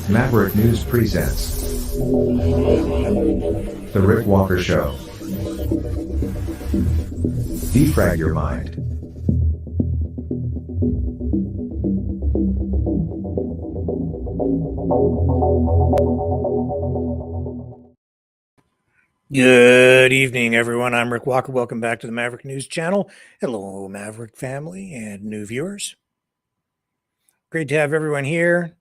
Maverick News presents The Rick Walker Show. Defrag your mind. Good evening, everyone. I'm Rick Walker. Welcome back to the Maverick News Channel. Hello, Maverick family and new viewers. Great to have everyone here.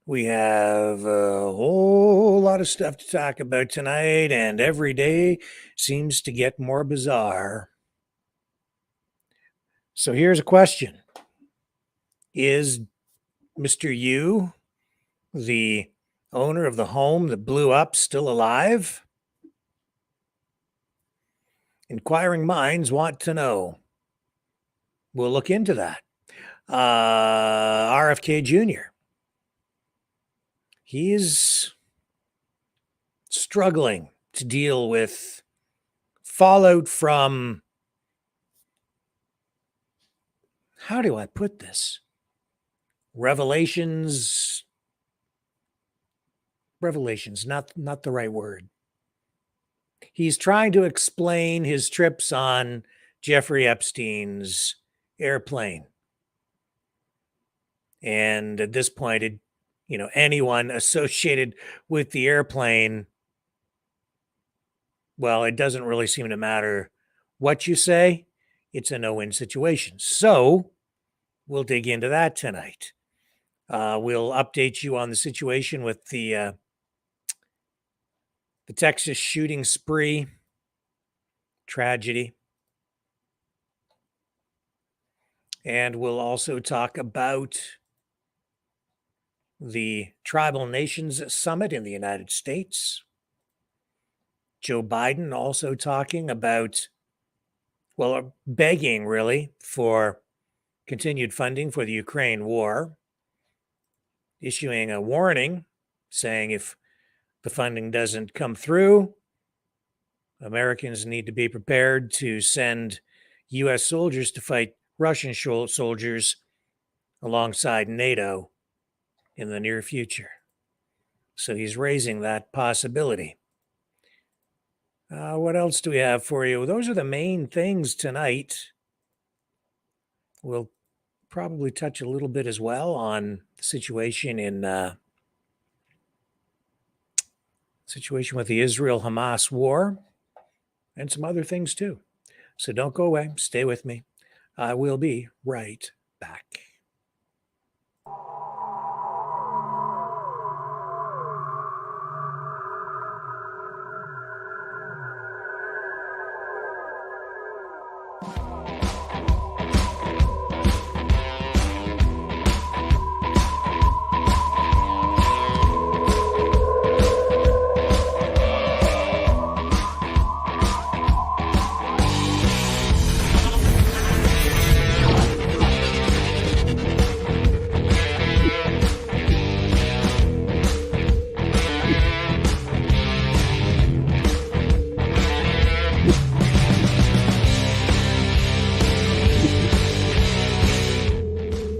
We have a whole lot of stuff to talk about tonight, and every day seems to get more bizarre. So here's a question. Is Mr. U, the owner of the home that blew up, still alive? Inquiring minds want to know. We'll look into that. RFK Jr. He's struggling to deal with fallout from, how do I put this? Revelations, not the right word. He's trying to explain his trips on Jeffrey Epstein's airplane. And at this point, anyone associated with the airplane, well, it doesn't really seem to matter what you say. It's a no-win situation. So we'll dig into that tonight. We'll update you on the situation with the Texas shooting spree tragedy. And we'll also talk about the Tribal Nations Summit in the United States. Joe Biden also talking about, begging really for continued funding for the Ukraine war, issuing a warning saying if the funding doesn't come through, Americans need to be prepared to send U.S. soldiers to fight Russian soldiers alongside NATO in the near future. So he's raising that possibility. What else do we have for you? Those are the main things tonight. We'll probably touch a little bit as well on the situation with the Israel-Hamas war and some other things too. So don't go away. Stay with me. I will be right back.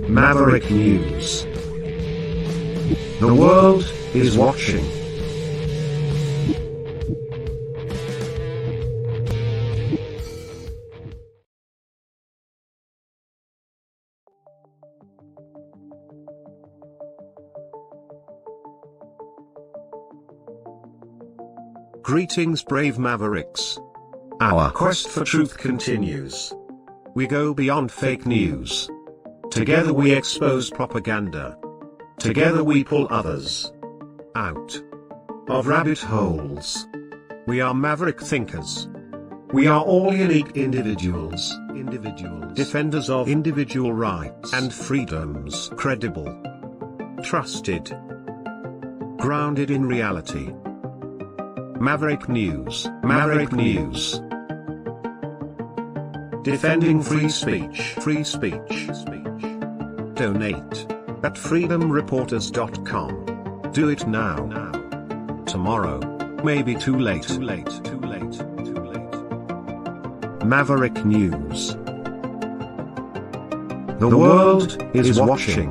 Maverick News. The world is watching. Greetings, brave Mavericks. Our quest for truth continues. We go beyond fake news. Together we expose propaganda. Together we pull others out of rabbit holes. We are maverick thinkers. We are all unique individuals, defenders of individual rights and freedoms, credible, trusted, grounded in reality. Maverick News, Maverick News. Defending free speech, free speech. Donate at freedomreporters.com. Do it now. Tomorrow may be too late. Maverick News. The world is watching.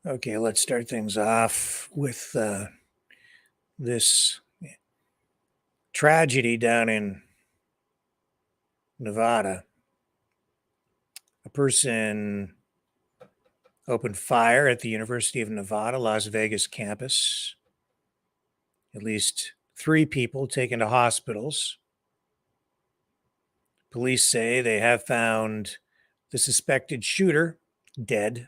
Okay, let's start things off with this tragedy down in Nevada. A person opened fire at the University of Nevada, Las Vegas campus. At least 3 people taken to hospitals. Police say they have found the suspected shooter dead.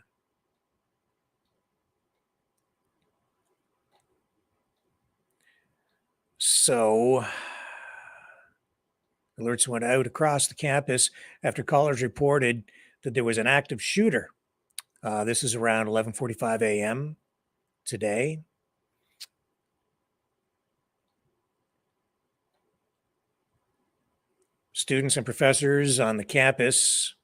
So, alerts went out across the campus after callers reported that there was an active shooter. This is around 11:45 a.m. today. Students and professors on the campus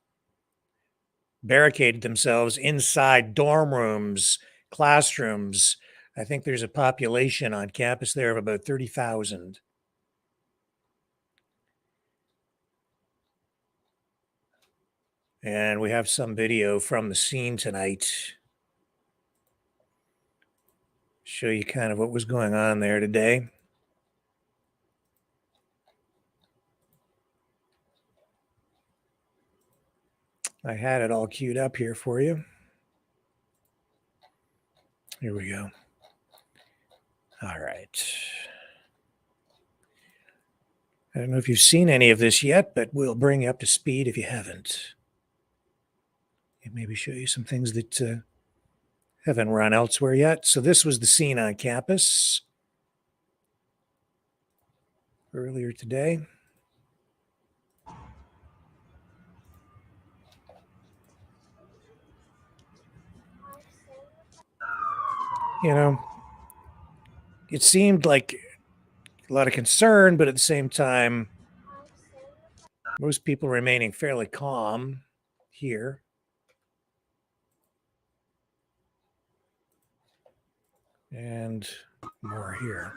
barricaded themselves inside dorm rooms, classrooms. I think there's a population on campus there of about 30,000. And we have some video from the scene tonight. Show you kind of what was going on there today. I had it all queued up here for you. Here we go. All right. I don't know if you've seen any of this yet, but we'll bring you up to speed if you haven't. And maybe show you some things that haven't run elsewhere yet. So this was the scene on campus earlier today. You know, it seemed like a lot of concern, but at the same time, most people remaining fairly calm here. And more here.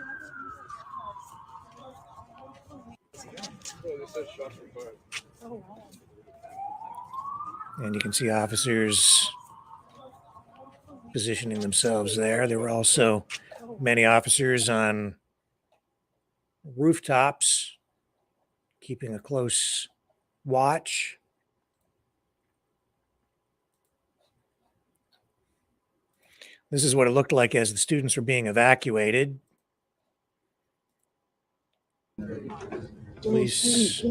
And you can see officers positioning themselves there. There were also many officers on rooftops keeping a close watch. This is what it looked like as the students were being evacuated. Police.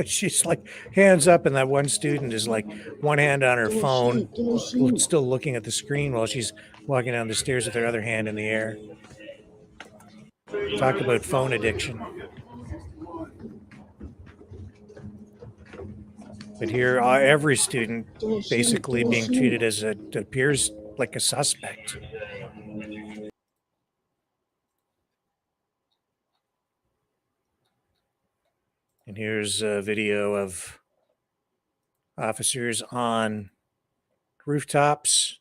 She's like hands up, and that one student is like one hand on her phone, still looking at the screen while she's walking down the stairs with her other hand in the air. Talk about phone addiction. But here, every student basically being treated as it appears like a suspect. And here's a video of officers on rooftops.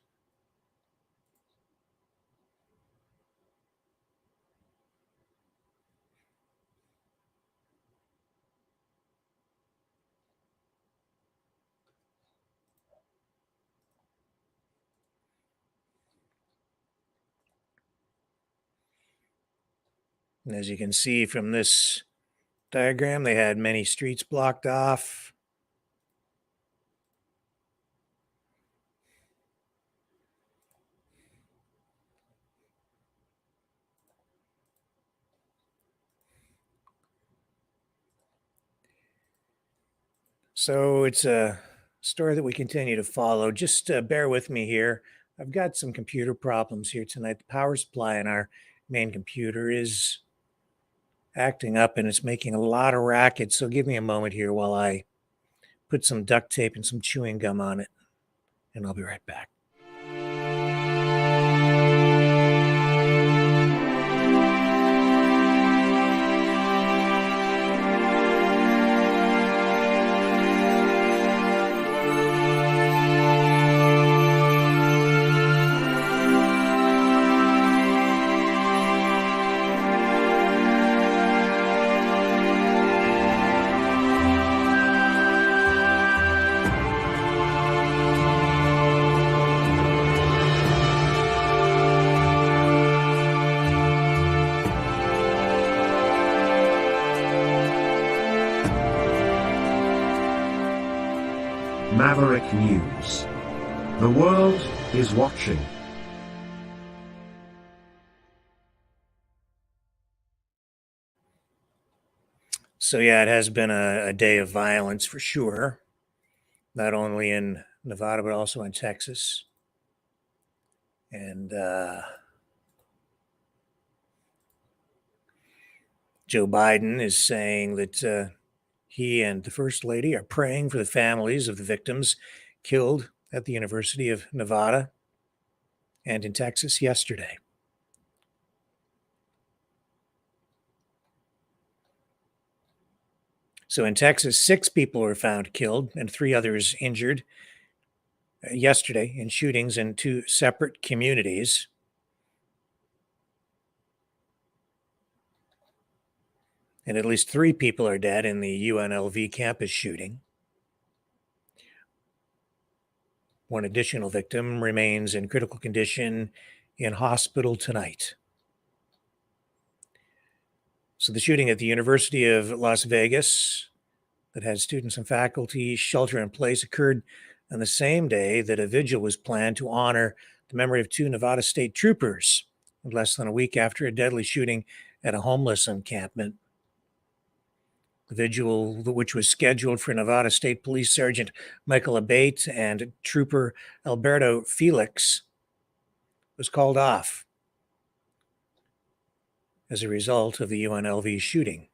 And as you can see from this diagram, they had many streets blocked off. So it's a story that we continue to follow. Just bear with me here. I've got some computer problems here tonight. The power supply in our main computer is acting up and it's making a lot of racket. So give me a moment here while I put some duct tape and some chewing gum on it, and I'll be right back. Maverick News. The world is watching. So yeah, it has been a day of violence for sure, not only in Nevada, but also in Texas. And Joe Biden is saying that he and the First Lady are praying for the families of the victims killed at the University of Nevada and in Texas yesterday. So in Texas, 6 people were found killed and 3 others injured yesterday in shootings in 2 separate communities. And at least 3 people are dead in the UNLV campus shooting. One additional victim remains in critical condition in hospital tonight. So the shooting at the University of Las Vegas that had students and faculty shelter in place occurred on the same day that a vigil was planned to honor the memory of 2 Nevada state troopers, less than a week after a deadly shooting at a homeless encampment. The vigil, which was scheduled for Nevada State Police Sergeant Michael Abate and Trooper Alberto Felix, was called off as a result of the UNLV shooting.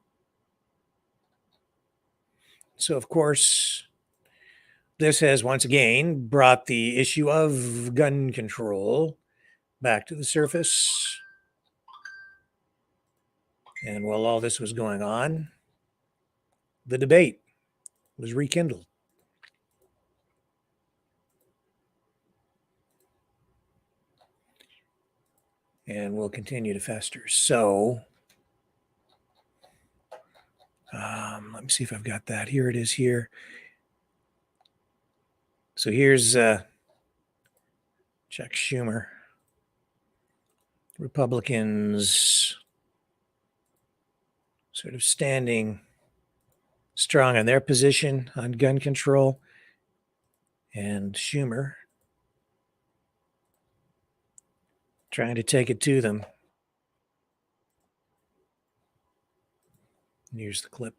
So, of course, this has once again brought the issue of gun control back to the surface. And while all this was going on, the debate was rekindled. And will continue to fester. So, let me see if I've got that. Here it is here. So here's Chuck Schumer. Republicans sort of standing strong on their position on gun control, and Schumer trying to take it to them. Here's the clip.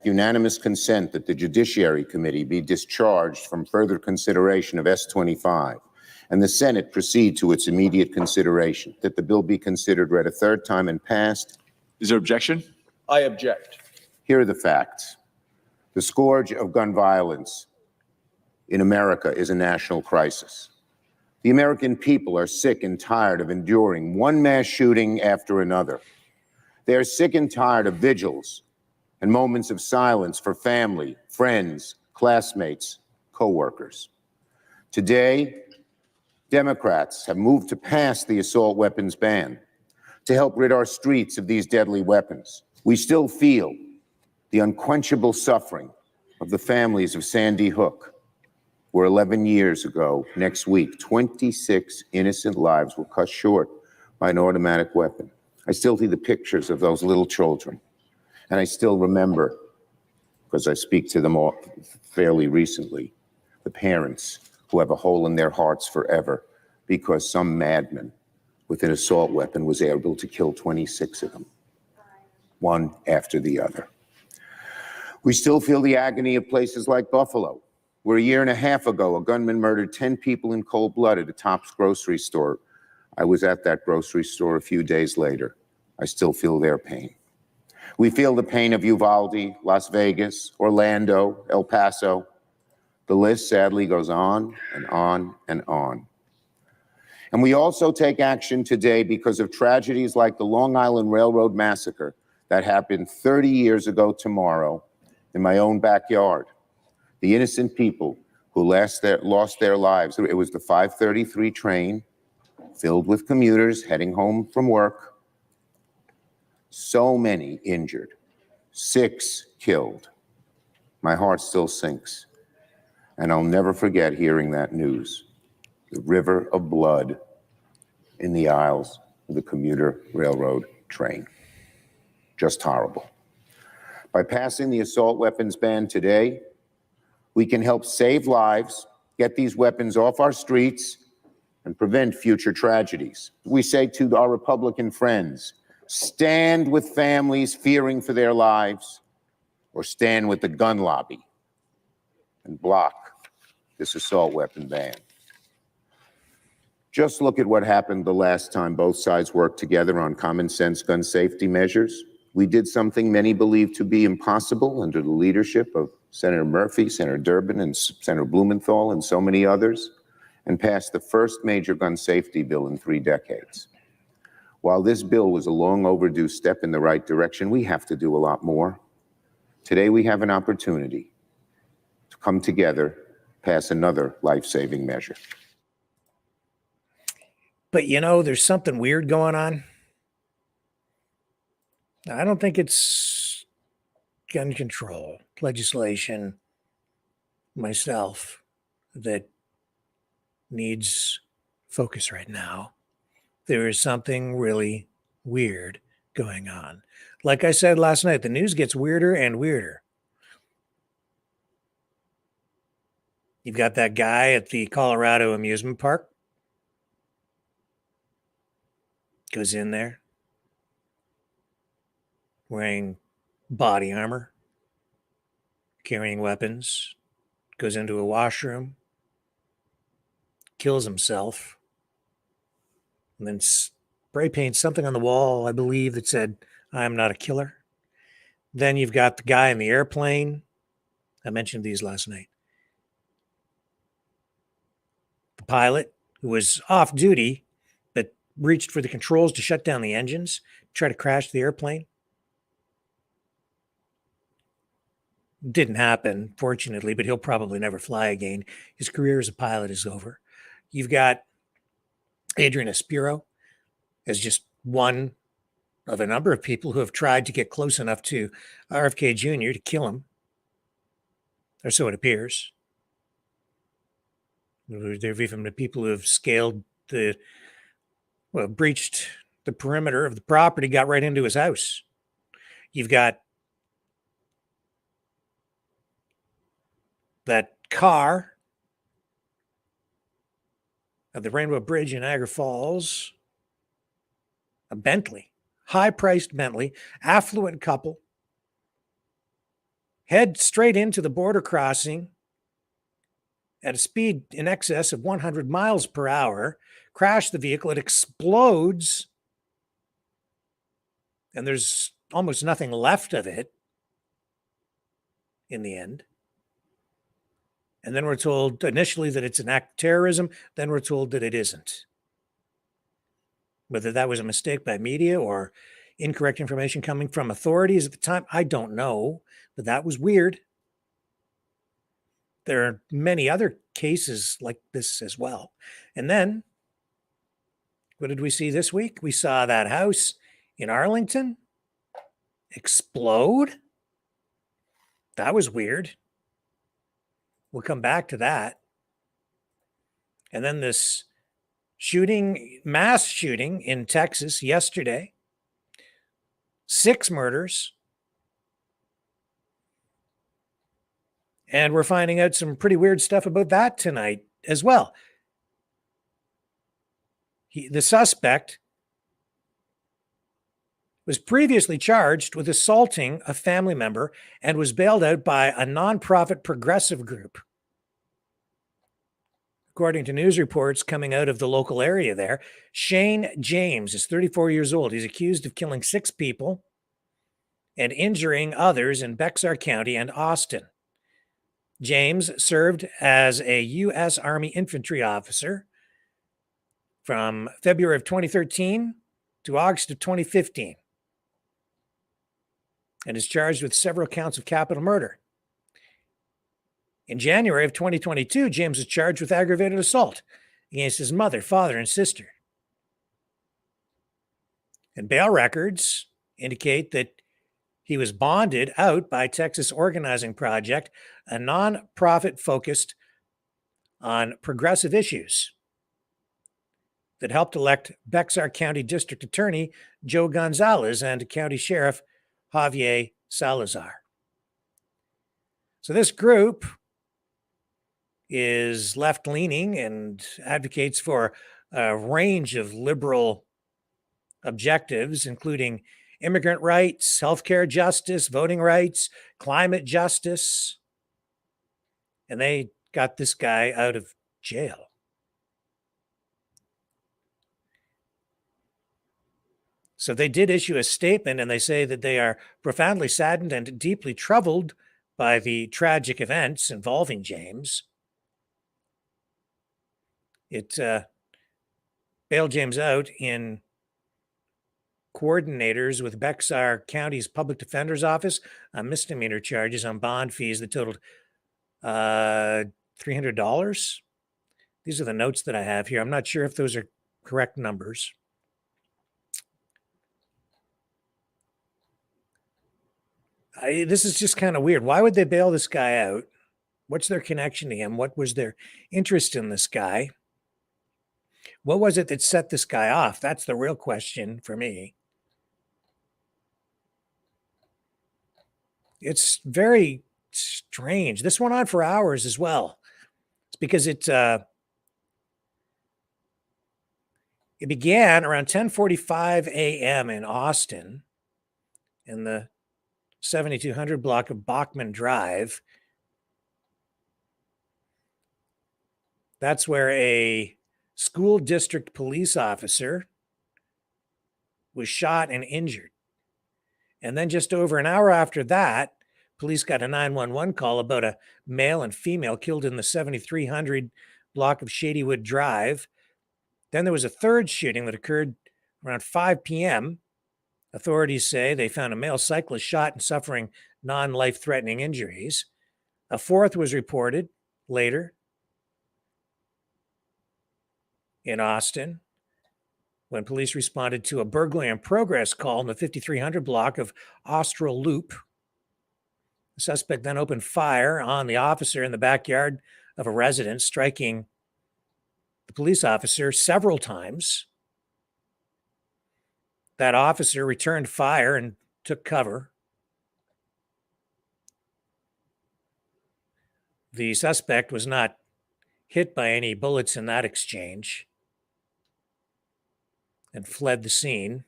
Unanimous consent that the Judiciary Committee be discharged from further consideration of S-25, and the Senate proceed to its immediate consideration, that the bill be considered read a third time and passed. Is there objection? I object. Here are the facts. The scourge of gun violence in America is a national crisis. The American people are sick and tired of enduring one mass shooting after another. They are sick and tired of vigils and moments of silence for family, friends, classmates, co-workers. Today, Democrats have moved to pass the assault weapons ban to help rid our streets of these deadly weapons. We still feel the unquenchable suffering of the families of Sandy Hook, where 11 years ago, next week, 26 innocent lives were cut short by an automatic weapon. I still see the pictures of those little children. And I still remember, because I speak to them all fairly recently, the parents who have a hole in their hearts forever because some madman with an assault weapon was able to kill 26 of them, one after the other. We still feel the agony of places like Buffalo, where a year and a half ago, a gunman murdered 10 people in cold blood at a Tops grocery store. I was at that grocery store a few days later. I still feel their pain. We feel the pain of Uvalde, Las Vegas, Orlando, El Paso. The list sadly goes on and on and on. And we also take action today because of tragedies like the Long Island Railroad massacre that happened 30 years ago tomorrow in my own backyard. The innocent people who lost their lives. It was the 533 train filled with commuters heading home from work. So many injured, 6 killed. My heart still sinks. And I'll never forget hearing that news. The river of blood in the aisles of the commuter railroad train. Just horrible. By passing the assault weapons ban today, we can help save lives, get these weapons off our streets, and prevent future tragedies. We say to our Republican friends, stand with families fearing for their lives, or stand with the gun lobby and block this assault weapon ban. Just look at what happened the last time both sides worked together on common sense gun safety measures. We did something many believed to be impossible under the leadership of Senator Murphy, Senator Durbin, and Senator Blumenthal, and so many others, and passed the first major gun safety bill in 3 decades. While this bill was a long overdue step in the right direction, we have to do a lot more. Today we have an opportunity to come together, pass another life-saving measure. But you know, there's something weird going on. I don't think it's gun control legislation myself that needs focus right now. There is something really weird going on. Like I said last night, the news gets weirder and weirder. You've got that guy at the Colorado amusement park. Goes in there wearing body armor, carrying weapons, goes into a washroom, kills himself, and then spray paints something on the wall, I believe, that said, "I'm not a killer." Then you've got the guy in the airplane. I mentioned these last night. The pilot who was off duty, but reached for the controls to shut down the engines, try to crash the airplane. Didn't happen, fortunately, but he'll probably never fly again. His career as a pilot is over. You've got Adrian Espiro as just one of a number of people who have tried to get close enough to RFK Jr. to kill him, or so it appears. There have even been people who have scaled breached the perimeter of the property, got right into his house. You've got that car at the Rainbow Bridge in Niagara Falls, a Bentley, high-priced Bentley, affluent couple, head straight into the border crossing at a speed in excess of 100 miles per hour, crash the vehicle, it explodes, and there's almost nothing left of it in the end. And then we're told initially that it's an act of terrorism. Then we're told that it isn't. Whether that was a mistake by media or incorrect information coming from authorities at the time, I don't know. But that was weird. There are many other cases like this as well. And then, what did we see this week? We saw that house in Arlington explode. That was weird. We'll come back to that. And then this mass shooting in Texas yesterday, 6 murders. And we're finding out some pretty weird stuff about that tonight as well. The suspect was previously charged with assaulting a family member and was bailed out by a nonprofit progressive group. According to news reports coming out of the local area there, Shane James is 34 years old. He's accused of killing 6 people and injuring others in Bexar County and Austin. James served as a U.S. Army infantry officer from February of 2013 to August of 2015 and is charged with several counts of capital murder. In January of 2022, James was charged with aggravated assault against his mother, father, and sister. And bail records indicate that he was bonded out by Texas Organizing Project, a nonprofit focused on progressive issues that helped elect Bexar County District Attorney Joe Gonzalez and County Sheriff Javier Salazar. So this group is left-leaning and advocates for a range of liberal objectives, including immigrant rights, healthcare justice, voting rights, climate justice. And they got this guy out of jail. So they did issue a statement, and they say that they are profoundly saddened and deeply troubled by the tragic events involving James. It bailed James out in coordinators with Bexar County's Public Defender's Office on misdemeanor charges on bond fees that totaled $300. These are the notes that I have here. I'm not sure if those are correct numbers. This is just kind of weird. Why would they bail this guy out? What's their connection to him? What was their interest in this guy? What was it that set this guy off? That's the real question for me. It's very strange. This went on for hours as well. It's because it began around 10:45 a.m. in Austin in the 7200 block of Bachman Drive. That's where a school district police officer was shot and injured. And then just over an hour after that, police got a 911 call about a male and female killed in the 7300 block of Shadywood Drive. Then there was a third shooting that occurred around 5 p.m. Authorities say they found a male cyclist shot and suffering non-life-threatening injuries. A fourth was reported later in Austin when police responded to a burglary in progress call in the 5300 block of Austral Loop. The suspect then opened fire on the officer in the backyard of a residence, striking the police officer several times. That officer returned fire and took cover. The suspect was not hit by any bullets in that exchange and fled the scene.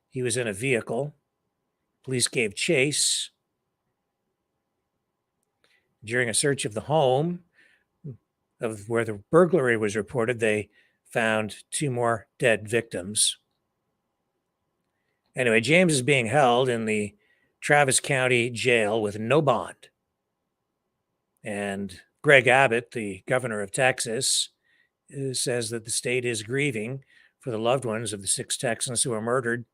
He was in a vehicle. Police gave chase. During a search of the home of where the burglary was reported, they found 2 more dead victims. Anyway, James is being held in the Travis County jail with no bond. And Greg Abbott, the governor of Texas, says that the state is grieving for the loved ones of the 6 Texans who were murdered.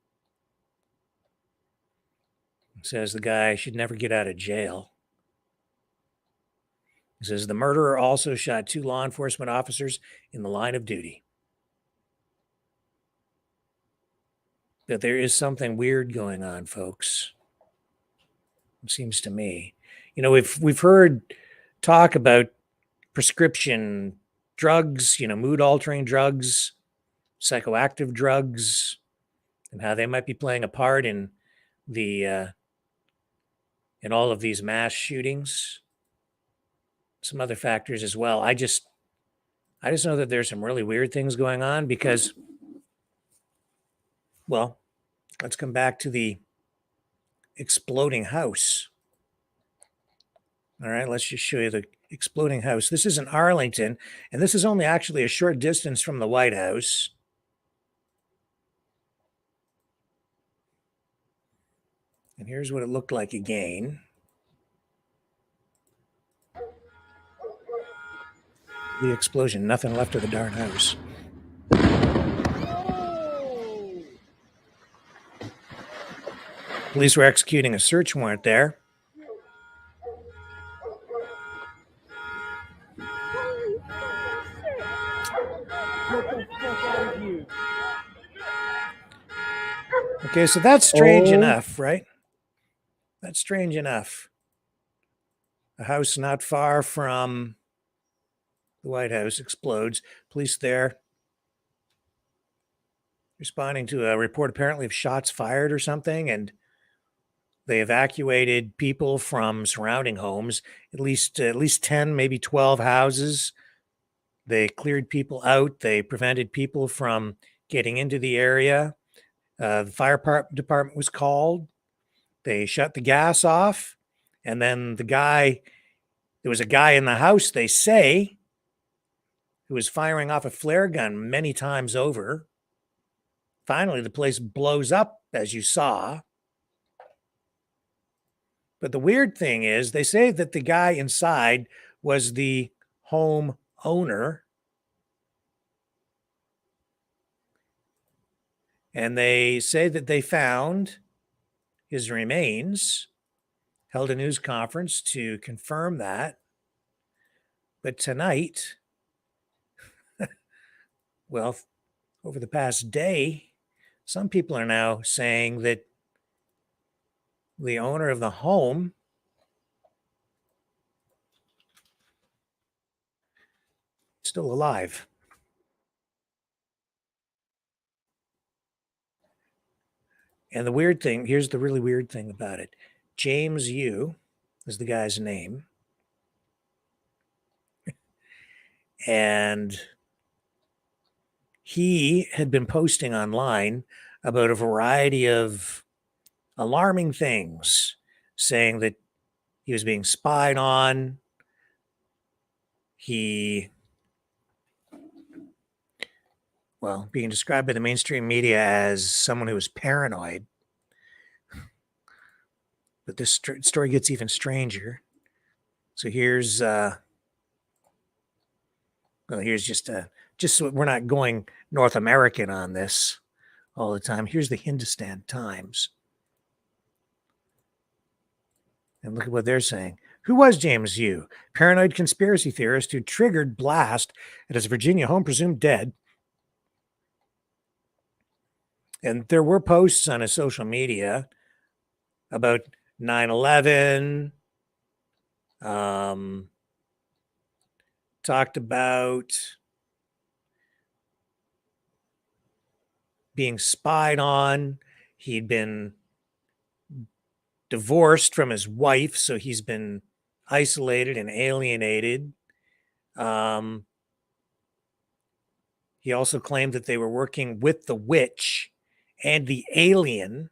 He says the guy should never get out of jail. He says the murderer also shot 2 law enforcement officers in the line of duty. That there is something weird going on, folks. It seems to me. You know, we've heard talk about prescription drugs, mood-altering drugs, psychoactive drugs, and how they might be playing a part in the in all of these mass shootings. Some other factors as well. I just know that there's some really weird things going on because, well, let's come back to the exploding house. All right, let's just show you the exploding house. This is in Arlington, and this is only actually a short distance from the White House. And here's what it looked like again. The explosion, nothing left of the darn house. Police were executing a search warrant there. Okay, so that's strange enough, right? That's strange enough. A house not far from the White House explodes. Police there responding to a report apparently of shots fired or something, and They evacuated people from surrounding homes, at least 10, maybe 12 houses. They cleared people out. They prevented people from getting into the area. The fire department was called. They shut the gas off. And then there was a guy in the house, they say, who was firing off a flare gun many times over. Finally, the place blows up, as you saw. But the weird thing is, they say that the guy inside was the home owner. And they say that they found his remains, held a news conference to confirm that. But tonight, well, over the past day, some people are now saying that the owner of the home is still alive. And the weird thing, here's the really weird thing about it. James Yu is the guy's name. And he had been posting online about a variety of alarming things, saying that he was being spied on. Being described by the mainstream media as someone who was paranoid. But this story gets even stranger. So here's just so we're not going North American on this all the time. Here's the Hindustan Times. And look at what they're saying. Who was James Yu? Paranoid conspiracy theorist who triggered blast at his Virginia home, presumed dead. And there were posts on his social media about 9/11, talked about being spied on. He'd been divorced from his wife, so he's been isolated and alienated. He also claimed that they were working with the witch and the alien,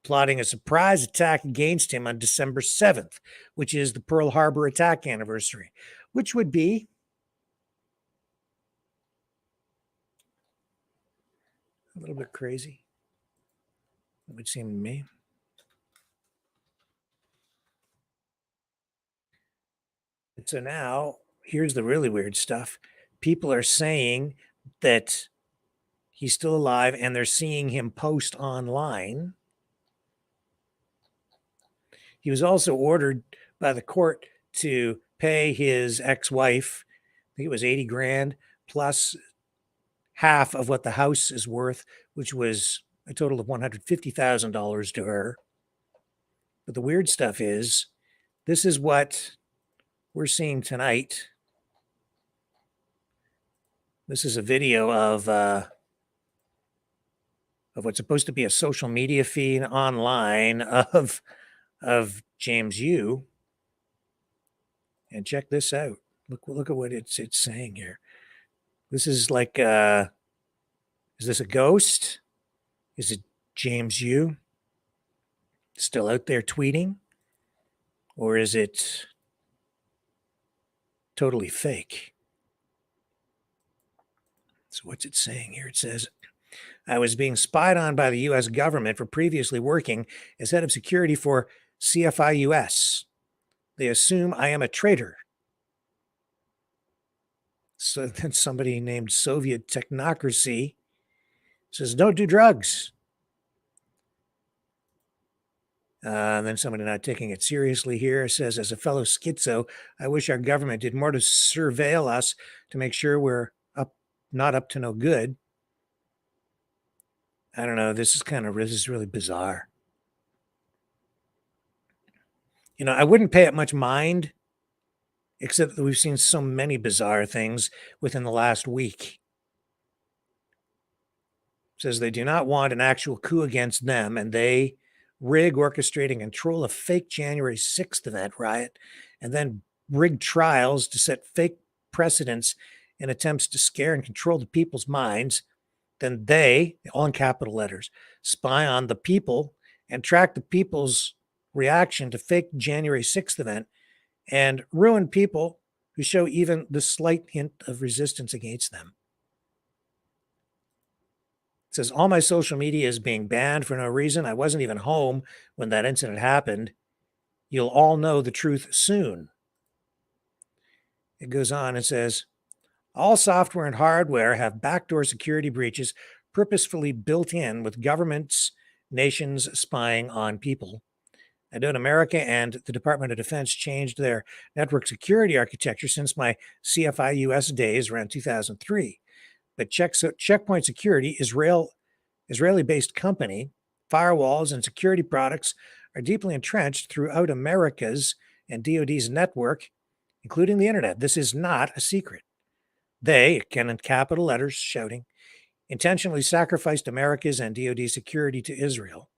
plotting a surprise attack against him on December 7th, which is the Pearl Harbor attack anniversary, which would be a little bit crazy, it would seem to me. So now, here's the really weird stuff. People are saying that he's still alive, and they're seeing him post online. He was also ordered by the court to pay his ex-wife, I think it was 80 grand, plus half of what the house is worth, which was a total of $150,000 to her. But the weird stuff is, this is what we're seeing tonight. This is a video of what's supposed to be a social media feed online of James Yu. And check this out. Look at what it's saying here. This is like, is this a ghost? Is it James Yu still out there tweeting? Or is it totally fake? So what's it saying here? It says, I was being spied on by the U.S. government for previously working as head of security for CFI US. They assume I am a traitor. So then somebody named Soviet Technocracy says, don't do drugs. And then somebody not taking it seriously here says, as a fellow schizo, I wish our government did more to surveil us to make sure we're not up to no good. I don't know. This is really bizarre. You know, I wouldn't pay it much mind, except that we've seen so many bizarre things within the last week. It says they do not want an actual coup against them, and they rig, orchestrate, and control a fake January 6th event riot, and then rig trials to set fake precedents in attempts to scare and control the people's minds, then they, all in capital letters, spy on the people and track the people's reaction to fake January 6th event and ruin people who show even the slight hint of resistance against them. It says, all my social media is being banned for no reason. I wasn't even home when that incident happened. You'll all know the truth soon. It goes on and says, all software and hardware have backdoor security breaches purposefully built in with governments, nations spying on people. I know America and the Department of Defense changed their network security architecture since my CFI US days around 2003. But Checkpoint Security, Israeli-based company, firewalls and security products are deeply entrenched throughout America's and DoD's network, including the internet. This is not a secret. They, again in capital letters, shouting, intentionally sacrificed America's and DoD security to Israel.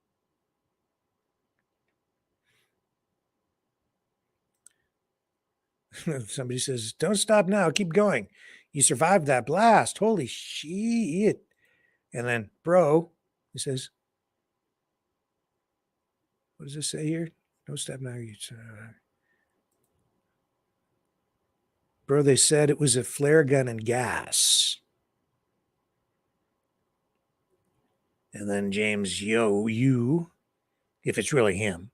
Somebody says, don't stop now, keep going. You survived that blast. Holy shit. And then, bro, he says, what does this say here? Don't stop now. Bro, they said it was a flare gun and gas. And then James you, if it's really him,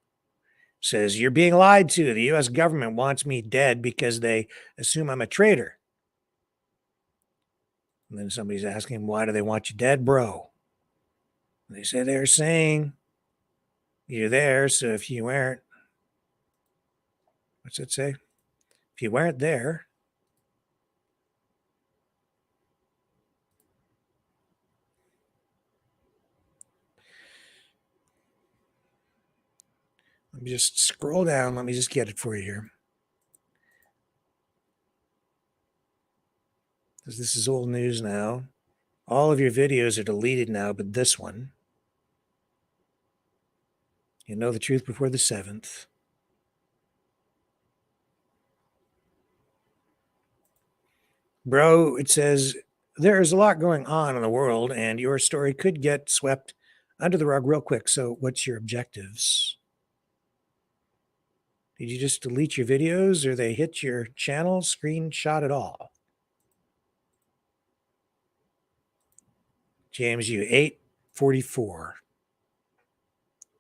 says, you're being lied to. The U.S. government wants me dead because they assume I'm a traitor. And then somebody's asking, why do they want you dead, bro? And they say they're saying you're there, so if you weren't, what's it say? If you weren't there, let me just scroll down. Let me just get it for you here. Because this is old news now. All of your videos are deleted now, but this one. You know the truth before the 7th. Bro, it says, there is a lot going on in the world, and your story could get swept under the rug real quick. So what's your objectives? Did you just delete your videos, or they hit your channel, screenshot it all? James U, 844.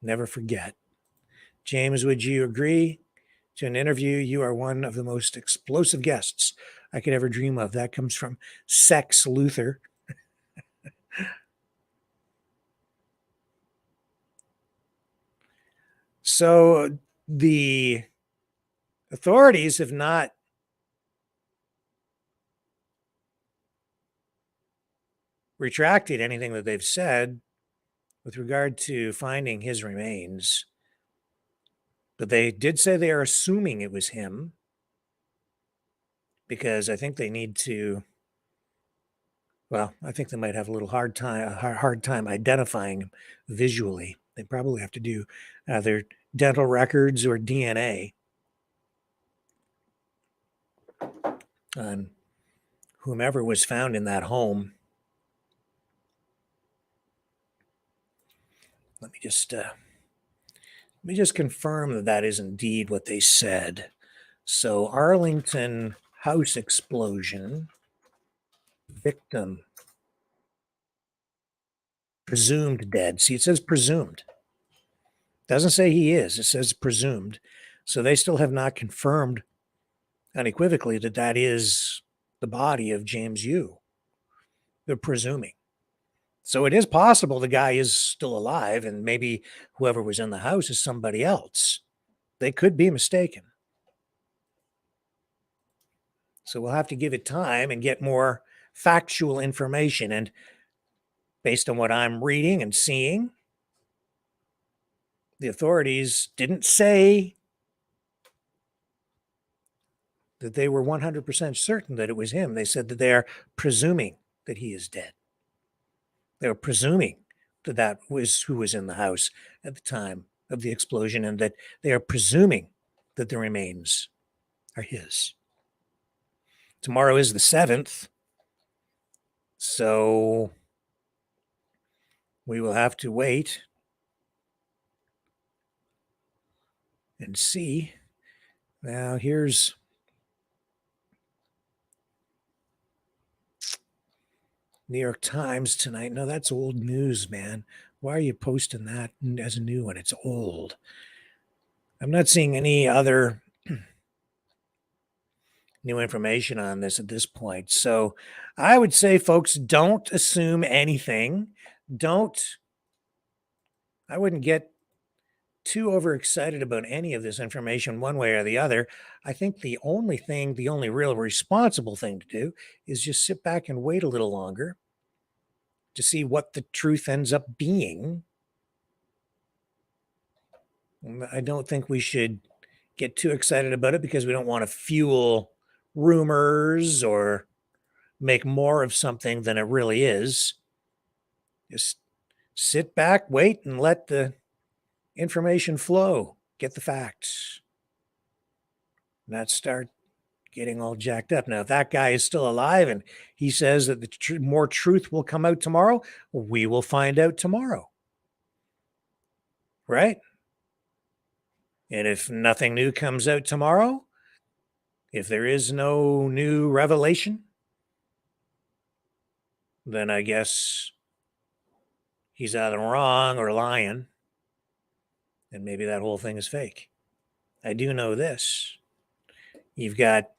Never forget. James, would you agree to an interview? You are one of the most explosive guests I could ever dream of. That comes from Sex Luther. So the authorities have not retracted anything that they've said with regard to finding his remains. But they did say they are assuming it was him, because I think they need to, well, I think they might have a little hard time identifying him visually. They probably have to do either dental records or DNA on whomever was found in that home. Let me just confirm that that is indeed what they said. So Arlington house explosion, victim presumed dead. See, it says presumed. Doesn't say he is. It says presumed. So they still have not confirmed unequivocally that that is the body of James Yu. They're presuming. So it is possible the guy is still alive, and maybe whoever was in the house is somebody else. They could be mistaken. So we'll have to give it time and get more factual information. And based on what I'm reading and seeing, the authorities didn't say that they were 100% certain that it was him. They said that they are presuming that he is dead. They were presuming that that was who was in the house at the time of the explosion and that they are presuming that the remains are his. Tomorrow is the 7th, so we will have to wait and see. Now, here's New York Times tonight. No, that's old news, man. Why are you posting that as a new one? It's old. I'm not seeing any other new information on this at this point. So I would say, folks, don't assume anything. I wouldn't get too overexcited about any of this information one way or the other. I think the only real responsible thing to do is just sit back and wait a little longer to see what the truth ends up being. I don't think we should get too excited about it because we don't want to fuel rumors or make more of something than it really is. Just sit back, wait, and let the information flow. Get the facts. Not start getting all jacked up. Now, if that guy is still alive and he says that more truth will come out tomorrow, we will find out tomorrow. Right? And if nothing new comes out tomorrow, if there is no new revelation, then I guess he's either wrong or lying. And maybe that whole thing is fake. I do know this. You've got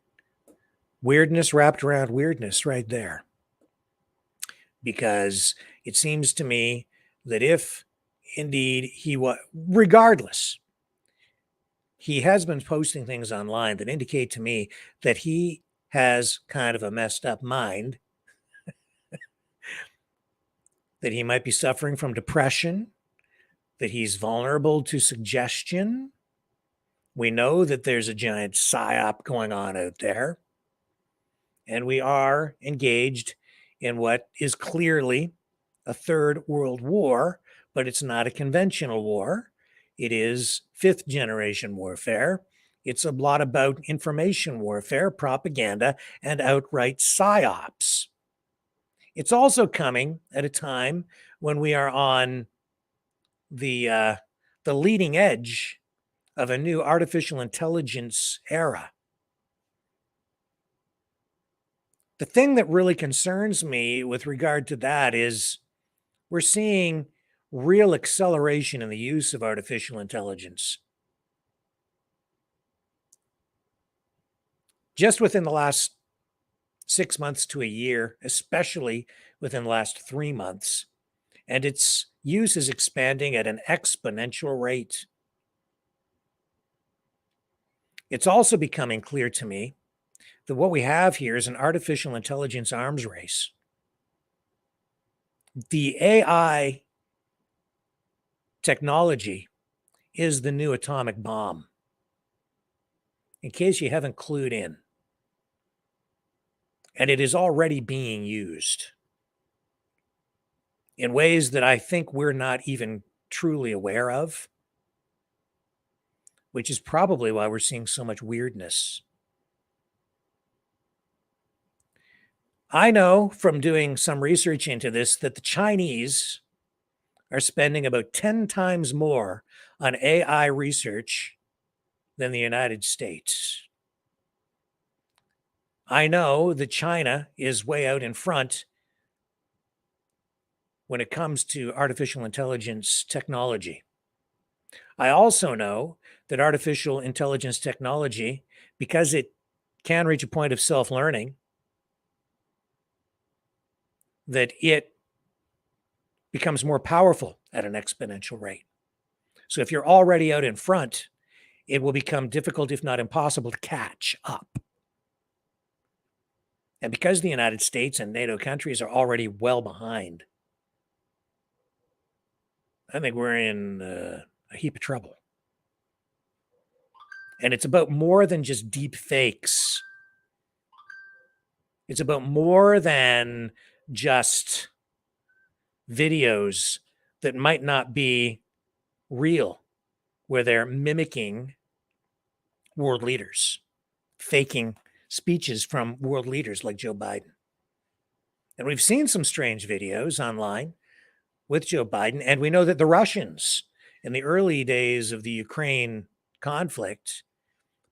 weirdness wrapped around weirdness right there. Because it seems to me that if indeed he was, regardless, he has been posting things online that indicate to me that he has kind of a messed up mind, that he might be suffering from depression, that he's vulnerable to suggestion. We know that there's a giant psyop going on out there, and we are engaged in what is clearly a third world war, but it's not a conventional war. It is fifth generation warfare. It's a lot about information warfare, propaganda, and outright psyops. It's also coming at a time when we are on the leading edge of a new artificial intelligence era. The thing that really concerns me with regard to that is we're seeing real acceleration in the use of artificial intelligence. Just within the last 6 months to a year, especially within the last 3 months, and its use is expanding at an exponential rate. It's also becoming clear to me that what we have here is an artificial intelligence arms race. The AI technology is the new atomic bomb. In case you haven't clued in. And it is already being used in ways that I think we're not even truly aware of, which is probably why we're seeing so much weirdness. I know from doing some research into this that the Chinese are spending about 10 times more on AI research than the United States. I know that China is way out in front when it comes to artificial intelligence technology. I also know that artificial intelligence technology, because it can reach a point of self-learning, that it becomes more powerful at an exponential rate. So if you're already out in front, it will become difficult, if not impossible, to catch up. And because the United States and NATO countries are already well behind, I think we're in a heap of trouble. And it's about more than just deep fakes. It's about more than just videos that might not be real. where they're mimicking world leaders, faking speeches from world leaders like Joe Biden. And we've seen some strange videos online with Joe Biden, and we know that the Russians, in the early days of the Ukraine conflict,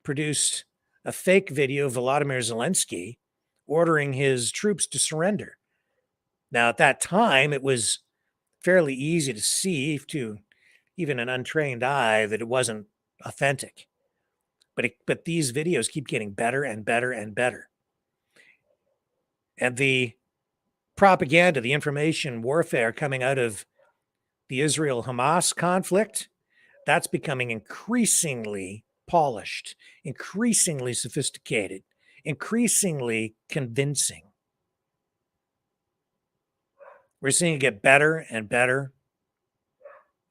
produced a fake video of Volodymyr Zelensky ordering his troops to surrender. Now, at that time, it was fairly easy to see to even an untrained eye that it wasn't authentic. But these videos keep getting better and better and better. And the propaganda, the information warfare coming out of the Israel-Hamas conflict, that's becoming increasingly polished, increasingly sophisticated, increasingly convincing. We're seeing it get better and better.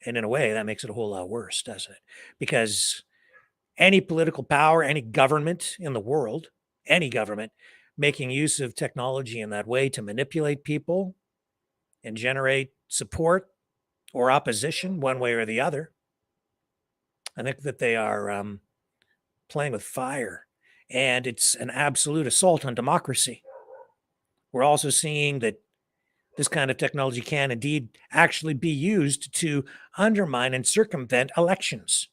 And in a way, that makes it a whole lot worse, doesn't it? Because any political power, any government in the world, any government making use of technology in that way to manipulate people and generate support or opposition one way or the other, I think that they are playing with fire. And it's an absolute assault on democracy. We're also seeing that this kind of technology can indeed actually be used to undermine and circumvent elections.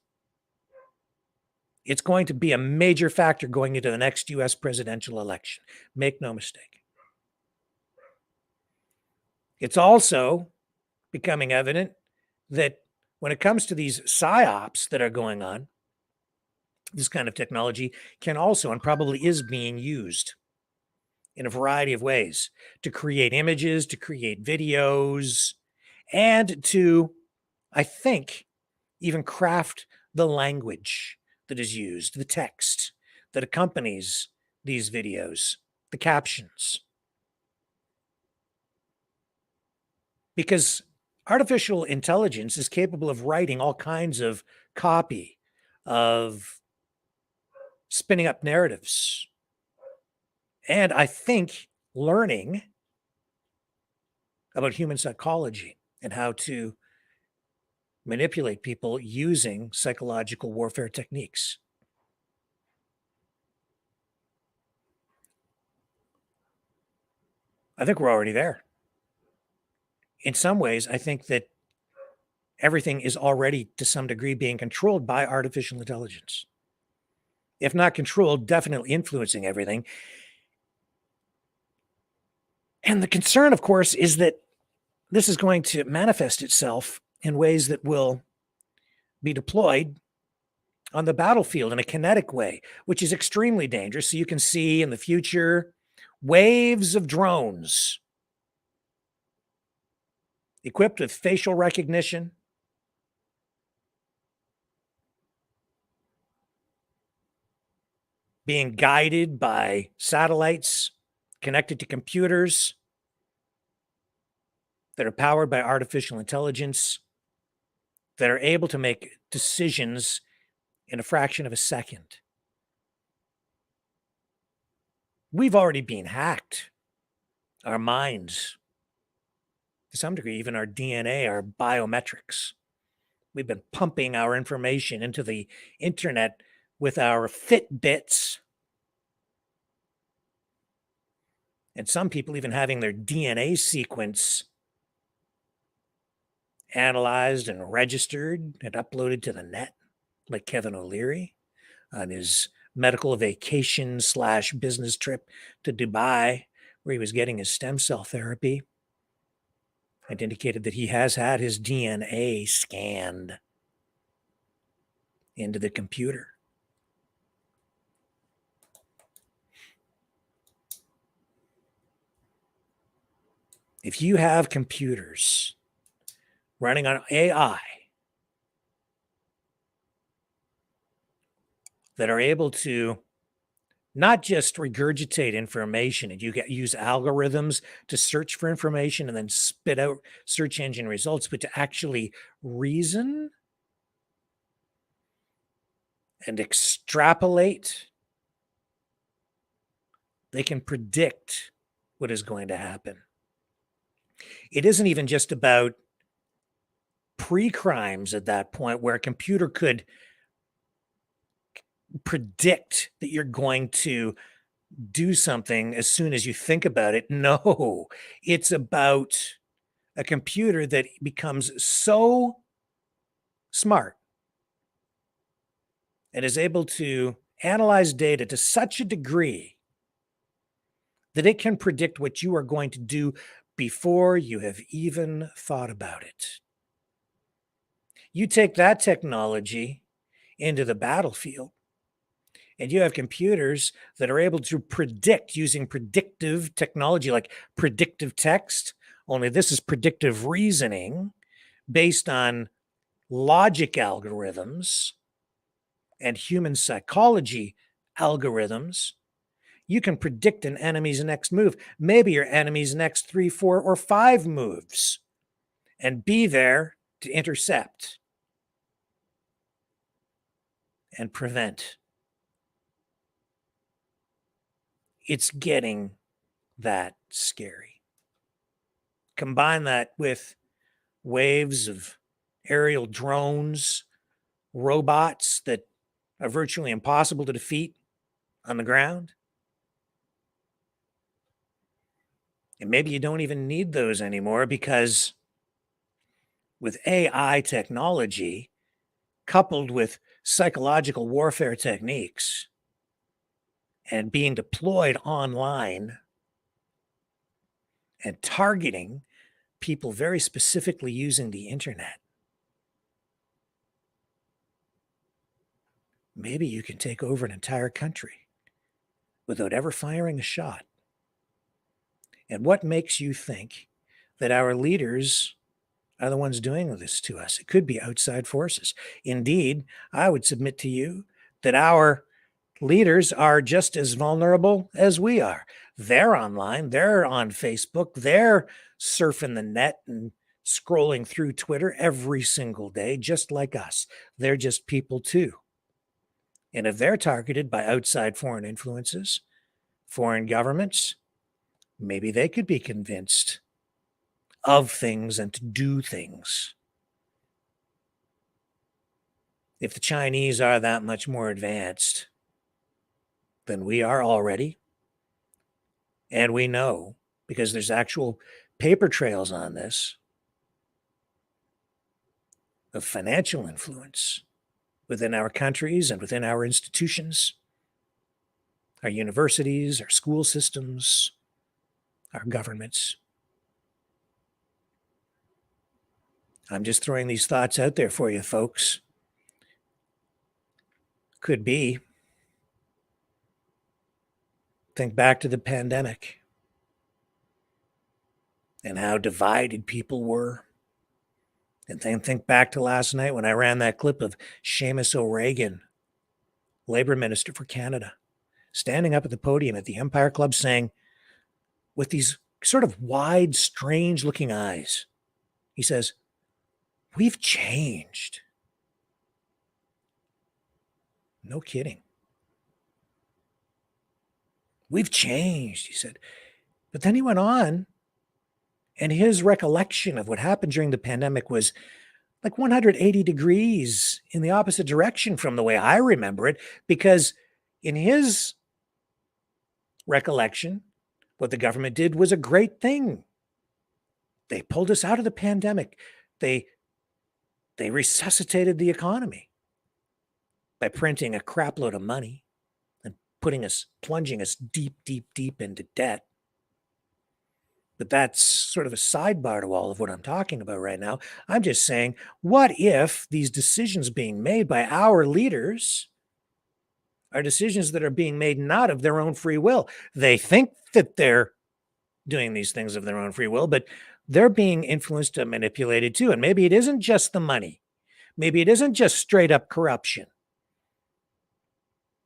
It's going to be a major factor going into the next US presidential election. Make no mistake. It's also becoming evident that when it comes to these psyops that are going on, this kind of technology can also and probably is being used in a variety of ways to create images, to create videos, and to, I think, even craft the language that is used, the text that accompanies these videos, the captions. Because artificial intelligence is capable of writing all kinds of copy, of spinning up narratives, and I think learning about human psychology and how to manipulate people using psychological warfare techniques. I think we're already there. In some ways, I think that everything is already, to some degree, being controlled by artificial intelligence. If not controlled, definitely influencing everything. And the concern, of course, is that this is going to manifest itself in ways that will be deployed on the battlefield in a kinetic way, which is extremely dangerous. So you can see in the future waves of drones equipped with facial recognition, being guided by satellites connected to computers that are powered by artificial intelligence, that are able to make decisions in a fraction of a second. We've already been hacked. Our minds, to some degree, even our DNA, our biometrics. We've been pumping our information into the internet with our Fitbits. And some people even having their DNA sequence analyzed and registered and uploaded to the net, like Kevin O'Leary on his medical vacation / business trip to Dubai, where he was getting his stem cell therapy, and indicated that he has had his DNA scanned into the computer. If you have computers running on AI that are able to not just regurgitate information and use algorithms to search for information and then spit out search engine results, but to actually reason and extrapolate, they can predict what is going to happen. It isn't even just about pre-crimes at that point where a computer could predict that you're going to do something as soon as you think about it. No, it's about a computer that becomes so smart and is able to analyze data to such a degree that it can predict what you are going to do before you have even thought about it. You take that technology into the battlefield, and you have computers that are able to predict using predictive technology like predictive text, only this is predictive reasoning based on logic algorithms and human psychology algorithms. You can predict an enemy's next move, maybe your enemy's next 3, 4, or 5 moves, and be there to intercept and prevent. It's getting that scary. Combine that with waves of aerial drones, robots that are virtually impossible to defeat on the ground. And maybe you don't even need those anymore, because with AI technology coupled with psychological warfare techniques and being deployed online and targeting people very specifically using the internet, maybe you can take over an entire country without ever firing a shot. And what makes you think that our leaders are the ones doing this to us? It could be outside forces. Indeed, I would submit to you that our leaders are just as vulnerable as we are. They're online, they're on Facebook, they're surfing the net and scrolling through Twitter every single day, just like us. They're just people too. And if they're targeted by outside foreign influences, foreign governments, maybe they could be convinced of things and to do things. If the Chinese are that much more advanced than we are already, and we know because there's actual paper trails on this of financial influence within our countries and within our institutions, our universities, our school systems, our governments. I'm just throwing these thoughts out there for you, folks. Could be. Think back to the pandemic and how divided people were. And then think back to last night when I ran that clip of Seamus O'Regan, Labour Minister for Canada, standing up at the podium at the Empire Club saying, with these sort of wide, strange-looking eyes, he says, "We've changed." No kidding. We've changed, he said. But then he went on, and his recollection of what happened during the pandemic was like 180 degrees in the opposite direction from the way I remember it, because in his recollection, what the government did was a great thing. They pulled us out of the pandemic. They resuscitated the economy by printing a crap load of money and plunging us deep, deep, deep into debt. But that's sort of a sidebar to all of what I'm talking about right now. I'm just saying, what if these decisions being made by our leaders are decisions that are being made not of their own free will? They think that they're doing these things of their own free will, but they're being influenced and manipulated too. And maybe it isn't just the money. Maybe it isn't just straight up corruption.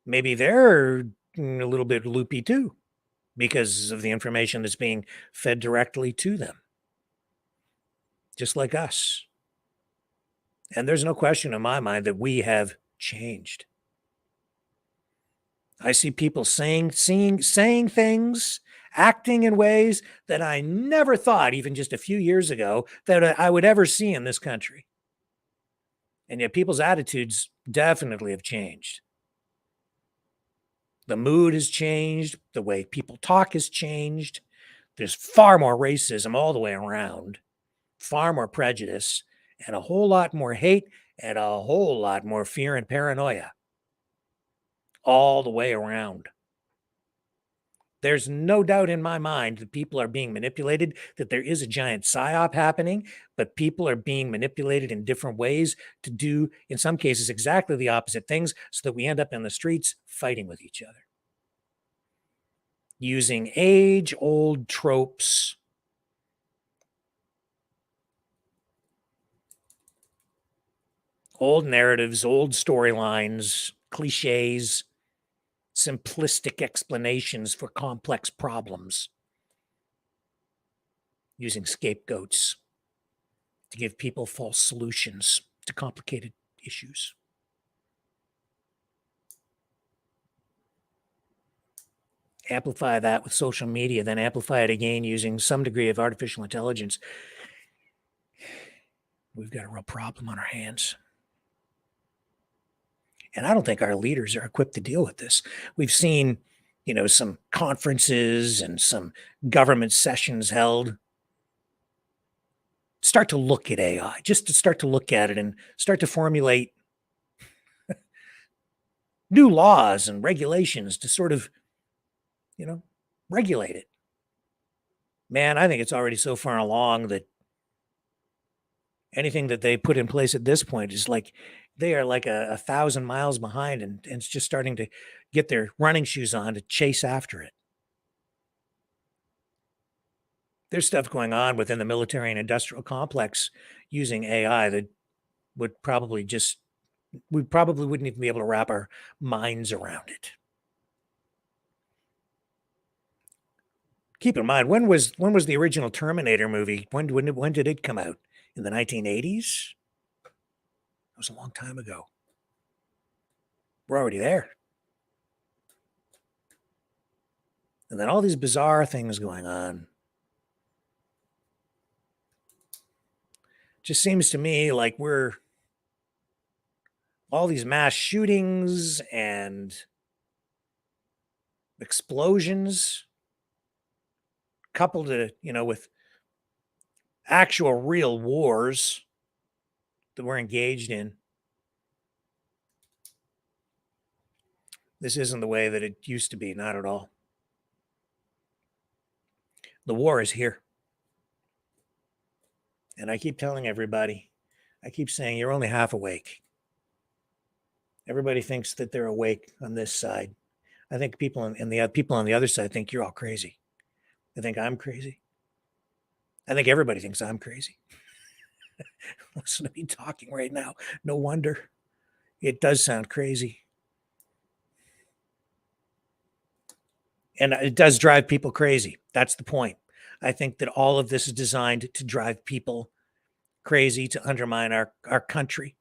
Maybe they're a little bit loopy too, because of the information that's being fed directly to them, just like us. And there's no question in my mind that we have changed. I see people saying things, acting in ways that I never thought, even just a few years ago, that I would ever see in this country. And yet people's attitudes definitely have changed. The mood has changed. The way people talk has changed. There's far more racism all the way around, far more prejudice, and a whole lot more hate, and a whole lot more fear and paranoia all the way around. There's no doubt in my mind that people are being manipulated, that there is a giant psyop happening, but people are being manipulated in different ways to do, in some cases, exactly the opposite things so that we end up in the streets fighting with each other. Using age-old tropes, old narratives, old storylines, cliches, simplistic explanations for complex problems, using scapegoats to give people false solutions to complicated issues. Amplify that with social media, then amplify it again using some degree of artificial intelligence. We've got a real problem on our hands. And I don't think our leaders are equipped to deal with this. We've seen, some conferences and some government sessions held. Start to look at AI, just to start to look at it and start to formulate new laws and regulations to sort of, regulate it. Man, I think it's already so far along that anything that they put in place at this point is like they are like a 1,000 miles behind, and it's just starting to get their running shoes on to chase after it. There's stuff going on within the military and industrial complex using AI that we probably wouldn't even be able to wrap our minds around it. Keep in mind, when was the original Terminator movie? When did it come out? In the 1980s? That was a long time ago. We're already there. And then all these bizarre things going on. Just seems to me like we're all these mass shootings and explosions coupled to, with actual real wars that we're engaged in. This isn't the way that it used to be, not at all. The war is here. And I keep telling everybody, I keep saying, you're only half awake. Everybody thinks that they're awake on this side. I think people on the other side think you're all crazy. They think I'm crazy. I think everybody thinks I'm crazy. Listen to me talking right now. No wonder. It does sound crazy. And it does drive people crazy. That's the point. I think that all of this is designed to drive people crazy, to undermine our country,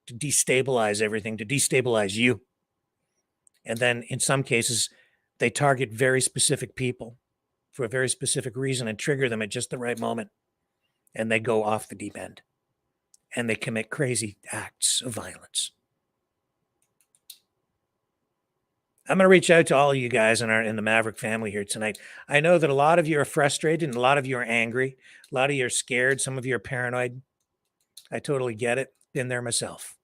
to destabilize everything, to destabilize you. And then in some cases, they target very specific people for a very specific reason and trigger them at just the right moment. And they go off the deep end and they commit crazy acts of violence. I'm going to reach out to all of you guys in the Maverick family here tonight. I know that a lot of you are frustrated and a lot of you are angry. A lot of you are scared. Some of you are paranoid. I totally get it. Been there myself,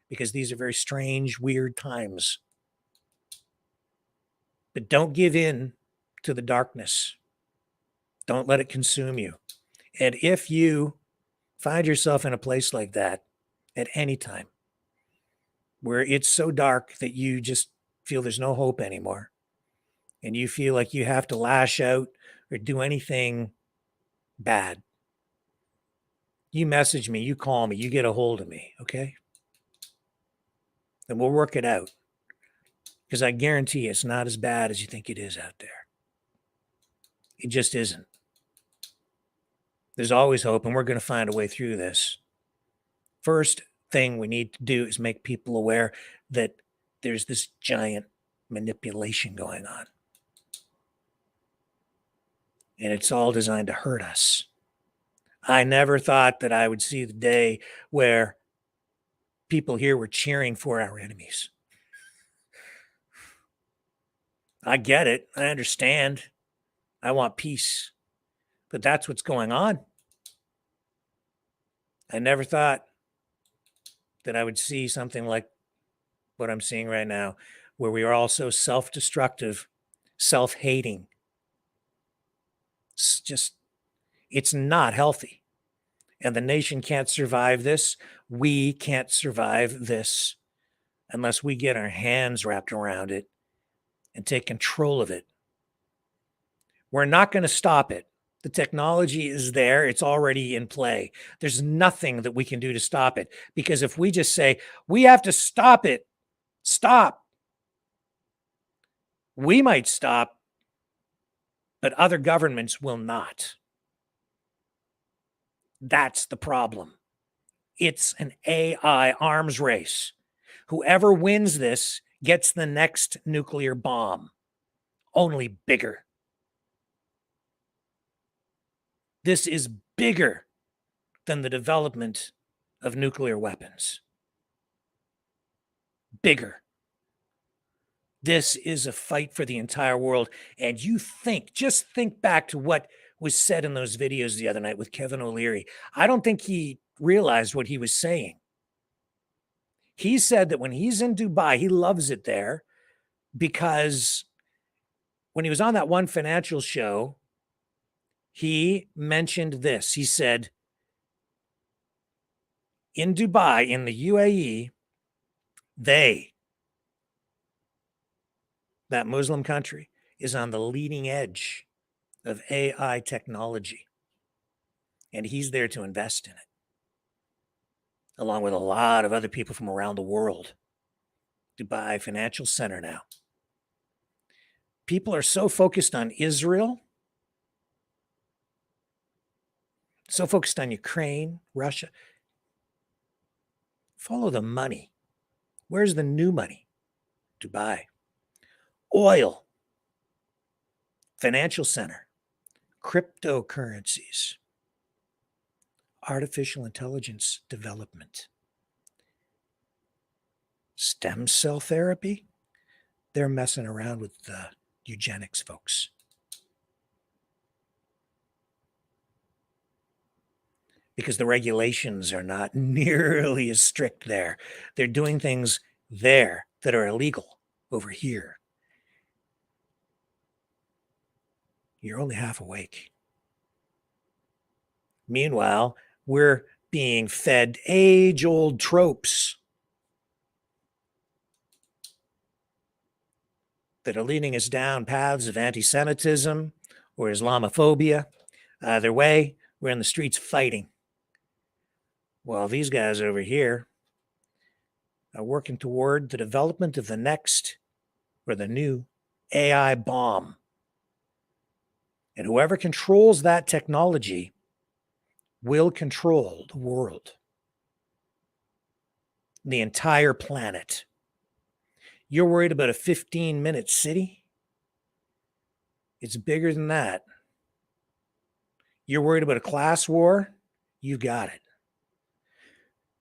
because these are very strange, weird times. But don't give in to the darkness. Don't let it consume you. And if you find yourself in a place like that at any time, where it's so dark that you just feel there's no hope anymore, and you feel like you have to lash out or do anything bad, you message me, you call me, you get a hold of me, okay? And we'll work it out. Because I guarantee you, it's not as bad as you think it is out there. It just isn't. There's always hope, and we're going to find a way through this. First thing we need to do is make people aware that there's this giant manipulation going on. And it's all designed to hurt us. I never thought that I would see the day where people here were cheering for our enemies. I get it. I understand. I want peace. But that's what's going on. I never thought that I would see something like what I'm seeing right now, where we are all so self-destructive, self-hating. It's not healthy. And the nation can't survive this. We can't survive this unless we get our hands wrapped around it and take control of it. We're not going to stop it. The technology is there. It's already in play. There's nothing that we can do to stop it, because if we just say, we have to stop it, stop, we might stop, but other governments will not. That's the problem. It's an AI arms race. Whoever wins this gets the next nuclear bomb, only bigger. This is bigger than the development of nuclear weapons. Bigger. This is a fight for the entire world. And just think back to what was said in those videos the other night with Kevin O'Leary. I don't think he realized what he was saying. He said that when he's in Dubai, he loves it there because when he was on that one financial show, he mentioned this. He said, in Dubai, in the UAE, that Muslim country, is on the leading edge of AI technology. And he's there to invest in it, along with a lot of other people from around the world. Dubai Financial Center now. People are so focused on Israel, so focused on Ukraine, Russia. Follow the money. Where's the new money? Dubai. Oil. Financial center. Cryptocurrencies. Artificial intelligence development. Stem cell therapy. They're messing around with the eugenics folks. Because the regulations are not nearly as strict there. They're doing things there that are illegal over here. You're only half awake. Meanwhile, we're being fed age-old tropes that are leading us down paths of anti-Semitism or Islamophobia. Either way, we're in the streets fighting. Well, these guys over here are working toward the development of the next or the new AI bomb. And whoever controls that technology will control the world, the entire planet. You're worried about a 15-minute city? It's bigger than that. You're worried about a class war? You got it.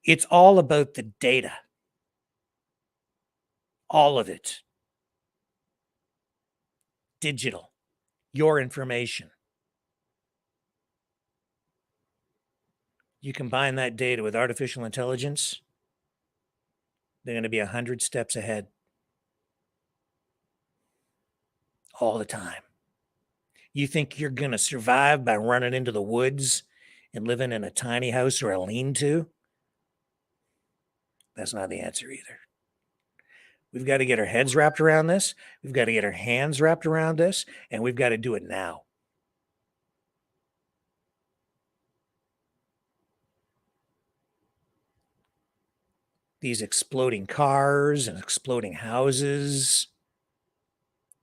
It's all about the data. All of it. Digital. Your information. You combine that data with artificial intelligence, they're going to be 100 steps ahead. All the time. You think you're going to survive by running into the woods and living in a tiny house or a lean-to? That's not the answer either. We've got to get our heads wrapped around this. We've got to get our hands wrapped around this, and we've got to do it now. These exploding cars and exploding houses,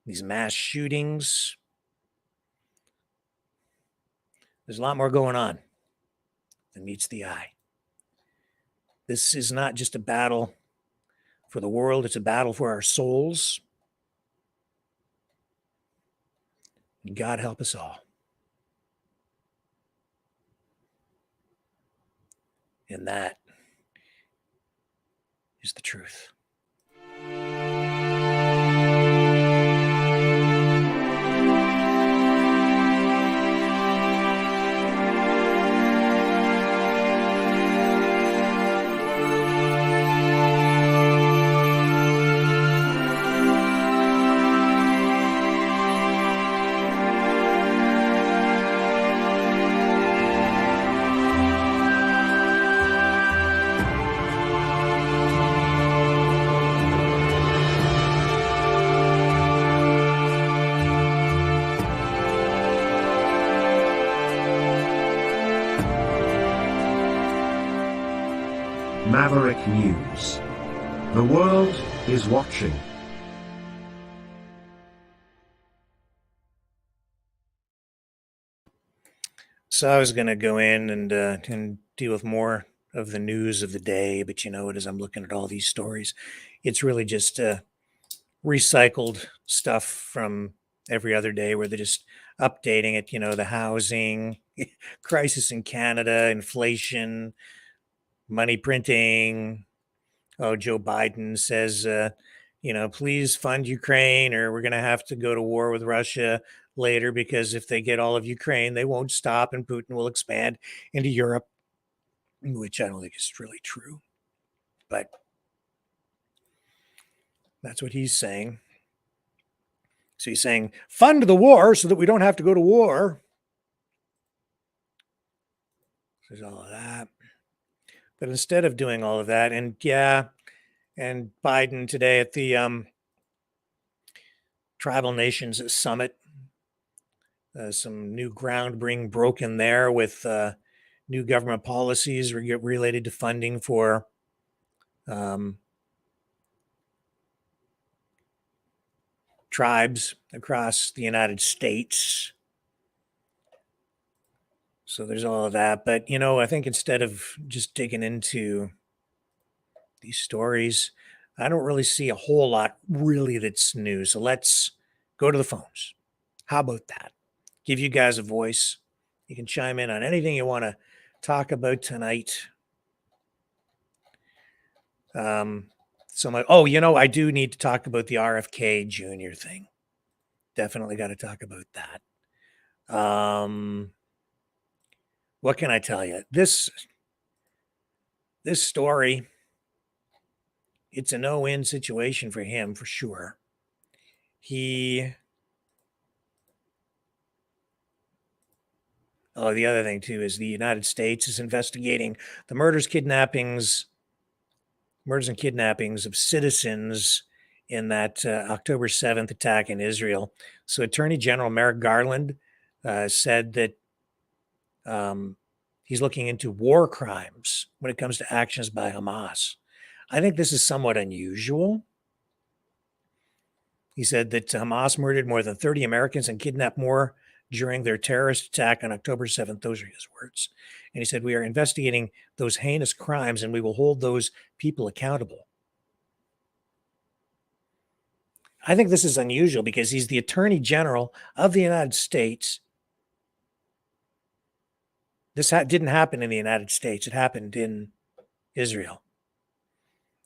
these mass shootings. There's a lot more going on than meets the eye. This is not just a battle for the world, it's a battle for our souls. And God help us all. And that is the truth. Maverick News. The world is watching. So I was going to go in and deal with more of the news of the day, but you know what? As I'm looking at all these stories, it's really just recycled stuff from every other day where they're just updating it. You know, the housing crisis in Canada, inflation, money printing. Oh, Joe Biden says, please fund Ukraine or we're going to have to go to war with Russia later because if they get all of Ukraine, they won't stop and Putin will expand into Europe, which I don't think is really true. But that's what he's saying. So he's saying, fund the war so that we don't have to go to war. There's all of that. But instead of doing all of that, and Biden today at the Tribal Nations Summit, some new ground being broken there with new government policies related to funding for tribes across the United States. So there's all of that. But, I think instead of just digging into these stories, I don't really see a whole lot really that's new. So let's go to the phones. How about that? Give you guys a voice. You can chime in on anything you want to talk about tonight. I do need to talk about the RFK Jr. thing. Definitely got to talk about that. What can I tell you? This story, it's a no-win situation for him for sure. The other thing too is the United States is investigating the murders and kidnappings of citizens in that October 7th attack in Israel. So Attorney General Merrick Garland said that he's looking into war crimes when it comes to actions by Hamas. I think this is somewhat unusual. He said that Hamas murdered more than 30 Americans and kidnapped more during their terrorist attack on October 7th. Those are his words. And he said, we are investigating those heinous crimes and we will hold those people accountable. I think this is unusual because he's the Attorney General of the United States. This didn't happen in the United States. It happened in Israel.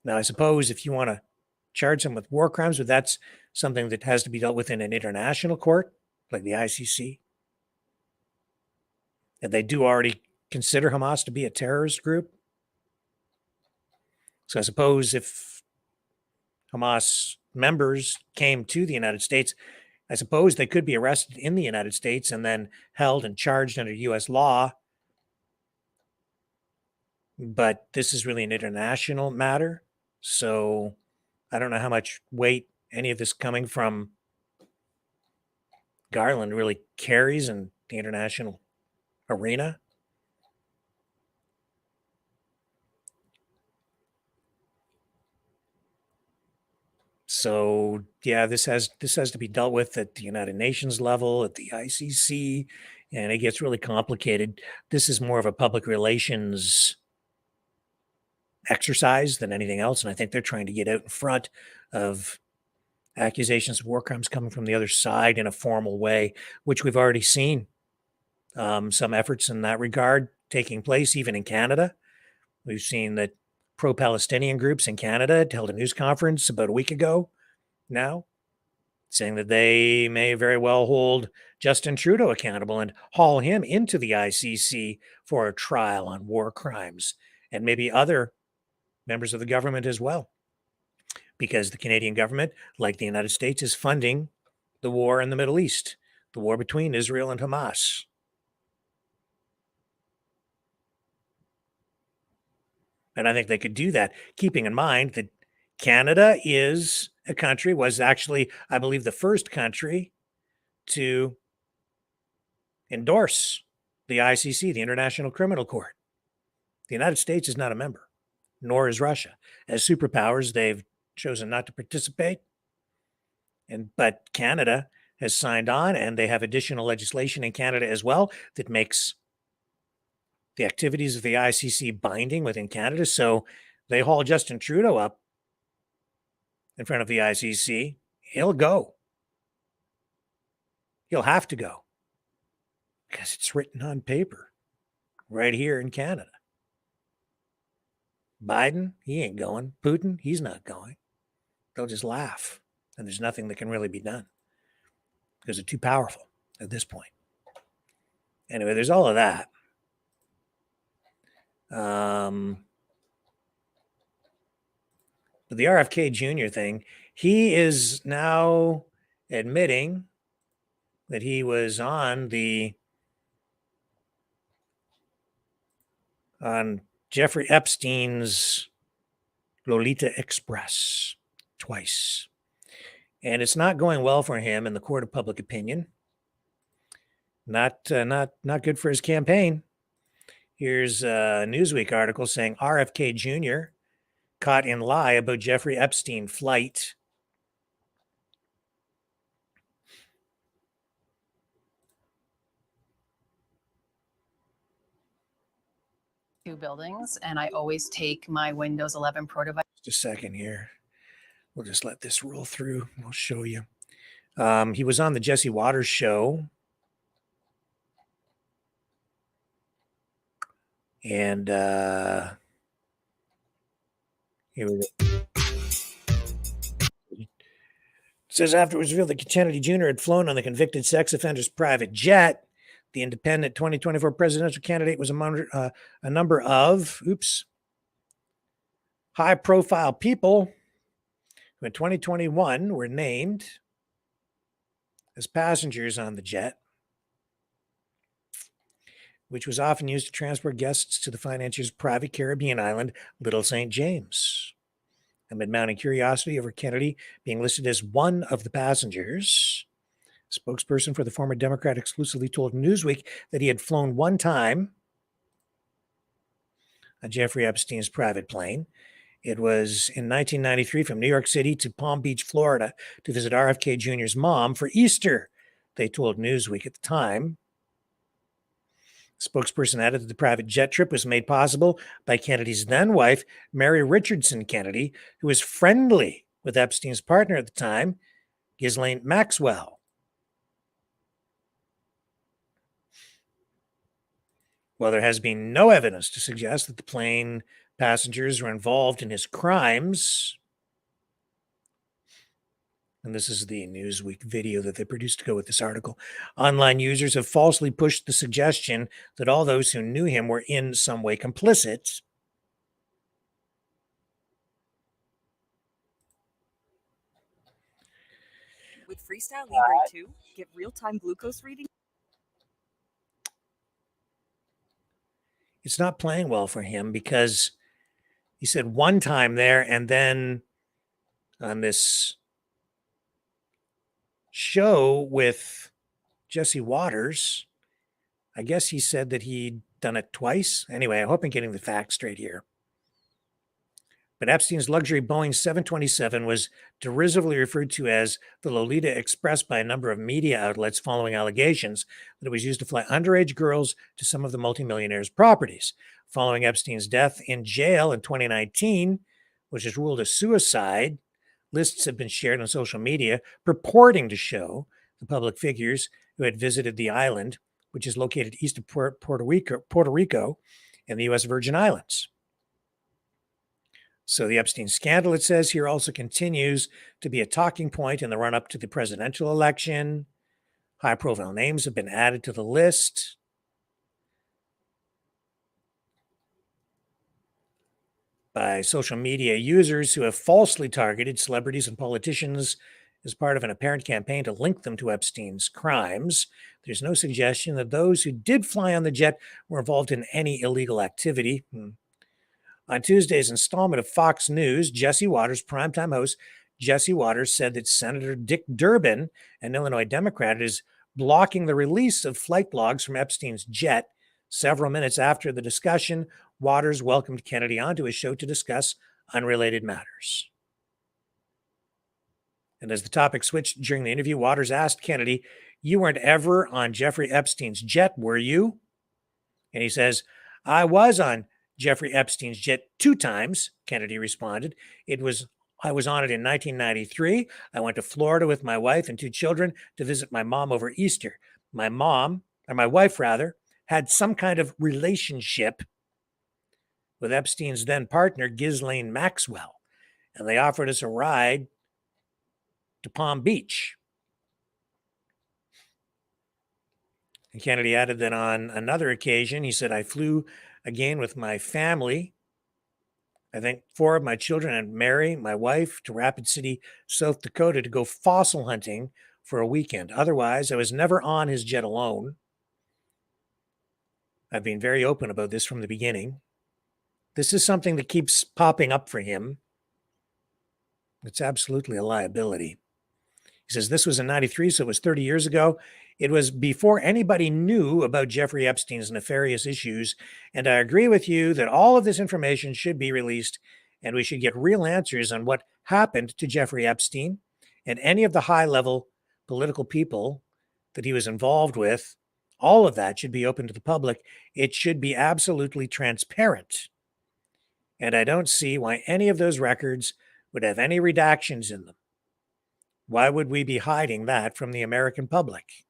Now, I suppose if you want to charge him with war crimes, but that's something that has to be dealt with in an international court, like the ICC. And they do already consider Hamas to be a terrorist group. So I suppose if Hamas members came to the United States, I suppose they could be arrested in the United States and then held and charged under U.S. law. But this is really an international matter. So I don't know how much weight any of this coming from Garland really carries in the international arena. So this has to be dealt with at the United Nations level, at the ICC, and it gets really complicated. This is more of a public relations exercise than anything else, and I think they're trying to get out in front of accusations of war crimes coming from the other side in a formal way, which we've already seen some efforts in that regard taking place, even in Canada. We've seen that pro-Palestinian groups in Canada held a news conference about a week ago now, saying that they may very well hold Justin Trudeau accountable and haul him into the ICC for a trial on war crimes, and maybe other members of the government as well, because the Canadian government, like the United States, is funding the war in the Middle East, the war between Israel and Hamas. And I think they could do that, keeping in mind that Canada is a country, was actually, I believe, the first country to endorse the ICC, the International Criminal Court. The United States is not a member, nor is Russia. As superpowers, they've chosen not to participate. But Canada has signed on, and they have additional legislation in Canada as well that makes the activities of the ICC binding within Canada. So they haul Justin Trudeau up in front of the ICC. He'll go. He'll have to go because it's written on paper right here in Canada. Biden, he ain't going. Putin, he's not going. They'll just laugh, and there's nothing that can really be done because they're too powerful at this point. Anyway, there's all of that. But the RFK Jr. thing, he is now admitting that he was on Jeffrey Epstein's Lolita Express twice. And it's not going well for him in the court of public opinion. Not good for his campaign. Here's a Newsweek article saying RFK Jr. caught in lie about Jeffrey Epstein flight. Two buildings, and I always take my Windows 11 Pro device. Just a second here. We'll just let this roll through. We'll show you. He was on the Jesse Waters show. And here we go. It says after it was revealed that Kennedy Jr. had flown on the convicted sex offender's private jet, the independent 2024 presidential candidate was among a number of, high-profile people who in 2021 were named as passengers on the jet, which was often used to transport guests to the financier's private Caribbean island, Little St. James. Amid mounting curiosity over Kennedy being listed as one of the passengers, a spokesperson for the former Democrat exclusively told Newsweek that he had flown one time on Jeffrey Epstein's private plane. It was in 1993 from New York City to Palm Beach, Florida, to visit RFK Jr.'s mom for Easter, they told Newsweek at the time. The spokesperson added that the private jet trip was made possible by Kennedy's then-wife, Mary Richardson Kennedy, who was friendly with Epstein's partner at the time, Ghislaine Maxwell. While there has been no evidence to suggest that the plane passengers were involved in his crimes, and this is the Newsweek video that they produced to go with this article, online users have falsely pushed the suggestion that all those who knew him were in some way complicit. With Freestyle Libre 2, get real-time glucose reading. It's not playing well for him because he said one time there, and then on this show with Jesse Waters, I guess he said that he'd done it twice. Anyway, I hope I'm getting the facts straight here. But Epstein's luxury Boeing 727 was derisively referred to as the Lolita Express by a number of media outlets following allegations that it was used to fly underage girls to some of the multimillionaire's properties. Following Epstein's death in jail in 2019, which was ruled a suicide, lists have been shared on social media purporting to show the public figures who had visited the island, which is located east of Puerto Rico in the U.S. Virgin Islands. So the Epstein scandal, it says here, also continues to be a talking point in the run-up to the presidential election. High-profile names have been added to the list. By social media users who have falsely targeted celebrities and politicians as part of an apparent campaign to link them to Epstein's crimes. There's no suggestion that those who did fly on the jet were involved in any illegal activity. On Tuesday's installment of Fox News, Jesse Waters, primetime host Jesse Waters, said that Senator Dick Durbin, an Illinois Democrat, is blocking the release of flight logs from Epstein's jet. Several minutes after the discussion, Waters welcomed Kennedy onto his show to discuss unrelated matters. And as the topic switched during the interview, Waters asked Kennedy, "You weren't ever on Jeffrey Epstein's jet, were you?" And he says, "I was on Jeffrey Epstein's jet 2 times," Kennedy responded. I was on it in 1993. I went to Florida with my wife and 2 children to visit my mom over Easter. My wife, had some kind of relationship with Epstein's then partner, Ghislaine Maxwell, and they offered us a ride to Palm Beach. And Kennedy added that on another occasion, he said, "I flew again with my family. I think 4 of my children and Mary, my wife, to Rapid City, South Dakota to go fossil hunting for a weekend. Otherwise, I was never on his jet alone. I've been very open about this from the beginning. This is something that keeps popping up for him. It's absolutely a liability." He says this was in 93, so it was 30 years ago. It was before anybody knew about Jeffrey Epstein's nefarious issues, and I agree with you that all of this information should be released, and we should get real answers on what happened to Jeffrey Epstein and any of the high-level political people that he was involved with. All of that should be open to the public. It should be absolutely transparent. And I don't see why any of those records would have any redactions in them. Why would we be hiding that from the American public?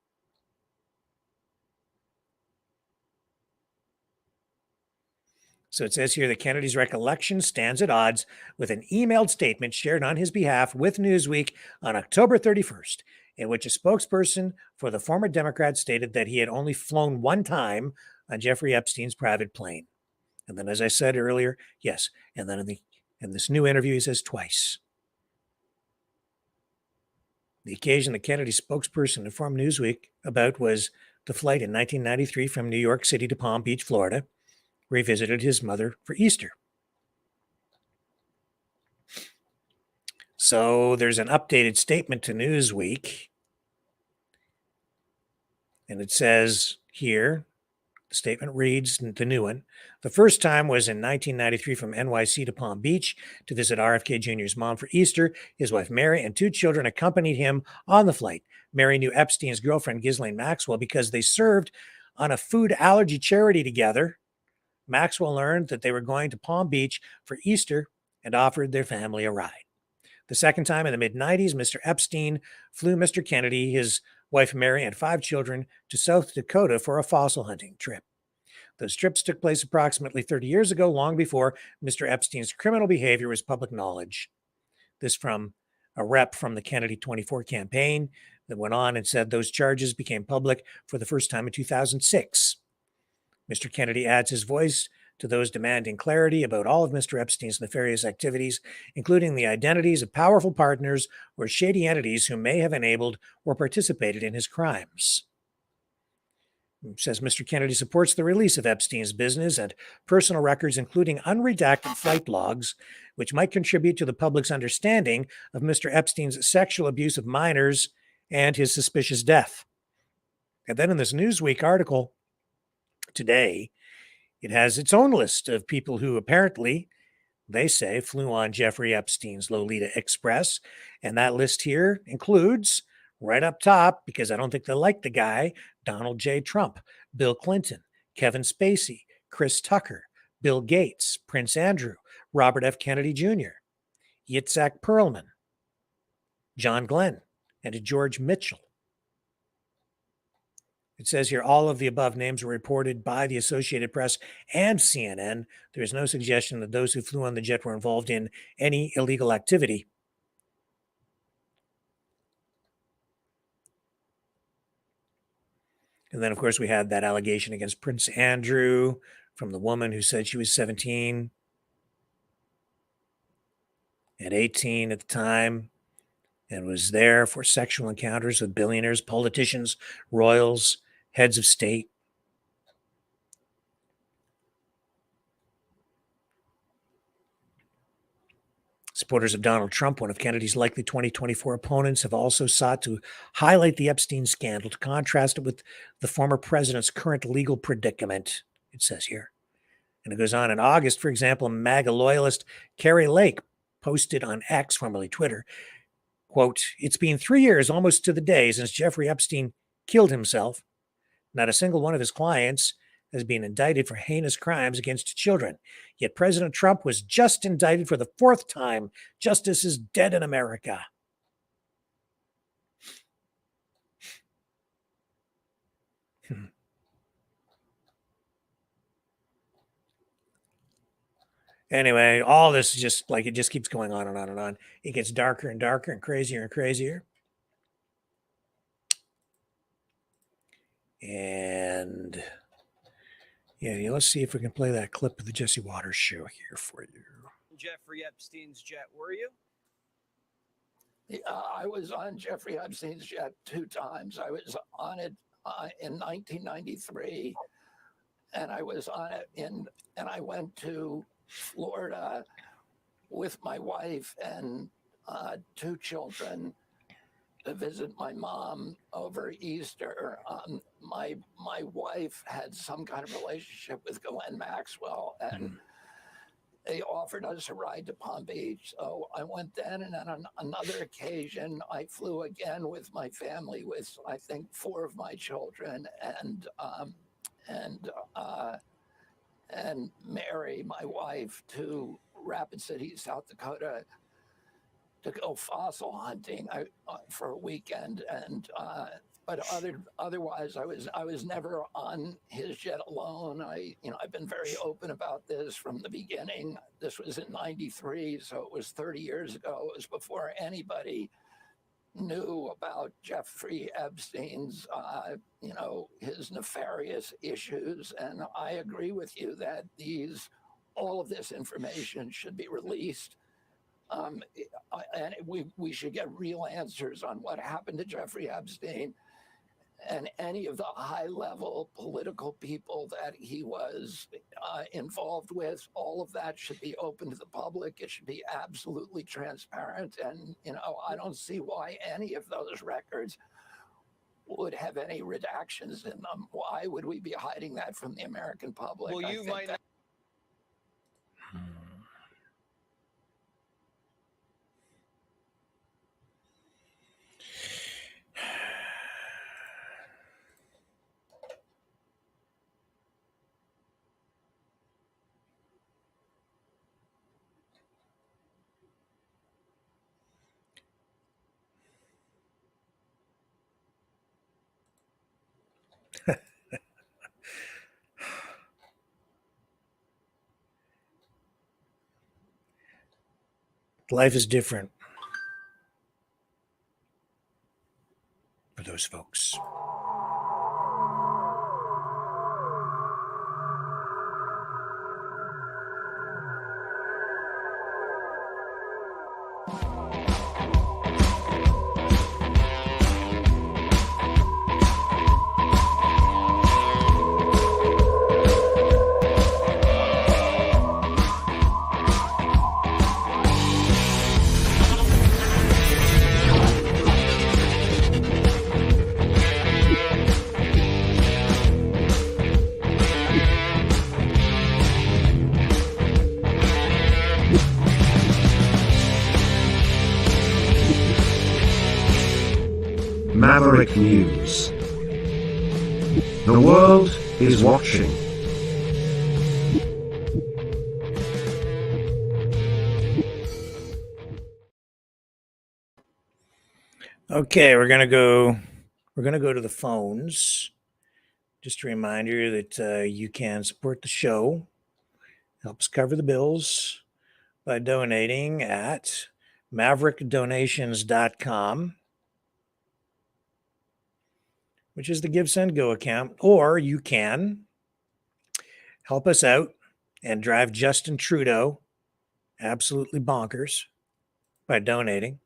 So it says here that Kennedy's recollection stands at odds with an emailed statement shared on his behalf with Newsweek on October 31st, in which a spokesperson for the former Democrat stated that he had only flown 1 time on Jeffrey Epstein's private plane. And then, as I said earlier, yes, and then in this new interview, he says twice. The occasion the Kennedy spokesperson informed Newsweek about was the flight in 1993 from New York City to Palm Beach, Florida, where he visited his mother for Easter. So there's an updated statement to Newsweek, and it says here, the statement reads, the new one, "The first time was in 1993 from NYC to Palm Beach to visit RFK Jr.'s mom for Easter. His wife Mary and 2 children accompanied him on the flight. Mary knew Epstein's girlfriend Ghislaine Maxwell because they served on a food allergy charity together. Maxwell learned that they were going to Palm Beach for Easter and offered their family a ride. The second time in the mid-90s, Mr. Epstein flew Mr. Kennedy, his wife Mary, and 5 children to South Dakota for a fossil hunting trip. Those trips took place approximately 30 years ago, long before Mr. Epstein's criminal behavior was public knowledge." This from a rep from the Kennedy 24 campaign that went on and said those charges became public for the first time in 2006. Mr. Kennedy adds his voice to those demanding clarity about all of Mr. Epstein's nefarious activities, including the identities of powerful partners or shady entities who may have enabled or participated in his crimes. It says Mr. Kennedy supports the release of Epstein's business and personal records, including unredacted flight logs, which might contribute to the public's understanding of Mr. Epstein's sexual abuse of minors and his suspicious death. And then in this Newsweek article today, it has its own list of people who apparently, they say, flew on Jeffrey Epstein's Lolita Express. And that list here includes, right up top, because I don't think they like the guy, Donald J. Trump, Bill Clinton, Kevin Spacey, Chris Tucker, Bill Gates, Prince Andrew, Robert F. Kennedy Jr., Yitzhak Perlman, John Glenn, and George Mitchell. It says here, all of the above names were reported by the Associated Press and CNN. There is no suggestion that those who flew on the jet were involved in any illegal activity. And then, of course, we had that allegation against Prince Andrew from the woman who said she was 17 and 18 at the time and was there for sexual encounters with billionaires, politicians, royals, heads of state. Supporters of Donald Trump, one of Kennedy's likely 2024 opponents, have also sought to highlight the Epstein scandal to contrast it with the former president's current legal predicament, it says here. And it goes on. In August, for example, MAGA loyalist Carrie Lake posted on X, formerly Twitter, quote, "It's been 3 years almost to the day since Jeffrey Epstein killed himself. Not a single one of his clients has been indicted for heinous crimes against children. Yet President Trump was just indicted for the 4th time. Justice is dead in America." Anyway, all this is just like, it just keeps going on and on and on. It gets darker and darker and crazier and crazier. And yeah, let's see if we can play that clip of the Jesse Waters show here for you. Jeffrey Epstein's jet, were you? I was on Jeffrey Epstein's jet 2 times. I was on it in 1993, and I was on it and I went to Florida with my wife and 2 children to visit my mom over Easter. My wife had some kind of relationship with Ghislaine Maxwell, and they offered us a ride to Palm Beach. So I went then, and on another occasion, I flew again with my family, with I think 4 of my children, and Mary, my wife, to Rapid City, South Dakota, to go fossil hunting for a weekend. And but otherwise, I was never on his jet alone. I've been very open about this from the beginning. This was in '93, so it was 30 years ago. It was before anybody knew about Jeffrey Epstein's, his nefarious issues. And I agree with you that all of this information should be released. And we should get real answers on what happened to Jeffrey Epstein and any of the high-level political people that he was involved with. All of that should be open to the public. It should be absolutely transparent. And, I don't see why any of those records would have any redactions in them. Why would we be hiding that from the American public? Well, you might not. Life is different for those folks. Maverick News. The world is watching. Okay, we're gonna go to the phones. just a reminder that you can support the show, help us cover the bills by donating at maverickdonations.com, which is the Give Send Go account, or you can help us out and drive Justin Trudeau absolutely bonkers by donating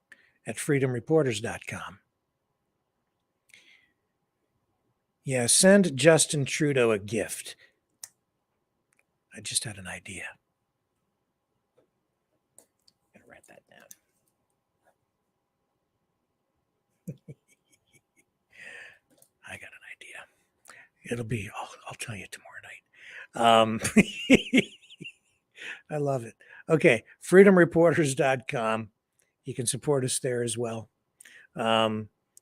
at freedomreporters.com. Yeah, send Justin Trudeau a gift. I just had an idea. I'm going to write that down. I got an idea. It'll be, I'll tell you tomorrow night. I love it. Okay, freedomreporters.com. You can support us there as well.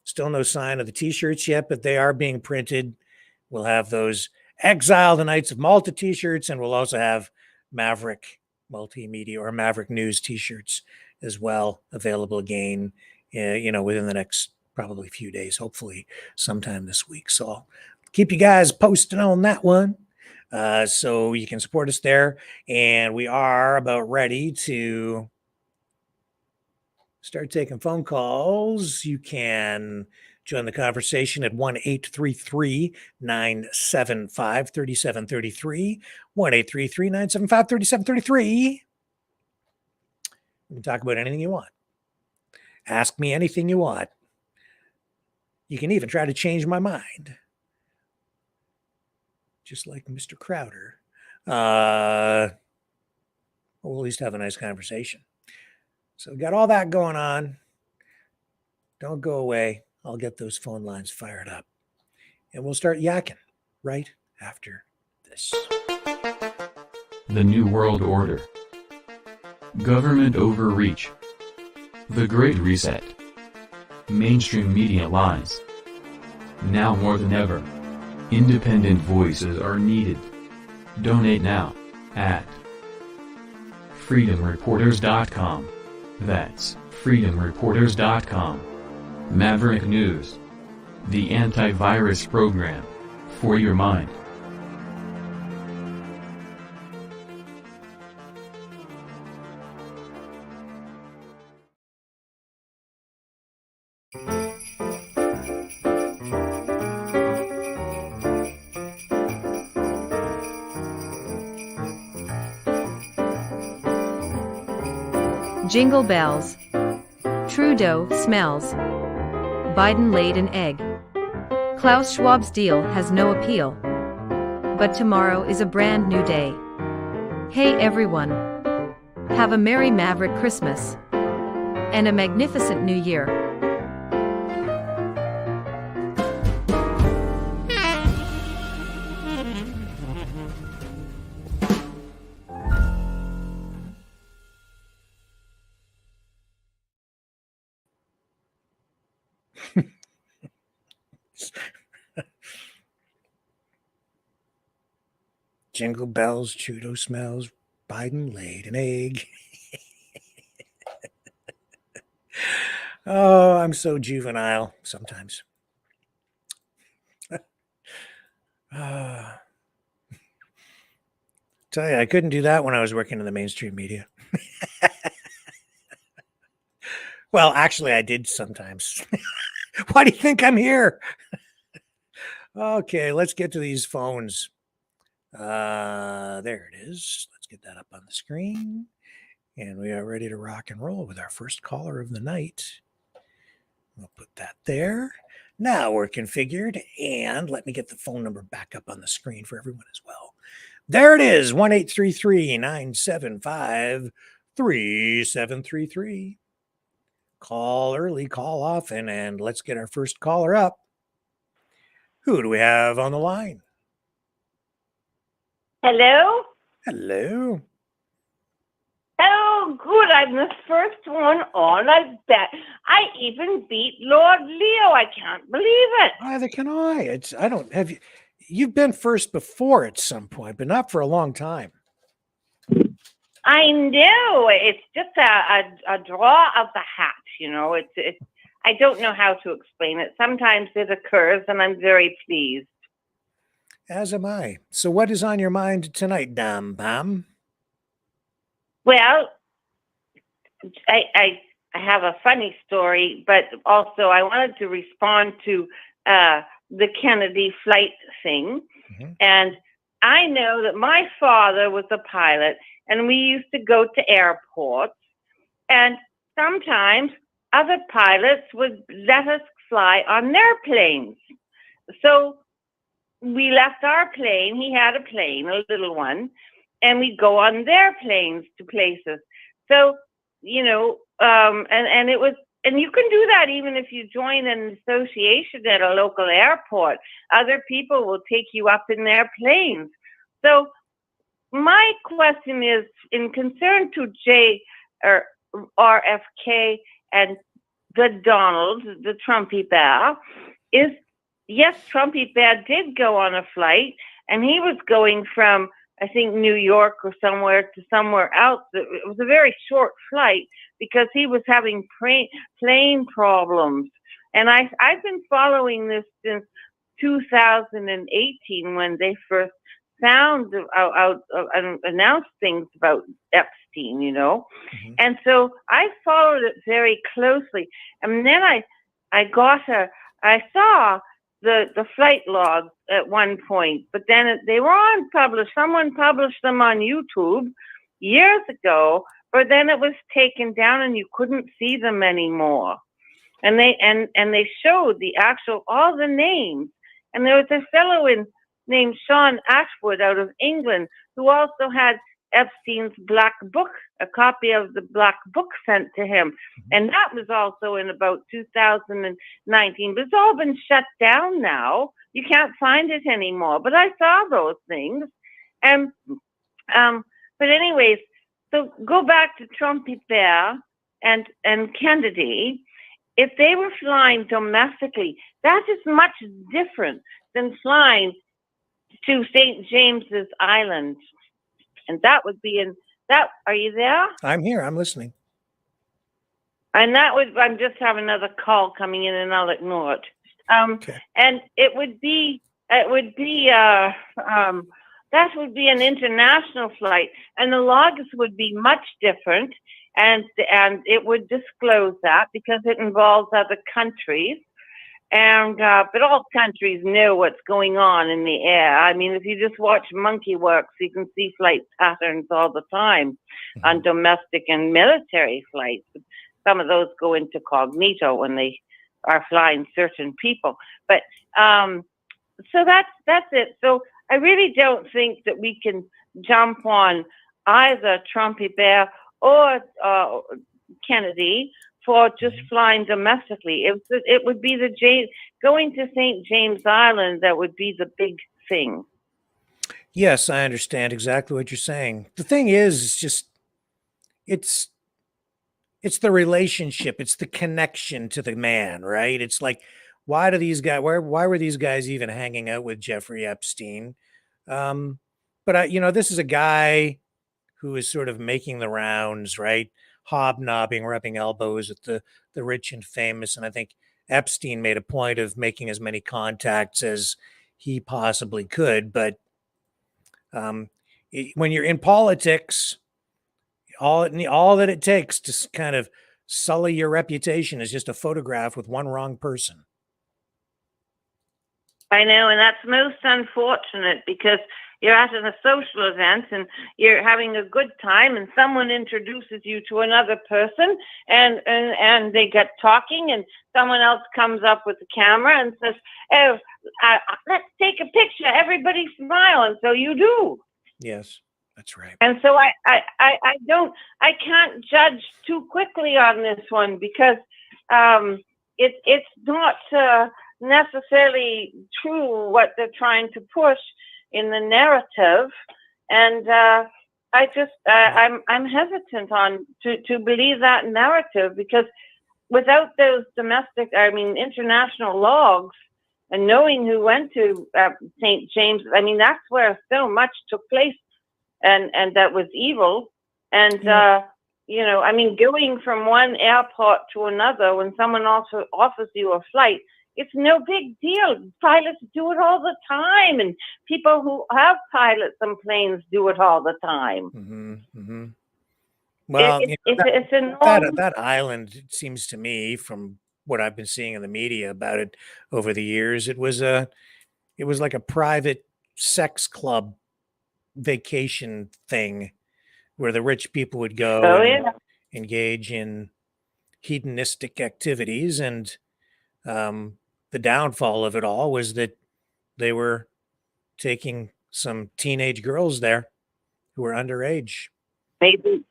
Still no sign of the t-shirts yet, but they are being printed. We'll have those Exile the Knights of Malta t-shirts, and we'll also have Maverick Multimedia or Maverick News t-shirts as well available again, within the next probably few days, hopefully sometime this week. So I'll keep you guys posted on that one. So you can support us there. And we are about ready to start taking phone calls. You can join the conversation at 1-833-975-3733, 1-833-975-3733. We can talk about anything you want. Ask me anything you want. You can even try to change my mind. Just like Mr. Crowder. We'll at least have a nice conversation. So we got all that going on. Don't go away. I'll get those phone lines fired up. And we'll start yakking right after this. The New World Order. Government overreach. The Great Reset. Mainstream media lies. Now more than ever, independent voices are needed. Donate now at freedomreporters.com. That's freedomreporters.com. Maverick News. The antivirus program for your mind. Jingle bells. Trudeau smells. Biden laid an egg. Klaus Schwab's deal has no appeal. But tomorrow is a brand new day. Hey everyone. Have a Merry Maverick Christmas. And a magnificent New Year. Jingle bells, Trudeau smells, Biden laid an egg. Oh, I'm so juvenile sometimes. Tell you, I couldn't do that when I was working in the mainstream media. Well, actually, I did sometimes. Why do you think I'm here? Okay, let's get to these phones. There it is. Let's get that up on the screen. And we are ready to rock and roll with our first caller of the night. We'll put that there. Now we're configured. And let me get the phone number back up on the screen for everyone as well. There it is. 1-833-975-3733. Call early, call often, and let's get our first caller up. Who do we have on the line? Hello? Hello. Oh, good. I'm the first one on. I bet. I even beat Lord Leo. I can't believe it. Neither can I. I don't have you. You've been first before at some point, but not for a long time. I know. It's just a draw of the hat, you know. It's I don't know how to explain it. Sometimes it occurs, and I'm very pleased. As am I. So what is on your mind tonight, Dam Pam? Well, I have a funny story, but also I wanted to respond to the Kennedy flight thing. Mhm. And I know that my father was a pilot, and we used to go to airports, and sometimes other pilots would let us fly on their planes. So we left our plane. He had a plane, a little one, and we'd go on their planes to places. So, and it was, and you can do that even if you join an association at a local airport. Other people will take you up in their planes. So my question is, in concern to or RFK and the Donald, the Trumpy bear, is yes, Trumpy bear did go on a flight, and he was going from, I think, New York or somewhere to somewhere else. It was a very short flight because he was having plane problems. And I've been following this since 2018 when they first found out and announced things about Epstein, Mhm. And so I followed it very closely. And then I saw the flight logs at one point, but then they were unpublished. Someone published them on YouTube years ago, but then it was taken down and you couldn't see them anymore. And they showed the actual all the names. And there was a fellow named Sean Ashwood out of England who also had Epstein's Black Book, a copy of the Black Book sent to him. And that was also in about 2019. But it's all been shut down now. You can't find it anymore. But I saw those things. And but anyways, so go back to Trumpy Bear and Kennedy. If they were flying domestically, that is much different than flying to St. James's Island. And that would be are you there? I'm here. I'm listening. And I'm just having another call coming in and I'll ignore it. Okay. And that would be an international flight, and the logs would be much different, and it would disclose that because it involves other countries. And but all countries know what's going on in the air. I mean, if you just watch Monkey Works, you can see flight patterns all the time on domestic and military flights. Some of those go into cognito when they are flying certain people. But so that's it. So I really don't think that we can jump on either Trumpy Bear or Kennedy for just flying domestically. It would be going to St. James Island that would be the big thing. Yes, I understand exactly what you're saying. The thing is just it's the relationship, it's the connection to the man, right? It's like, why were these guys even hanging out with Jeffrey Epstein? But this is a guy who is sort of making the rounds, right? Hobnobbing, rubbing elbows with the rich and famous. And I think Epstein made a point of making as many contacts as he possibly could. But when you're in politics, all that it takes to kind of sully your reputation is just a photograph with one wrong person. I know, and that's most unfortunate because you're at a social event and you're having a good time, and someone introduces you to another person, and they get talking, and someone else comes up with the camera and says, "Oh, let's take a picture. Everybody smile," and so you do. Yes, that's right. And so I can't judge too quickly on this one because it's not necessarily true what they're trying to push in the narrative, and I'm hesitant to believe that narrative because without those international logs and knowing who went to St. James, I mean that's where so much took place, and that was evil, and going from one airport to another when someone also offers you a flight it's no big deal. Pilots do it all the time, and people who have pilots and planes do it all the time. Mm-hmm, mm-hmm. Well, It's a normal. that island, it seems to me, from what I've been seeing in the media about it over the years, it was like a private sex club vacation thing where the rich people would go Oh, and yeah. engage in hedonistic activities, and the downfall of it all was that they were taking some teenage girls there who were underage. Maybe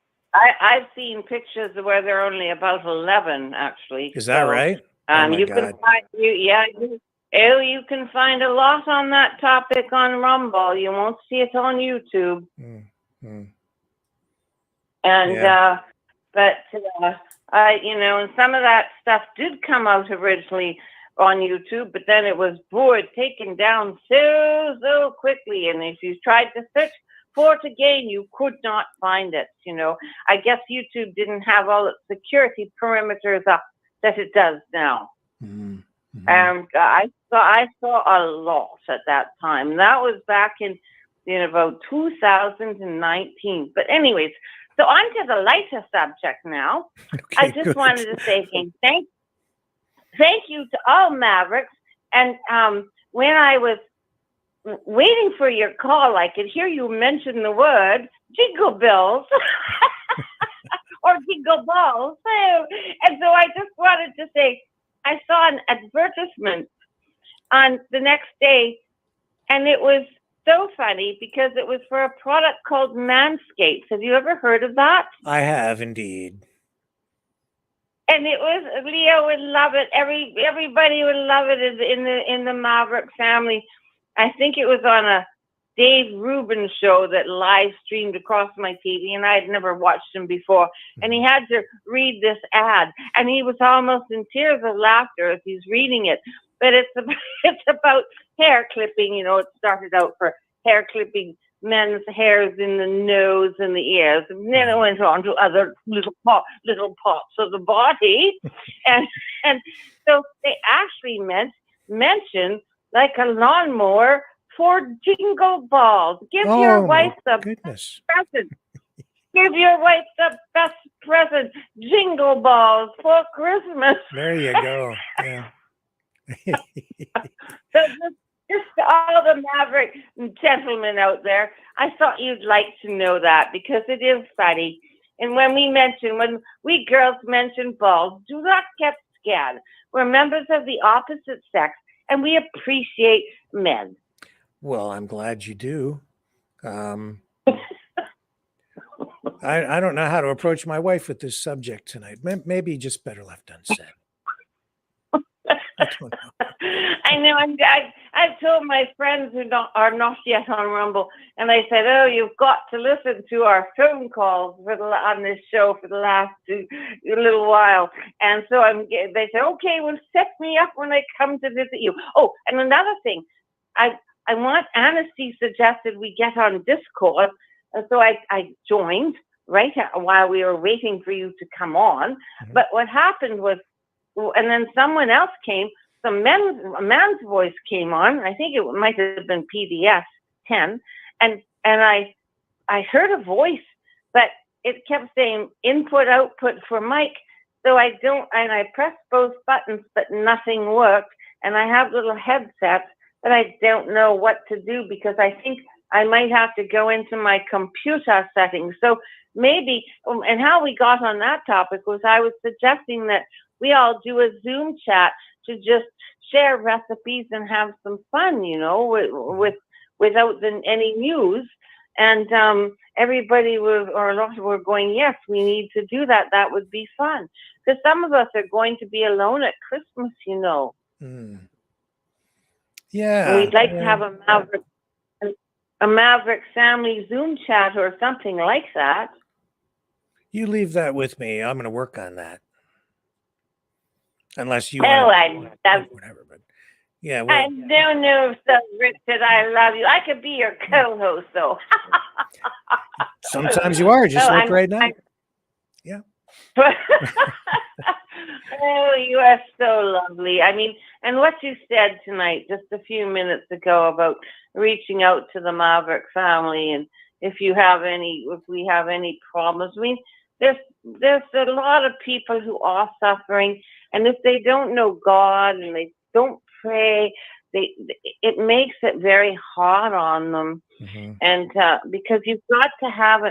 I've seen pictures where they're only about 11, actually. Is that right? You can find you can find a lot on that topic on Rumble. You won't see it on YouTube. Mm-hmm. And and some of that stuff did come out originally on YouTube, but then it was taken down so quickly. And if you tried to search for it again, you could not find it. I guess YouTube didn't have all its security perimeters up that it does now. Mm-hmm. And I saw a lot at that time. That was back in about 2019. But anyways, so on to the lighter subject now. Okay, I just wanted to say again, thank you to all Mavericks. And when I was waiting for your call, I could hear you mention the word jingle bells or jingle balls. And so I just wanted to say, I saw an advertisement on the next day, and it was so funny because it was for a product called Manscaped. Have you ever heard of that? I have indeed. And it was, Leo would love it. Everybody would love it in the Maverick family. I think it was on a Dave Rubin show that live streamed across my TV, and I had never watched him before. And he had to read this ad, and he was almost in tears of laughter as he's reading it. But it's about hair clipping. It started out for hair clipping men's hairs in the nose and the ears, and then it went on to other little parts of the body, and so they actually mentioned like a lawnmower for jingle balls. Give your wife the best present. Give your wife the best present, jingle balls for Christmas. There you go. Yeah. So just to all the Maverick gentlemen out there, I thought you'd like to know that because it is funny. And when we girls mention balls, do not get scared. We're members of the opposite sex, and we appreciate men. Well, I'm glad you do. I don't know how to approach my wife with this subject tonight. Maybe just better left unsaid. I don't know. I know. I've told my friends who are not yet on Rumble, and I said, "Oh, you've got to listen to our phone calls on this show for the last little while." And so they said, "Okay, well, set me up when I come to visit you." Oh, and another thing, I want Annecy suggested we get on Discord, and so I joined right while we were waiting for you to come on. Mm-hmm. But what happened was, and then someone else came. A man's voice came on. I think it might have been PBS 10, and I heard a voice, but it kept saying input output for Mike. So I pressed both buttons, but nothing worked. And I have little headsets, but I don't know what to do because I think I might have to go into my computer settings. So maybe, and how we got on that topic was I was suggesting that we all do a Zoom chat to just share recipes and have some fun, without any news. And everybody or a lot were going, yes, we need to do that. That would be fun. Because some of us are going to be alone at Christmas, Mm. Yeah. And we'd like to have a Maverick family Zoom chat or something like that. You leave that with me. I'm going to work on that. Unless you whatever, but yeah. Well, I don't know, so Richard, I love you. I could be your co-host, though. Sometimes you are. Just like right now. Yeah. Oh, you are so lovely. I mean, and what you said tonight, just a few minutes ago, about reaching out to the Maverick family, and if we have any problems. I mean, there's a lot of people who are suffering, and if they don't know God and they don't pray, it makes it very hard on them. Mm-hmm. And because you've got to have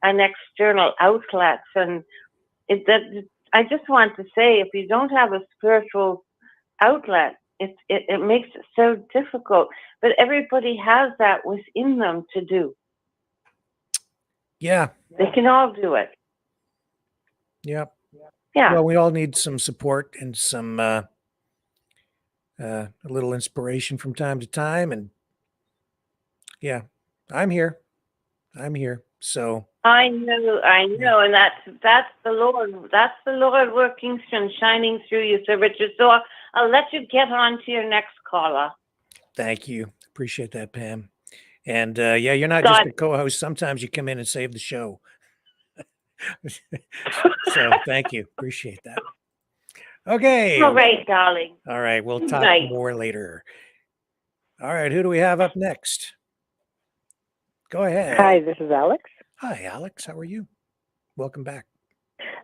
an external outlet, and I just want to say, if you don't have a spiritual outlet, it makes it so difficult. But everybody has that within them to do. Yeah. They can all do it. Yeah. Yeah. Well, we all need some support and some a little inspiration from time to time. And yeah, I'm here. So I know, and that's the Lord. That's the Lord working and shining through you, Sir Richard. So I'll let you get on to your next caller. thank you. Appreciate that, Pam. And yeah, you're not just a co-host. Sometimes you come in and save the show. So thank you. Appreciate that. Okay. All right, darling. All right. We'll talk Night. more later. All right. Who do we have up next? Go ahead. Hi, this is Alex. Hi, Alex. How are you? Welcome back.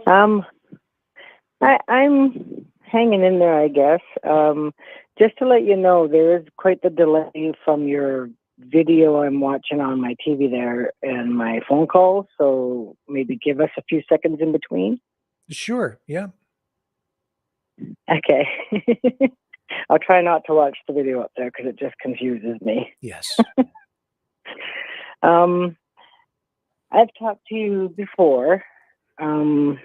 I'm hanging in there, I guess. Just to let you know, there is quite the delay from your video I'm watching on my TV there and my phone call. So maybe give us a few seconds in between. Sure. Yeah. Okay. I'll try not to watch the video up there because it just confuses me. Yes. I've talked to you before. You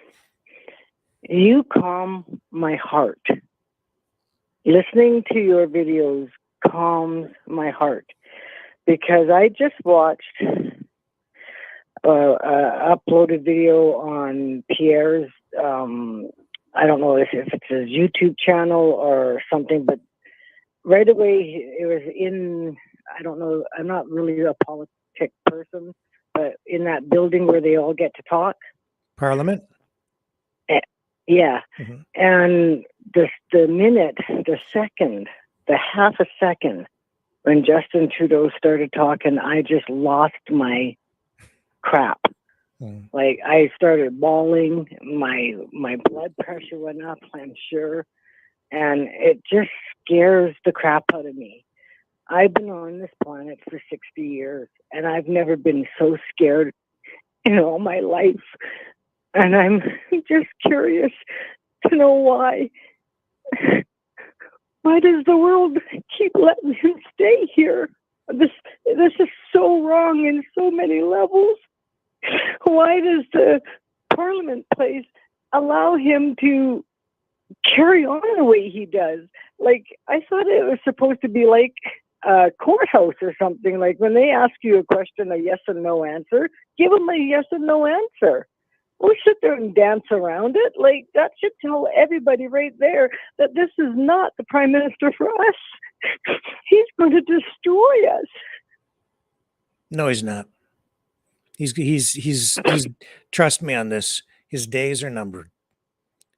calm my heart. Listening to your videos calms my heart because I just watched uploaded video on Pierre's, I don't know if it's his YouTube channel or something, but right away it was in, I don't know, I'm not really a politic person, but in that building where they all get to talk. Parliament? Yeah. Mm-hmm. And the minute, the second, the half a second when Justin Trudeau started talking, I just lost my crap. Mm. Like I started bawling, my blood pressure went up, I'm sure. And it just scares the crap out of me. I've been on this planet for 60 years and I've never been so scared in all my life. And I'm just curious to know why. Why does the world keep letting him stay here? This is so wrong in so many levels. Why does the Parliament place allow him to carry on the way he does? Like, I thought it was supposed to be like a courthouse or something. Like when they ask you a question, a yes and no answer, give them a yes and no answer. We'll sit there and dance around it. Like, that should tell everybody right there that this is not the prime minister for us. He's going to destroy us. No, he's not. He's trust me on this. His days are numbered.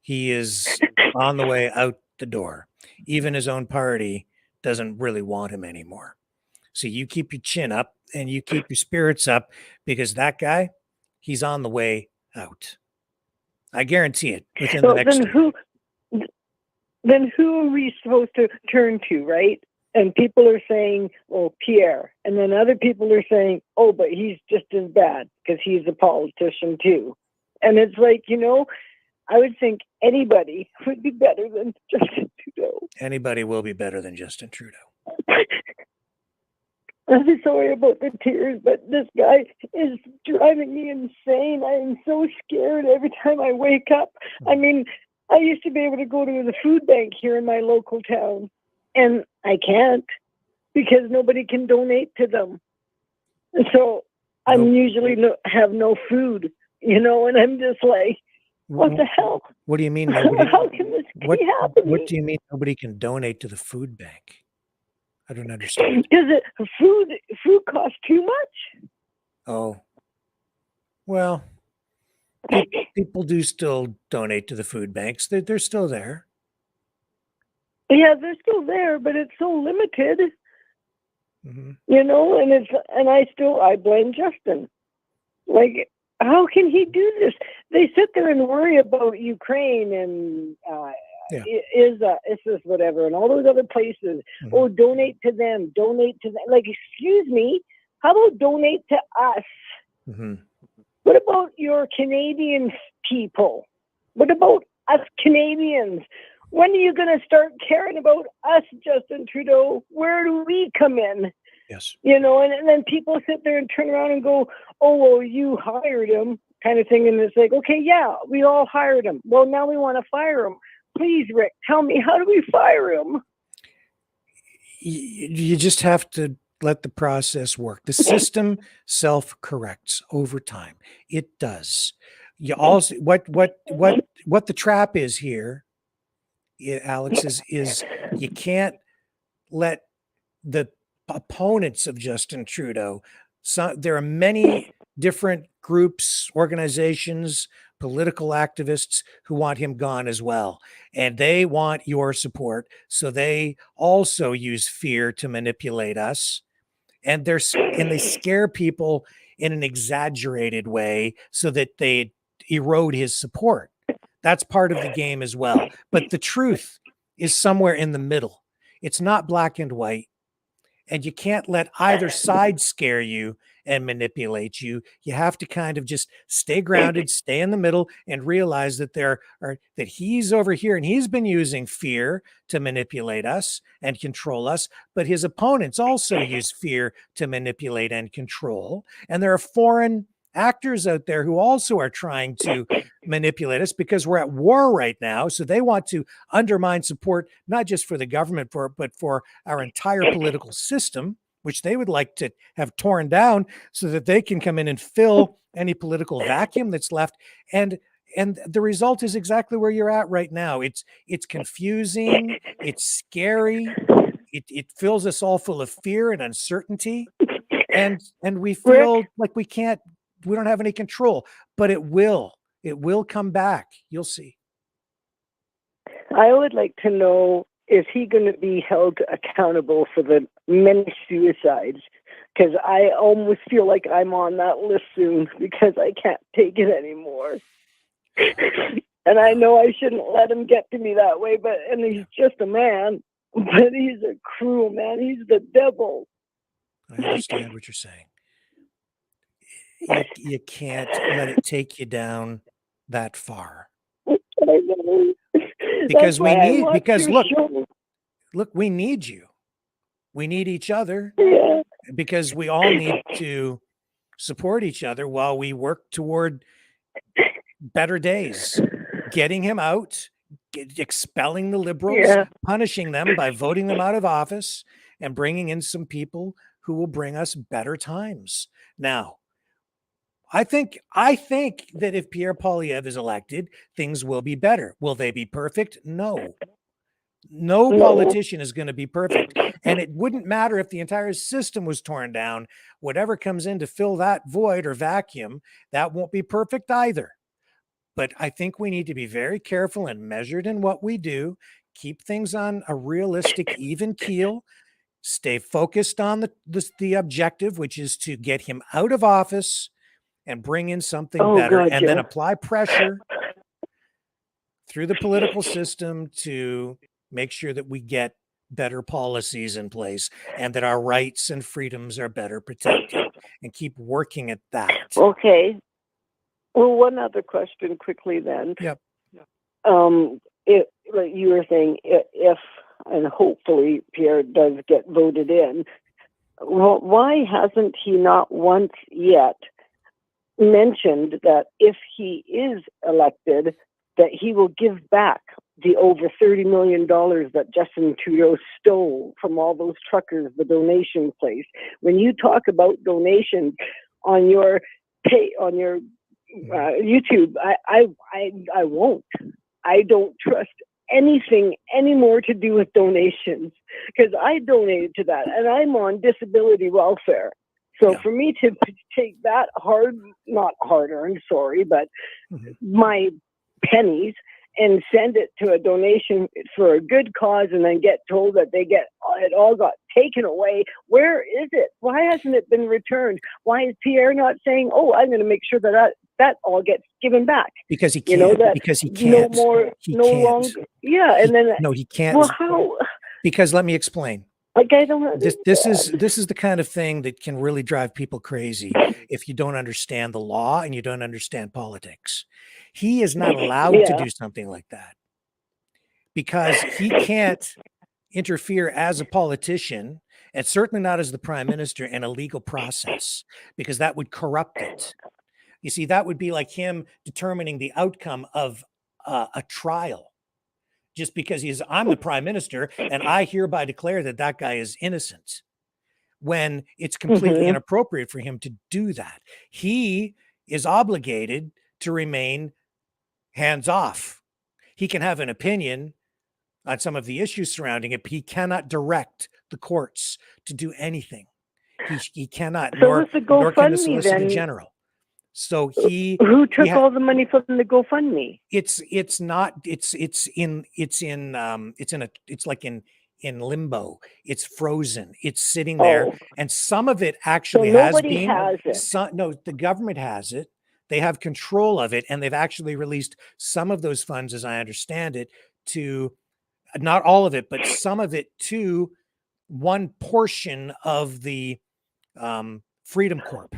He is on the way out the door. Even his own party doesn't really want him anymore. So you keep your chin up and you keep your spirits up because that guy, he's on the way out. I guarantee it within the next. Then who are we supposed to turn to, right? And people are saying, "Oh, Pierre," and then other people are saying, "Oh, but he's just as bad because he's a politician too." And it's like, I would think anybody would be better than Justin Trudeau. Anybody will be better than Justin Trudeau. I'm sorry about the tears, but this guy is driving me insane. I am so scared every time I wake up. I mean, I used to be able to go to the food bank here in my local town, and I can't because nobody can donate to them. So I'm usually have no food, and I'm just like, what the hell? What do you mean nobody? How can this be happening? What do you mean nobody can donate to the food bank? I don't understand. Because food costs too much. Oh, well, people do still donate to the food banks. They're still there. Yeah, they're still there, but it's so limited. Mm-hmm. And I blame Justin. Like, how can he do this? They sit there and worry about Ukraine and ISIS, whatever, and all those other places. Mm-hmm. Oh, donate to them. Like, excuse me, how about donate to us? Mm-hmm. What about your Canadian people? What about us Canadians? When are you going to start caring about us, Justin Trudeau? Where do we come in? Yes. And then people sit there and turn around and go, oh, well, you hired him, kind of thing. And it's like, okay, yeah, we all hired him. Well, now we want to fire him. Please, Rick, tell me, how do we fire him? You just have to let the process work. The system self-corrects over time. It does. You also what the trap is here, Alex, is you can't let the opponents of Justin Trudeau. There are many different groups, organizations, political activists who want him gone as well. And they want your support. So they also use fear to manipulate us. And they scare people in an exaggerated way so that they erode his support. That's part of the game as well. But the truth is somewhere in the middle. It's not black and white. And you can't let either side scare you and manipulate you. You have to kind of just stay grounded, stay in the middle, and realize that that he's over here and he's been using fear to manipulate us and control us. But his opponents also use fear to manipulate and control. And there are foreign actors out there who also are trying to manipulate us because we're at war right now. So they want to undermine support, not just for the government, but for our entire political system, which they would like to have torn down so that they can come in and fill any political vacuum that's left. And the result is exactly where you're at right now. It's confusing. It's scary. It fills us all full of fear and uncertainty. And we feel like we don't have any control, but it will come back. You'll see. I would like to know, is he going to be held accountable for the many suicides? Because I almost feel like I'm on that list soon because I can't take it anymore. And I know I shouldn't let him get to me that way, and he's just a man, but he's a cruel man. He's the devil. I understand what you're saying. You can't let it take you down that far. I know. Because we need you. We need each other. Yeah. Because we all need to support each other while we work toward better days. Getting him out, expelling the Liberals, punishing them by voting them out of office, and bringing in some people who will bring us better times. Now, I think that if Pierre Poilievre is elected, things will be better. Will they be perfect? No. No politician is going to be perfect. And it wouldn't matter if the entire system was torn down. Whatever comes in to fill that void or vacuum, that won't be perfect either. But I think we need to be very careful and measured in what we do, keep things on a realistic, even keel, stay focused on the objective, which is to get him out of office and bring in something better, and then apply pressure through the political system to make sure that we get better policies in place and that our rights and freedoms are better protected, and keep working at that. Okay. Well, one other question quickly then. Yep. Like you were saying, if and hopefully Pierre does get voted in, well, why hasn't he not once yet mentioned that if he is elected, that he will give back the over $30 million that Justin Trudeau stole from all those truckers, the donation place? When you talk about donations on your YouTube, I won't. I don't trust anything anymore to do with donations because I donated to that and I'm on disability welfare. So Yeah. for me to take that not hard earned, sorry, but my pennies and send it to a donation for a good cause and then get told that it all got taken away. Where is it? Why hasn't it been returned? Why is Pierre not saying, oh, I'm going to make sure that all gets given back? Because he can't. You know, that because he can't. No more, he no can't. longer. Yeah. And then, no, he can't. Well, how? Because let me explain. Like, I don't This is the kind of thing that can really drive people crazy if you don't understand the law and you don't understand politics. He is not allowed to do something like that because he can't interfere as a politician, and certainly not as the prime minister, in a legal process, because that would corrupt it. You see, that would be like him determining the outcome of a trial. Just because I'm the prime minister and I hereby declare that guy is innocent, when it's completely inappropriate for him to do that. He is obligated to remain hands off. He can have an opinion on some of the issues surrounding it, but he cannot direct the courts to do anything. He cannot, So nor with the can the GoFundMe Solicitor then, General. So who took all the money from the GoFundMe? It's in limbo. It's frozen. It's sitting there, and some of it actually has been. Has it. No, the government has it. They have control of it, and they've actually released some of those funds, as I understand it, to not all of it, but some of it to one portion of the Freedom Corp,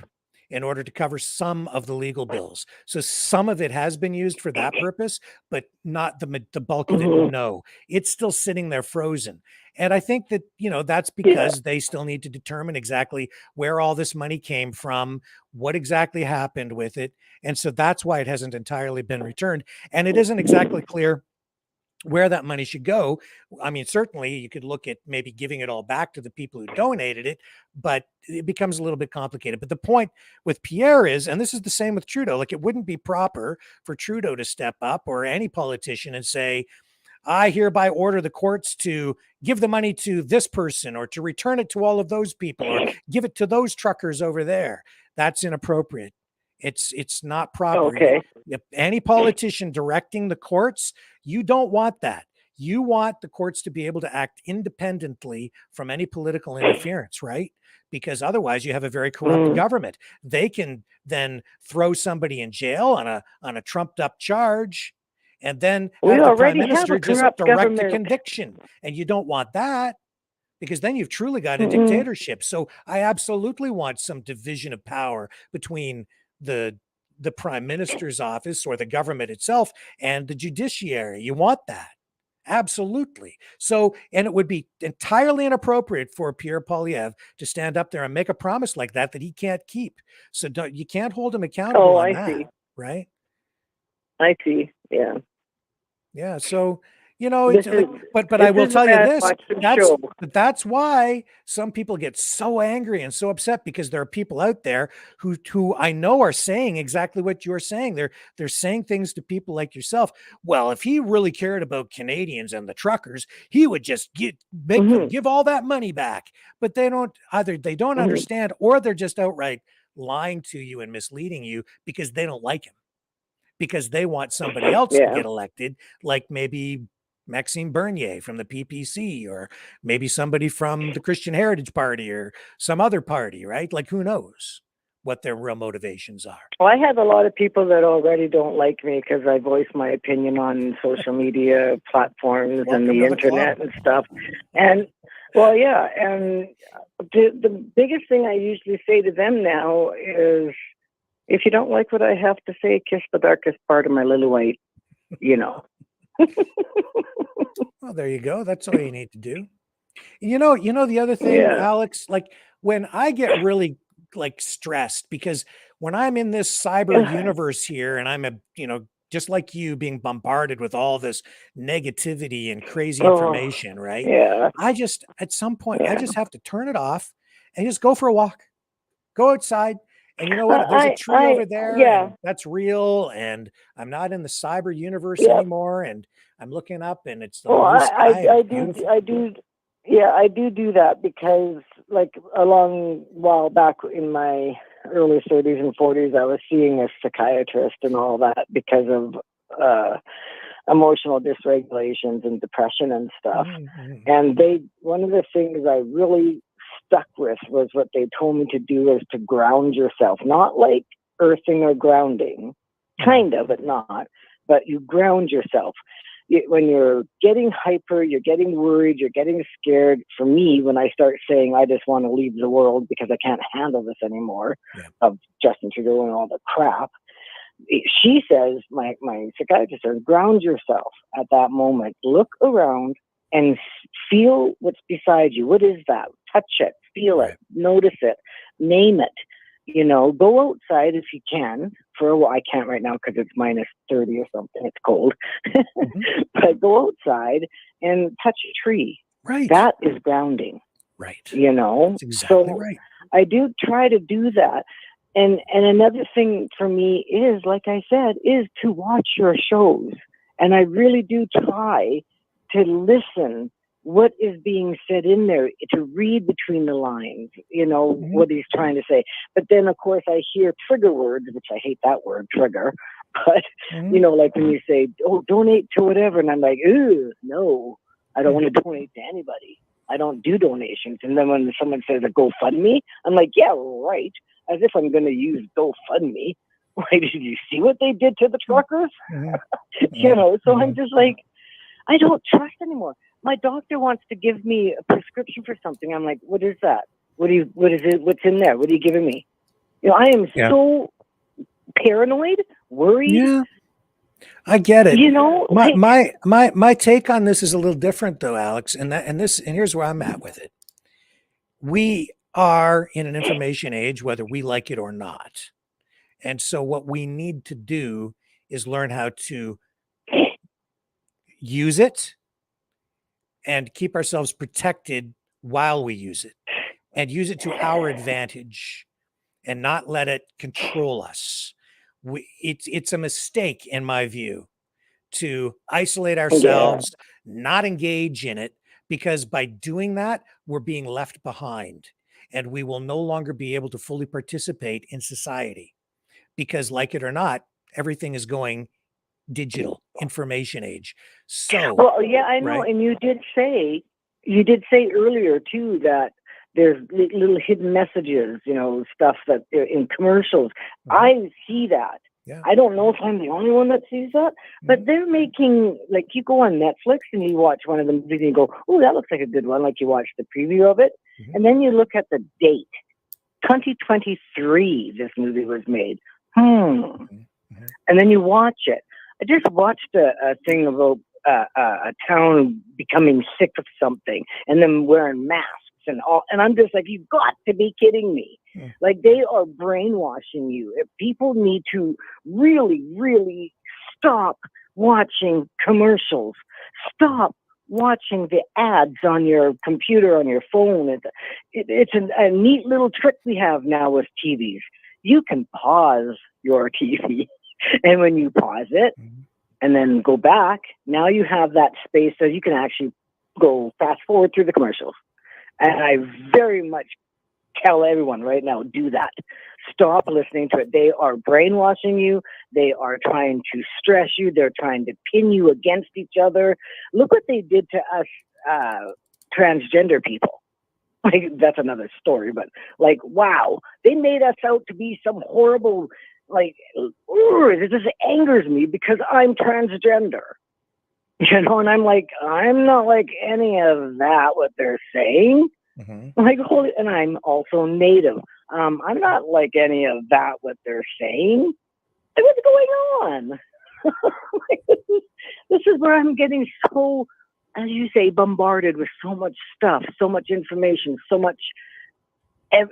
in order to cover some of the legal bills. So some of it has been used for that purpose, but not the bulk of it. No, it's still sitting there frozen. And I think that, that's because they still need to determine exactly where all this money came from, what exactly happened with it. And so that's why it hasn't entirely been returned. And it isn't exactly clear where that money should go. I mean, certainly you could look at maybe giving it all back to the people who donated it, but it becomes a little bit complicated. But the point with Pierre is, and this is the same with Trudeau, like it wouldn't be proper for Trudeau to step up, or any politician, and say, I hereby order the courts to give the money to this person, or to return it to all of those people, or give it to those truckers over there. That's inappropriate. It's not proper. Okay. If any politician directing the courts, you don't want that. You want the courts to be able to act independently from any political interference, right? Because otherwise you have a very corrupt government. They can then throw somebody in jail on a trumped up charge, and then have the prime minister just direct the conviction. And you don't want that, because then you've truly got a dictatorship. So I absolutely want some division of power between the prime minister's office, or the government itself, and the judiciary. You want that. Absolutely. So, and it would be entirely inappropriate for Pierre Poilievre to stand up there and make a promise like that he can't keep. So you can't hold him accountable on that, see. right? I see. Yeah. Yeah. So, but I will tell you this, that's why some people get so angry and so upset, because there are people out there who I know are saying exactly what you're saying. They're saying things to people like yourself. Well, if he really cared about Canadians and the truckers, he would just make them give all that money back. But they don't understand, or they're just outright lying to you and misleading you because they don't like him, because they want somebody else to get elected, like maybe Maxime Bernier from the PPC, or maybe somebody from the Christian Heritage Party, or some other party, right? Like, who knows what their real motivations are. Well, I have a lot of people that already don't like me because I voice my opinion on social media platforms and the internet and stuff. And well, yeah. And the biggest thing I usually say to them now is, if you don't like what I have to say, kiss the darkest part of my little white, Well, there you go. That's all you need to do. The other thing, Alex, like when I get really stressed, because when I'm in this cyber universe here, and I'm just like you, being bombarded with all this negativity and crazy information, right? Yeah. I just, at some point, I just have to turn it off and just go for a walk, go outside. And you know what? There's a tree over there. And that's real. And I'm not in the cyber universe anymore. And I'm looking up, and it's the blue sky. Yeah, I do that because, like, a long while back in my early 30s and 40s, I was seeing a psychiatrist and all that because of emotional dysregulations and depression and stuff. And one of the things I really stuck with was what they told me to do is to ground yourself, not like earthing or grounding, kind of, but not, but you ground yourself. When you're getting hyper, you're getting worried, you're getting scared. For me, when I start saying I just want to leave the world because I can't handle this anymore, of Justin Trudeau and all the crap, she says, my psychiatrist says, ground yourself at that moment. Look around and feel what's beside you. What is that? Touch it, feel it, notice it, name it. You know, go outside if you can for a while. I can't right now because it's minus 30 or something. It's cold. But go outside and touch a tree. Right. That is grounding. Right. You know? That's exactly right. I do try to do that. And another thing for me is, like I said, is to watch your shows. And I really do try to listen what is being said in there, to read between the lines, you know, what he's trying to say. But then, of course, I hear trigger words, which I hate that word, trigger. But, you know, like when you say, oh, donate to whatever. And I'm like, ooh, no, I don't want to donate to anybody. I don't do donations. And then when someone says a GoFundMe, I'm like, yeah, right. As if I'm going to use GoFundMe. Like, did you see what they did to the truckers? You know, so I'm just like, I don't trust anymore. My doctor wants to give me a prescription for something. I'm like, what is that? What is it? What's in there? What are you giving me? You know, I am so paranoid, worried. Yeah, I get it. You know, my take on this is a little different though, Alex. And here's where I'm at with it. We are in an information age, whether we like it or not. And so what we need to do is learn how to use it and keep ourselves protected while we use it, and use it to our advantage and not let it control us. It's a mistake, in my view, to isolate ourselves, not engage in it, because by doing that, we're being left behind and we will no longer be able to fully participate in society, because, like it or not, everything is going digital, information age. So, well, yeah, I know. right? And you did say earlier too that there's little hidden messages, you know, stuff that in commercials. I see that. Yeah. I don't know if I'm the only one that sees that, but they're making, like, you go on Netflix and you watch one of the movies and you go, oh, that looks like a good one. Like, you watch the preview of it, and then you look at the date, 2023. This movie was made. And then you watch it. I just watched a thing about a town becoming sick of something and then wearing masks and all. And I'm just like, you've got to be kidding me. Like, they are brainwashing you. If people need to really, really stop watching commercials, stop watching the ads on your computer, on your phone. It's a neat little trick we have now with TVs. You can pause your TV. And when you pause it and then go back, now you have that space so you can actually go fast forward through the commercials. And I very much tell everyone right now, do that. Stop listening to it. They are brainwashing you. They are trying to stress you. They're trying to pin you against each other. Look what they did to us transgender people. Like, that's another story, but like, wow, they made us out to be some horrible, like, it just angers me because I'm transgender. You know, and I'm like, I'm not like any of that, what they're saying. Like, holy, and I'm also Native. I'm not like any of that, what they're saying. Like, what's going on? Like, this is where I'm getting so, as you say, bombarded with so much stuff, so much information, so much,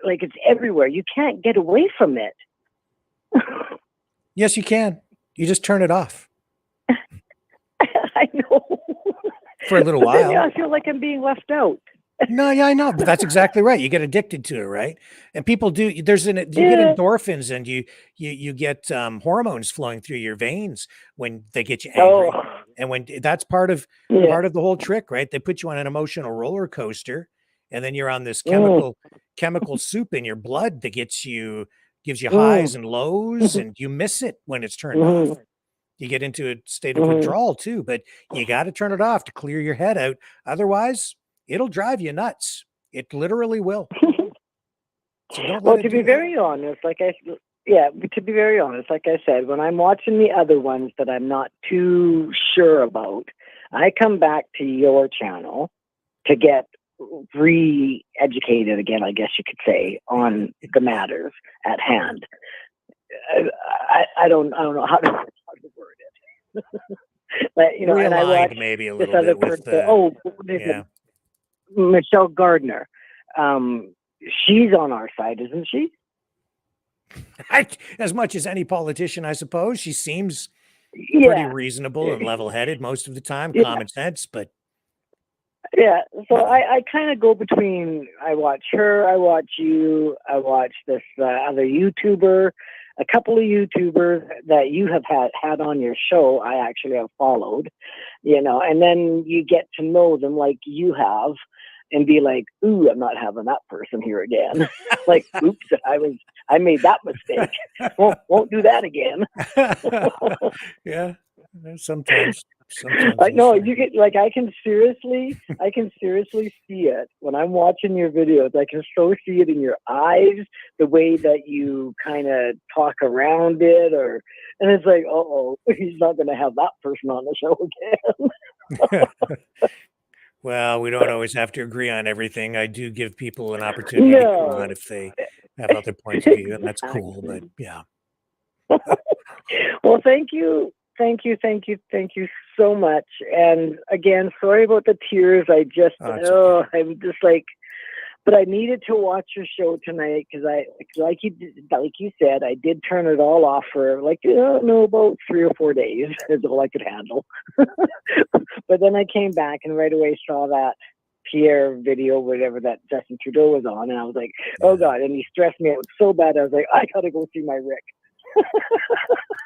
like, it's everywhere. You can't get away from it. Yes, you can. You just turn it off. I know. For a little But then, while. yeah, I feel like I'm being left out. No, yeah, I know, but that's exactly right. You get addicted to it, right? And people do. You get endorphins, and you get hormones flowing through your veins when they get you angry, and when that's part of the whole trick, right? They put you on an emotional roller coaster, and then you're on this chemical soup in your blood that gives you highs and lows, and you miss it when it's turned off. You get into a state of withdrawal too, but you got to turn it off to clear your head out. Otherwise, it'll drive you nuts. It literally will. So don't Well, let to it be do very honest, to be very honest, like I said, when I'm watching the other ones that I'm not too sure about, I come back to your channel to get re-educated again, I guess you could say, on the matters at hand. I don't know how to word it. But you know, and I watched maybe a this little other bit with person. Michelle Gardner. She's on our side, isn't she? As much as any politician, I suppose. She seems pretty reasonable and level-headed most of the time, common sense, but yeah. So I kind of go between. I watch her. I watch you. I watch this other YouTuber. A couple of YouTubers that you have had on your show, I actually have followed, you know, and then you get to know them like you have and be like, ooh, I'm not having that person here again. Like, oops, I made that mistake. Won't do that again. Yeah, sometimes. Like, no, you get like I can seriously see it when I'm watching your videos. I can so see it in your eyes, the way that you kind of talk around it, and it's like, oh, he's not going to have that person on the show again. Well, we don't always have to agree on everything. I do give people an opportunity to come on if they have other points of view, and that's cool. But yeah. Well, thank you so much. And again, sorry about the tears. I'm just like, but I needed to watch your show tonight because like you said, I did turn it all off for like, about 3 or 4 days is all I could handle. But then I came back and right away saw that Pierre video, whatever that Justin Trudeau was on. And I was like, oh God. And he stressed me out so bad. I was like, I got to go see my Rick.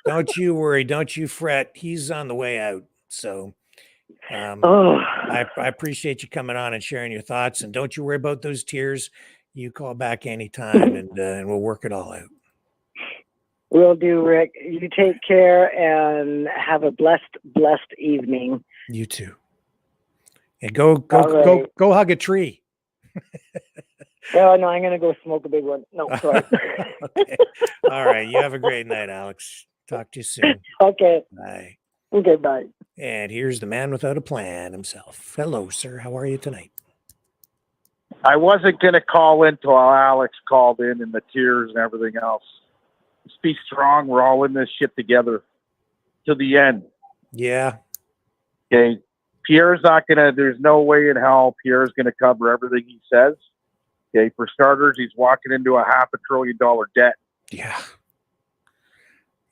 Don't you worry. Don't you fret. He's on the way out. So I appreciate you coming on and sharing your thoughts. And don't you worry about those tears. You call back anytime and we'll work it all out. Will do, Rick. You take care and have a blessed evening. You too. And go hug a tree. Oh, no, I'm going to go smoke a big one. No, sorry. Okay. All right. You have a great night, Alex. Talk to you soon. Okay. Bye. Okay, bye. And here's the man without a plan himself. Hello, sir. How are you tonight? I wasn't going to call in till Alex called in and the tears and everything else. Just be strong. We're all in this shit together to the end. Yeah. Okay. Pierre's not going to, there's no way in hell Pierre's going to cover everything he says. Okay. For starters, he's walking into a $500 billion debt. Yeah.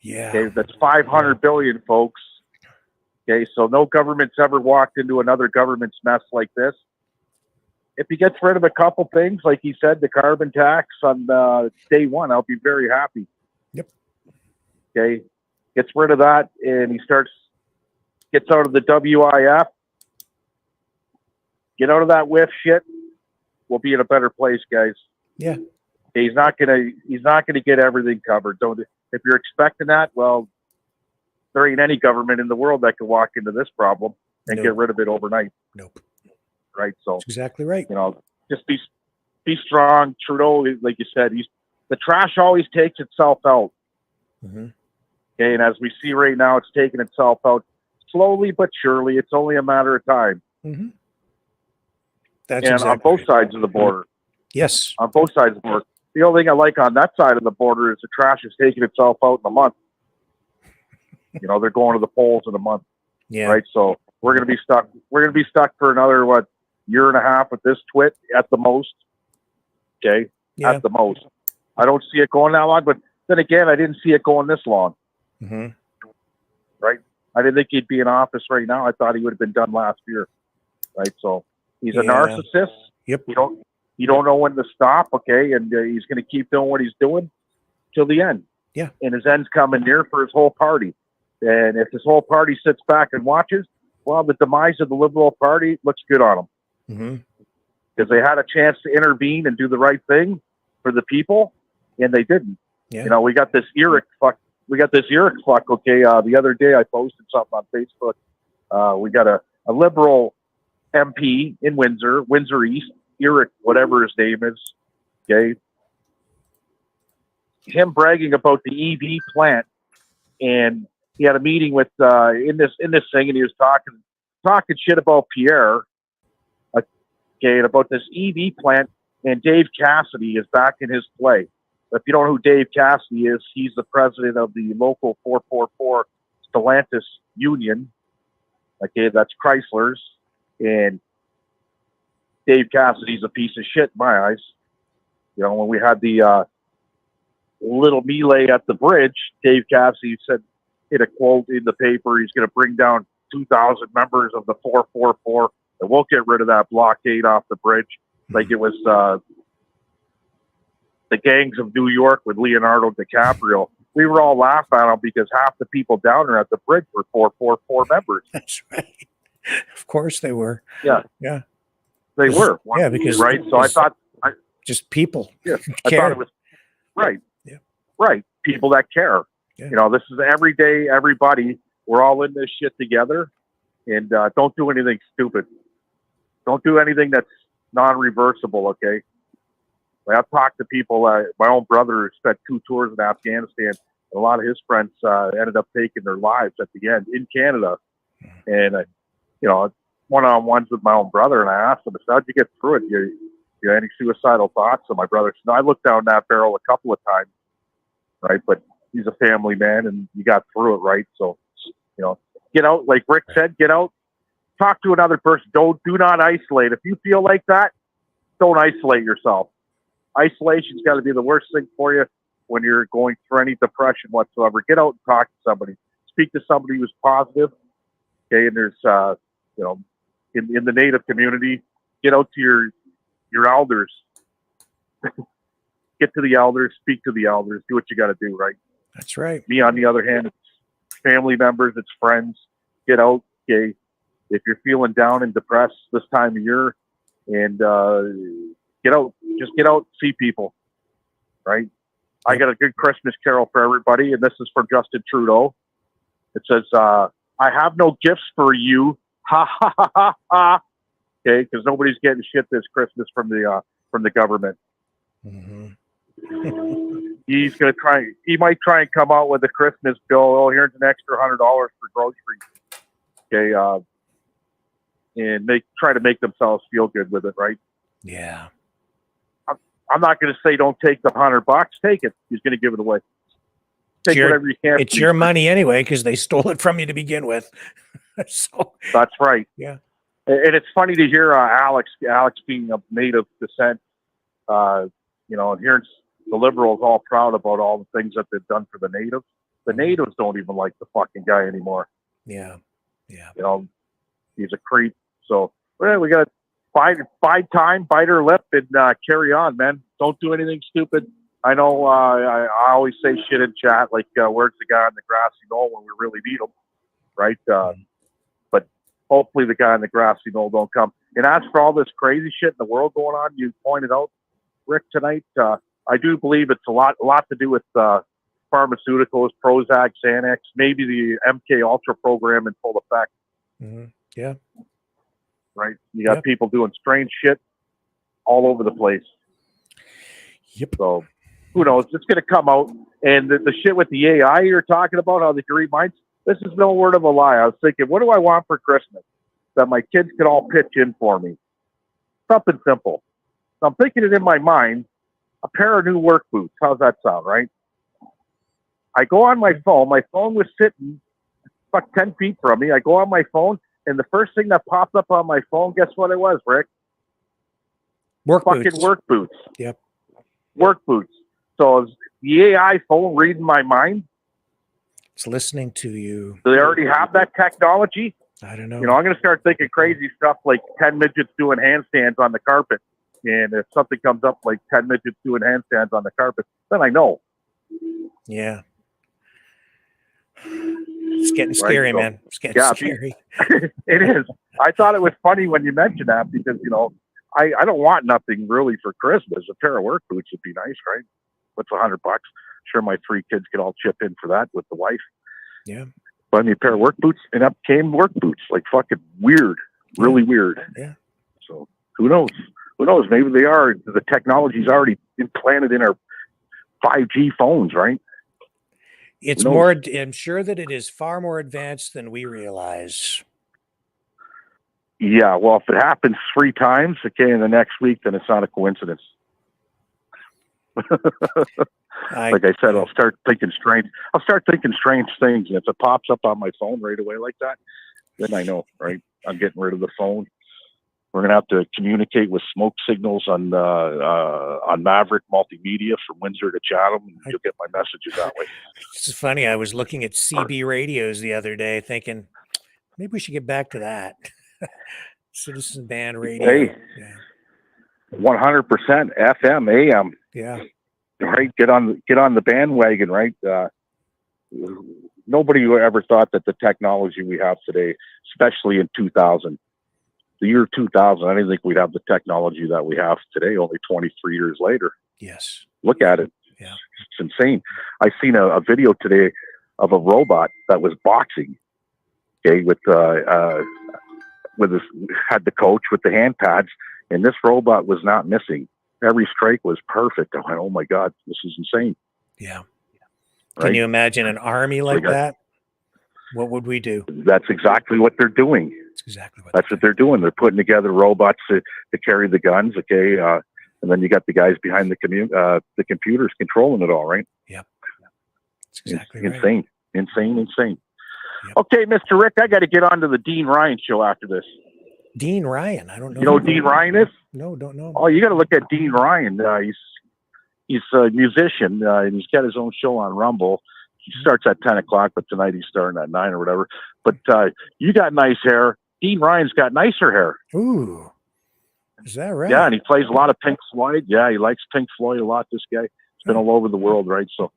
Yeah. Okay. That's $500 billion, folks. Okay. So no government's ever walked into another government's mess like this. If he gets rid of a couple things, like he said, the carbon tax on day one, I'll be very happy. Yep. Okay. Gets rid of that and he gets out of the WIF. Get out of that whiff shit. We'll be in a better place, guys. Yeah. He's not gonna get everything covered. If you're expecting that, well, there ain't any government in the world that can walk into this problem and get rid of it overnight. Nope. Right. So that's exactly right. Just be strong. Trudeau, like you said, the trash always takes itself out. Mm-hmm. Okay, and as we see right now, it's taking itself out slowly but surely. It's only a matter of time. Mm-hmm. That's on both sides of the border. Yes. On both sides of the border. The only thing I like on that side of the border is the trash is taking itself out in a month. They're going to the polls in a month. Yeah. Right. So we're going to be stuck. We're going to be stuck for another, year and a half with this twit at the most. Okay. Yeah. At the most. I don't see it going that long, but then again, I didn't see it going this long. Mm-hmm. Right. I didn't think he'd be in office right now. I thought he would have been done last year. Right. So he's a narcissist. Yep. You don't know when to stop, okay? And he's going to keep doing what he's doing till the end. Yeah. And his end's coming near for his whole party. And if his whole party sits back and watches, well, the demise of the Liberal Party looks good on them. Because they had a chance to intervene and do the right thing for the people, and they didn't. Yeah. You know, we got this Eric fuck. Okay, the other day I posted something on Facebook. We got a Liberal MP in Windsor East, Eric, whatever his name is. Okay, him bragging about the EV plant, and he had a meeting with in this thing, and he was talking shit about Pierre. Okay, and about this EV plant, and Dave Cassidy is back in his play. If you don't know who Dave Cassidy is, he's the president of the local 444 Stellantis union. Okay, that's Chrysler's. And Dave Cassidy's a piece of shit in my eyes. You know, when we had the little melee at the bridge, Dave Cassidy said in a quote in the paper, he's going to bring down 2,000 members of the 444 and won't get rid of that blockade off the bridge. Like it was the gangs of New York with Leonardo DiCaprio. We were all laughing at him because half the people down there at the bridge were 444 members. That's right. Of course they were. Yeah. Yeah. They were. Yeah, because right. So I thought just people. Yeah. I thought it was right. Yeah. Right. People that care. Yeah. You know, this is every day, everybody. We're all in this shit together, and don't do anything stupid. Don't do anything that's non-reversible. Okay. Like, I've talked to people. My own brother spent 2 tours in Afghanistan. And a lot of his friends ended up taking their lives at the end in Canada. And you know, one-on-ones with my own brother, and I asked him, "How'd you get through it? You had any suicidal thoughts?" And my brother said, "No, I looked down that barrel a couple of times, right? But he's a family man, and you got through it, right? So, you know, get out, like Rick said, get out, talk to another person. Do not isolate. If you feel like that, don't isolate yourself. Isolation's got to be the worst thing for you when you're going through any depression whatsoever. Get out and talk to somebody. Speak to somebody who's positive. Okay, and there's, you know, in the Native community, get out to your elders. Get to the elders. Speak to the elders. Do what you got to do, right? That's right. Me, on the other hand, it's family members, it's friends. Get out. Okay, if you're feeling down and depressed this time of year, and get out. Just get out and see people, right? I got a good Christmas carol for everybody, and this is from Justin Trudeau. It says, "I have no gifts for you, ha ha ha ha ha." Okay, because nobody's getting shit this Christmas from the government. He's gonna try. He might try and come out with a Christmas bill. Oh, here's an extra $100 for groceries. Okay, and try to make themselves feel good with it, right? Yeah. I'm not going to say don't take the $100. Take it. He's going to give it away. Take whatever you can. It's your money anyway, because they stole it from you to begin with. So that's right. Yeah. And it's funny to hear Alex being of Native descent. You know, and hearing the Liberals all proud about all the things that they've done for the Natives. The Natives don't even like the fucking guy anymore. Yeah. Yeah. You know, he's a creep. So well, we got to bide time, bite her lip, and carry on, man. Don't do anything stupid. I know I always say shit in chat, like, where's the guy on the grassy knoll when we really need him, right? But hopefully the guy on the grassy knoll don't come. And as for all this crazy shit in the world going on, you pointed out, Rick, tonight, I do believe it's a lot to do with pharmaceuticals, Prozac, Xanax, maybe the MK Ultra program in full effect. Yeah. Right? You got people doing strange shit all over the place. Yep. So who knows? It's going to come out. And the shit with the AI you're talking about, how they can read minds, this is no word of a lie. I was thinking, what do I want for Christmas? That my kids can all pitch in for me. Something simple. So I'm thinking it in my mind, a pair of new work boots. How's that sound, right? I go on my phone. My phone was sitting about 10 feet from me. I go on my phone. And the first thing that popped up on my phone, guess what it was, Rick? Work boots. Yep. Work boots. So is the AI phone reading my mind? It's listening to you. Do they already have that technology? I don't know. You know, I'm going to start thinking crazy stuff like 10 midgets doing handstands on the carpet. And if something comes up like 10 midgets doing handstands on the carpet, then I know. Yeah. It's getting scary, So, man. It's getting scary. It is. I thought it was funny when you mentioned that because, you know, I don't want nothing really for Christmas. A pair of work boots would be nice, right? What's $100? Sure, my 3 kids could all chip in for that with the wife. Yeah. Buy me a pair of work boots, and up came work boots. Like fucking weird, really weird. Yeah. So who knows? Who knows? Maybe they are. The technology's already implanted in our 5G phones, right? It's more. I'm sure that it is far more advanced than we realize. Yeah. Well, if it happens 3 times, okay, in the next week, then it's not a coincidence. Like I said, I'll start thinking strange things, and if it pops up on my phone right away like that, then I know, right? I'm getting rid of the phone. We're gonna have to communicate with smoke signals on Maverick multimedia from Windsor to Chatham, and you'll get my messages that way. It's funny. I was looking at CB radios the other day, thinking maybe we should get back to that. Citizen band radio. Hey, 100% FM, AM. Yeah. Right, get on the bandwagon, right? Nobody ever thought that the technology we have today, especially in 2000, the year 2000, I didn't think we'd have the technology that we have today. Only 23 years later. Yes. Look at it. Yeah, it's insane. I seen a video today of a robot that was boxing. Okay, with had the coach with the hand pads, and this robot was not missing. Every strike was perfect. I went, oh my God, this is insane. Yeah. Right? Can you imagine an army like that? What would we do? That's exactly what they're doing. That's what they're doing. They're putting together robots to carry the guns. Okay. And then you got the guys behind the computers controlling it all, right? Yep. That's exactly right. Insane. Yep. Okay, Mr. Rick, I got to get on to the Dean Ryan show after this. Dean Ryan? I don't know. You know who Dean Ryan is? No, don't know. Oh, you got to look at Dean Ryan. He's a musician, and he's got his own show on Rumble. He starts at 10 o'clock, but tonight he's starting at 9 or whatever. But you got nice hair. Dean Ryan's got nicer hair. Ooh. Is that right? Yeah, and he plays a lot of Pink Floyd. Yeah, he likes Pink Floyd a lot, this guy. He's been all over the world, right? So,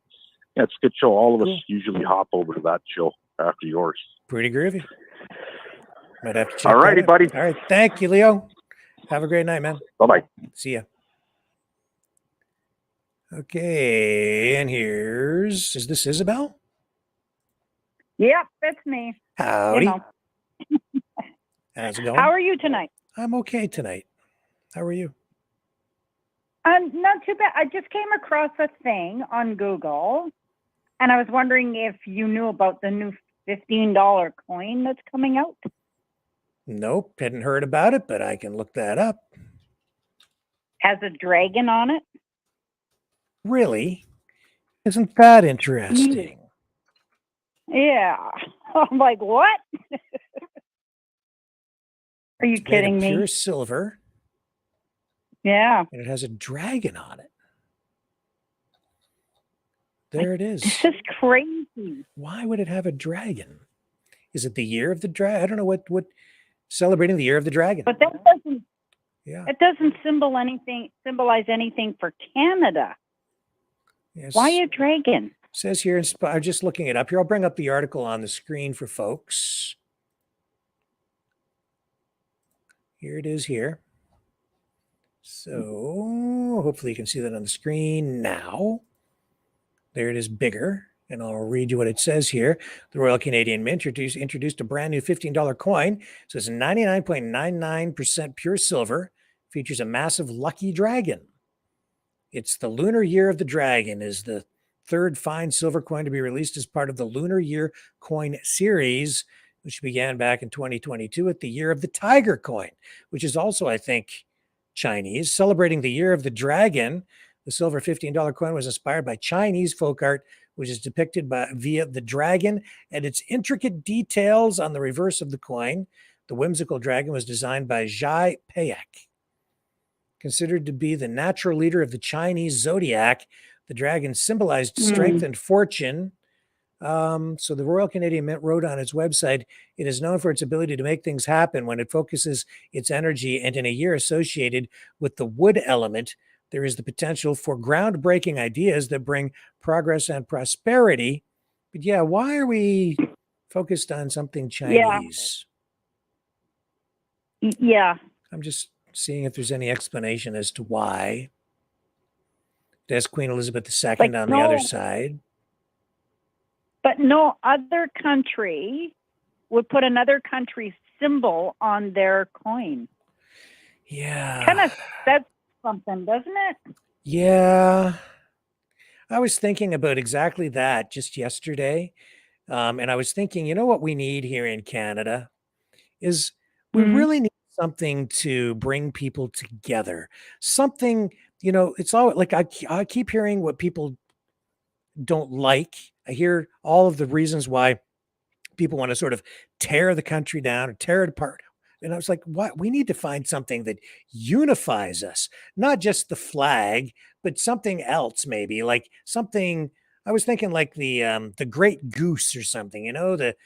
yeah, it's a good show. All of us usually hop over to that show after yours. Pretty groovy. Might have to check. All righty, buddy. All right. Thank you, Leo. Have a great night, man. Bye-bye. See ya. Okay, and is this Isabel? Yep, that's me. Howdy. You know. How's it going? How are you tonight? I'm okay tonight. How are you? Not too bad. I just came across a thing on Google, and I was wondering if you knew about the new $15 coin that's coming out. Nope, hadn't heard about it, but I can look that up. Has a dragon on it. Really? Isn't that interesting? Yeah. I'm like, what? Are you kidding me? Pure silver. Yeah. And it has a dragon on it. There it is. This is crazy. Why would it have a dragon? Is it the year of the dragon? I don't know what celebrating the year of the dragon. But that doesn't. Yeah. It doesn't symbolize anything for Canada. Yes. Why a dragon? It says here, I'm just looking it up here. I'll bring up the article on the screen for folks. Here it is here. So hopefully you can see that on the screen now. There it is bigger. And I'll read you what it says here. The Royal Canadian Mint introduced a brand new $15 coin. So it's 99.99% pure silver. Features a massive lucky dragon. It's the Lunar Year of the Dragon is the third fine silver coin to be released as part of the Lunar Year coin series, which began back in 2022 at the Year of the Tiger coin, which is also, I think, Chinese. Celebrating the Year of the Dragon, the silver $15 coin was inspired by Chinese folk art, which is depicted via the dragon and its intricate details on the reverse of the coin. The whimsical dragon was designed by Zhai Peiak. Considered to be the natural leader of the Chinese zodiac, the dragon symbolized strength and fortune. So the Royal Canadian Mint wrote on its website, it is known for its ability to make things happen when it focuses its energy, and in a year associated with the wood element, there is the potential for groundbreaking ideas that bring progress and prosperity. But yeah, why are we focused on something Chinese? Yeah. I'm just seeing if there's any explanation as to why. It has Queen Elizabeth II Like, on the other side. But no other country would put another country's symbol on their coin. Yeah. Kind of says something, doesn't it? Yeah. I was thinking about exactly that just yesterday. And I was thinking, you know what we need here in Canada is we really need something to bring people together. Something, it's all like I keep hearing what people don't like. I hear all of the reasons why people want to sort of tear the country down or tear it apart. And I was like, what? We need to find something that unifies us, not just the flag, but something else, maybe like something. I was thinking like the great goose or something, the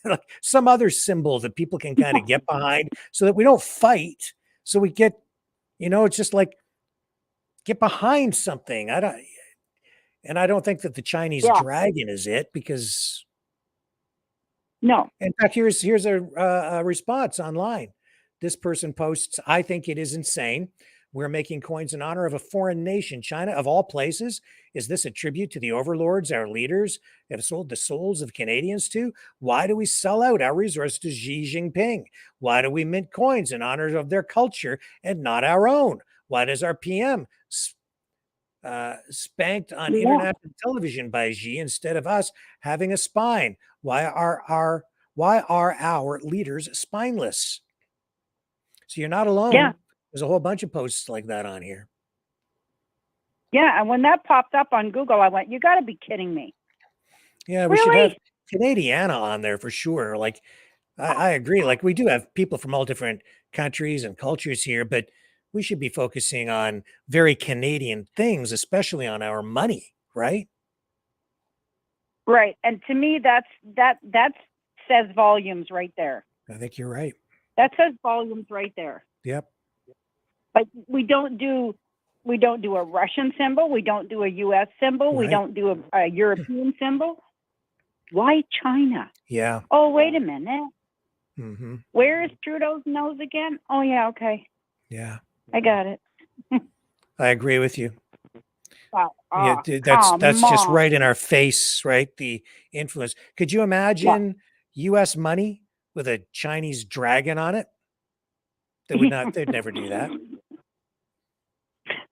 like some other symbol that people can kind of get behind so that we don't fight. So we get, it's just like get behind something. I don't think that the Chinese dragon is it, because no. In fact, here's a response online. This person posts, I think it is insane. We're making coins in honor of a foreign nation, China, of all places. Is this a tribute to the overlords our leaders have sold the souls of Canadians to? Why do we sell out our resources to Xi Jinping? Why do we mint coins in honor of their culture and not our own? Why does our PM spanked on international television by Xi instead of us having a spine? Why are our leaders spineless? So you're not alone. Yeah. There's a whole bunch of posts like that on here. Yeah, and when that popped up on Google, I went, "You got to be kidding me!" Yeah, we should have Canadiana on there for sure. Like, I agree. Like, we do have people from all different countries and cultures here, but we should be focusing on very Canadian things, especially on our money, right? Right. And to me, that says volumes right there. I think you're right. That says volumes right there. Yep. But we don't do a Russian symbol. We don't do a U.S. symbol. We don't do a European symbol. Why China? Yeah. Oh, wait a minute. Mm-hmm. Where is Trudeau's nose again? Oh, yeah. Okay. Yeah. I got it. I agree with you. Yeah, that's just right in our face, right? The influence. Could you imagine U.S. money with a Chinese dragon on it? They'd never do that.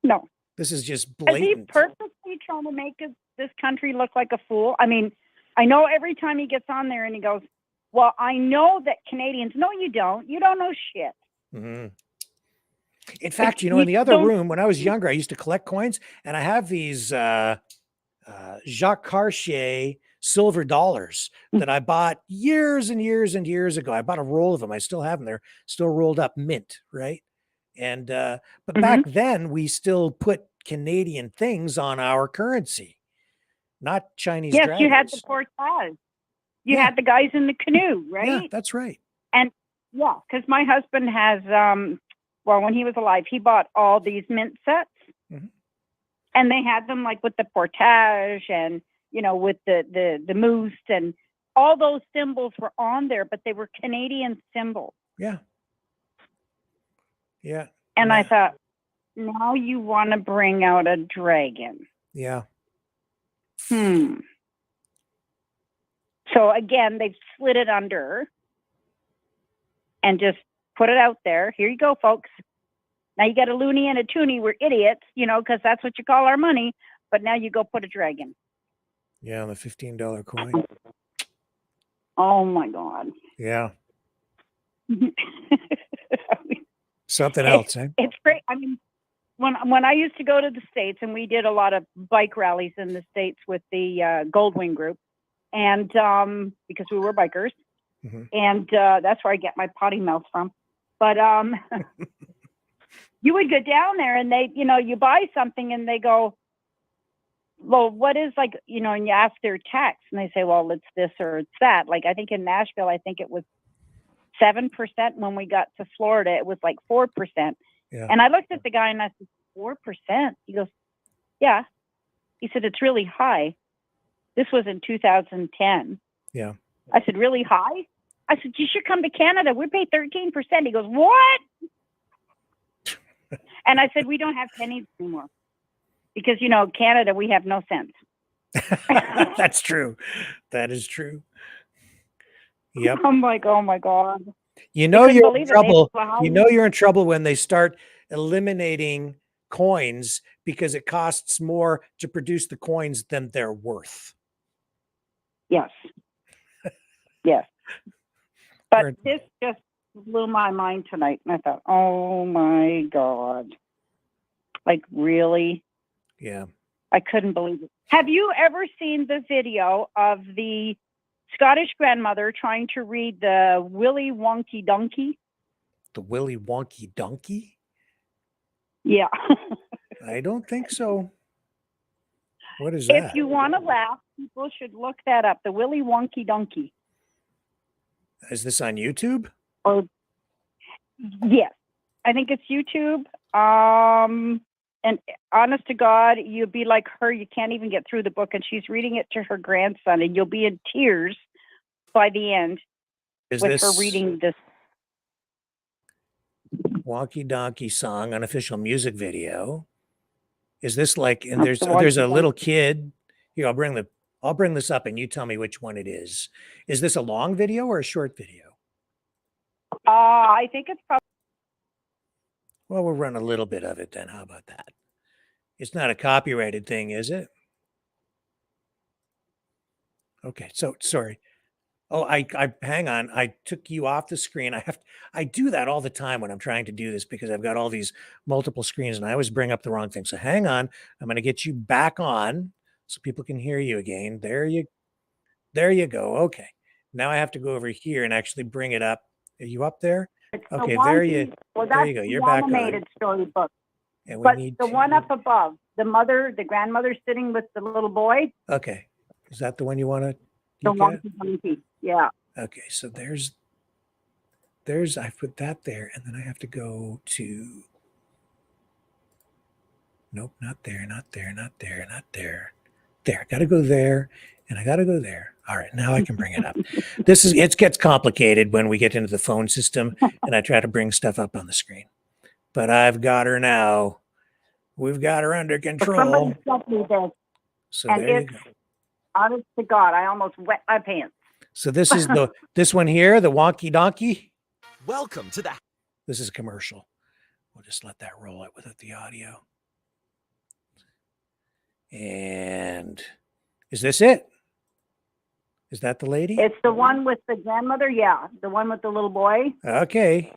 No. This is just blatant. Is he purposely trying to make this country look like a fool? I mean, I know every time he gets on there and he goes, well, I know that Canadians, no, you don't. You don't know shit. Mm-hmm. In fact, in the other room, when I was younger, I used to collect coins, and I have these Jacques Cartier silver dollars that I bought years and years and years ago. I bought a roll of them. I still have them. They're still rolled up mint, right? And but back then, we still put Canadian things on our currency, not Chinese dragons. You had the portage. You had the guys in the canoe, right? Yeah, that's right. And because my husband has when he was alive, he bought all these mint sets, and they had them like with the portage and with the moose, and all those symbols were on there, but they were Canadian symbols. Yeah. Yeah. And I thought, now you want to bring out a dragon. Yeah. So again, they've slid it under and just put it out there. Here you go, folks. Now you got a loony and a toonie. We're idiots, because that's what you call our money. But now you go put a dragon. Yeah, on the $15 coin. Oh my God. Yeah. Something else, eh? It's great. I mean, when I used to go to the States, and we did a lot of bike rallies in the States with the Goldwing group, and because we were bikers, and that's where I get my potty mouth from. But you would go down there, and they, you buy something, and they go, well, what is like, you know, and you ask their tax and they say, well, it's this or it's that. Like, I think in Nashville, I think it was 7%. When we got to Florida, it was like 4%. Yeah. And I looked at the guy and I said, 4%? He goes, yeah. He said, it's really high. This was in 2010. Yeah. I said, really high? I said, you should come to Canada. We pay 13%. He goes, what? And I said, we don't have pennies anymore. Because, you know, Canada, we have no cents. That's true. That is true. Yep. I'm like, oh my God. You know you're in believe it. They trouble. have a high- You know you're in trouble when they start eliminating coins because it costs more to produce the coins than they're worth. Yes. Yes. But We're- this just blew my mind tonight. And I thought, oh my God. Like, really? Yeah. I couldn't believe it. Have you ever seen the video of the Scottish grandmother trying to read the Willy Wonky Donkey? The Willy Wonky Donkey? Yeah. I don't think so. What is that? If you want to laugh, people should look that up. The Willy Wonky Donkey. Is this on YouTube? Or yes, I think it's YouTube. And honest to God, you'll be like her. You can't even get through the book, and she's reading it to her grandson, and you'll be in tears by the end Is with this her reading this. Wonky Donkey song unofficial music video? Is this like? And That's there's the a Wonky little kid. Here, I'll bring this up, and you tell me which one it is. Is this a long video or a short video? I think it's probably. Well, we'll run a little bit of it then. How about that? It's not a copyrighted thing, is it? Okay, so sorry. Oh, I hang on. I took you off the screen. I do that all the time when I'm trying to do this because I've got all these multiple screens and I always bring up the wrong thing. So hang on. I'm going to get you back on so people can hear you again. There you go. Okay. Now I have to go over here and actually bring it up. Are you up there? Okay, there you go. You're back on. Animated storybook. And we But need the one up above, the grandmother sitting with the little boy. Okay. Is that the one you want to The look at? Wonky Donkey. Yeah. Okay, so there's I put that there, and then I have to go to nope, not there. There, I gotta go there, and I gotta go there. All right, now I can bring it up. It gets complicated when we get into the phone system and I try to bring stuff up on the screen. But I've got her now. We've got her under control. Somebody sent me this, So and there you it's, go. honest to God, I almost wet my pants. So this is this one here, the Wonky Donkey. Welcome to the. This is a commercial. We'll just let that roll out without the audio. And is this it? Is that the lady? It's the one with the grandmother. Yeah, the one with the little boy. Okay.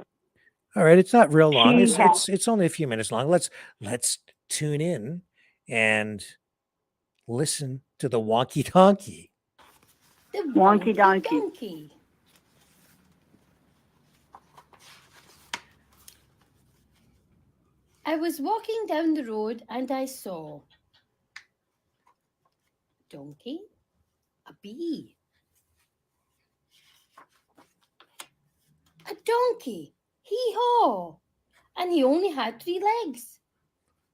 All right. It's not real long. She has- It's only a few minutes long. Let's tune in and listen to the Wonky Donkey. The Wonky Donkey. I was walking down the road and I saw a donkey, a bee, a donkey, hee-haw, and he only had 3 legs.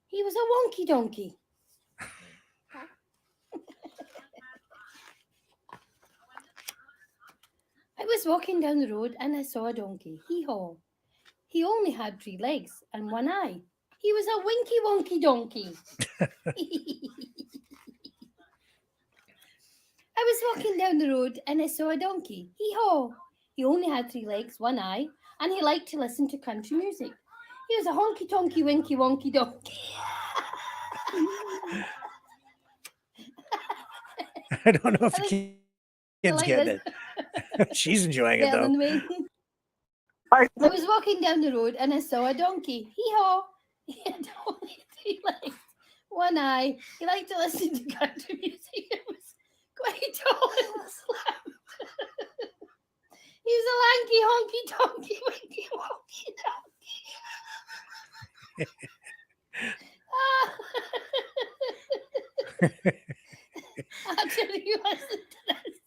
He was a wonky donkey. I was walking down the road and I saw a donkey, hee-haw. He only had 3 legs and 1 eye. He was a winky wonky donkey. I was walking down the road and I saw a donkey. Hee-haw. He only had 3 legs, 1 eye, and he liked to listen to country music. He was a honky tonky winky wonky donkey. I don't know if the kids get it. She's enjoying it though. I was walking down the road and I saw a donkey. Hee-haw. He had only 3 legs, 1 eye. He liked to listen to country music. It was quite tall and slim. He was a lanky, honky, donkey, winky, wonky donkey. After you listen to this.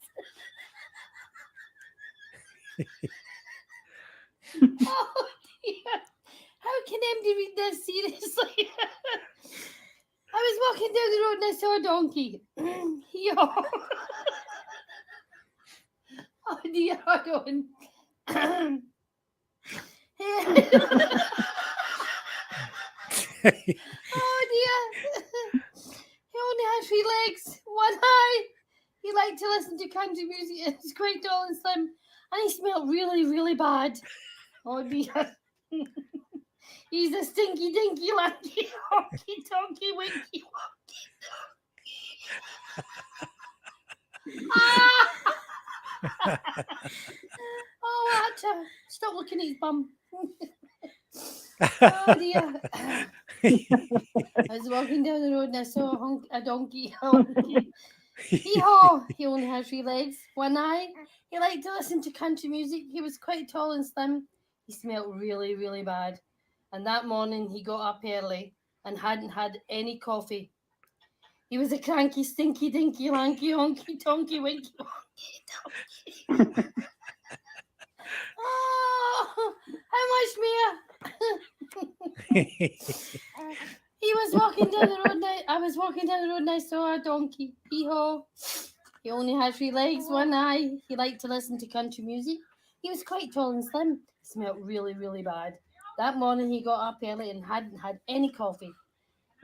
Oh dear. How can MD read this seriously? I was walking down the road and I saw a donkey. Yo. Oh dear, hold on. Oh dear. He only had 3 legs, 1 eye. He liked to listen to country music and was quite tall and slim. And he smelled really, really bad. Oh dear. He's a stinky, dinky, lanky, honky, tonky, winky, wonky, donkey. Oh, I had to stop looking at his bum. Oh dear. I was walking down the road and I saw a donkey. Hee-haw! He only had 3 legs, 1 eye. He liked to listen to country music. He was quite tall and slim. He smelled really, really bad. And that morning he got up early and hadn't had any coffee. He was a cranky, stinky, dinky, lanky, honky, tonky, winky, wonky, donkey. Oh, how much more? He was walking down the road. I was walking down the road and I saw a donkey. Hee-haw. He only had 3 legs, 1 eye. He liked to listen to country music. He was quite tall and slim. He smelled really, really bad. That morning he got up early and hadn't had any coffee.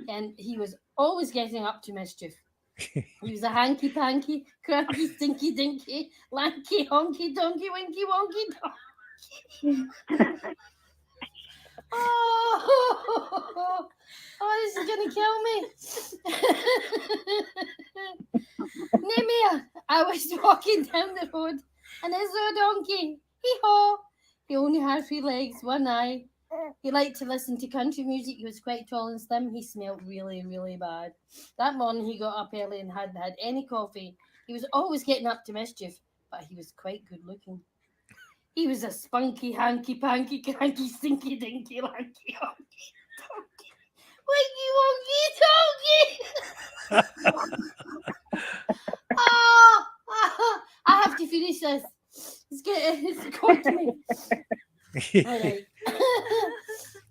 And he was always getting up to mischief. He was a hanky-panky, cranky, stinky, dinky, lanky, honky, donkey, winky, wonky, donkey. Oh, this is going to kill me. Nimia, I was walking down the road and I saw a donkey. Hee-haw. He only had 3 legs, 1 eye. He liked to listen to country music. He was quite tall and slim. He smelled really, really bad. That morning he got up early and hadn't had any coffee. He was always getting up to mischief, but he was quite good looking. He was a spunky, hanky-panky, cranky, stinky, dinky, lanky, honky, donkey, winky, wonky, donkey. I have to finish this. It's going to me. All right.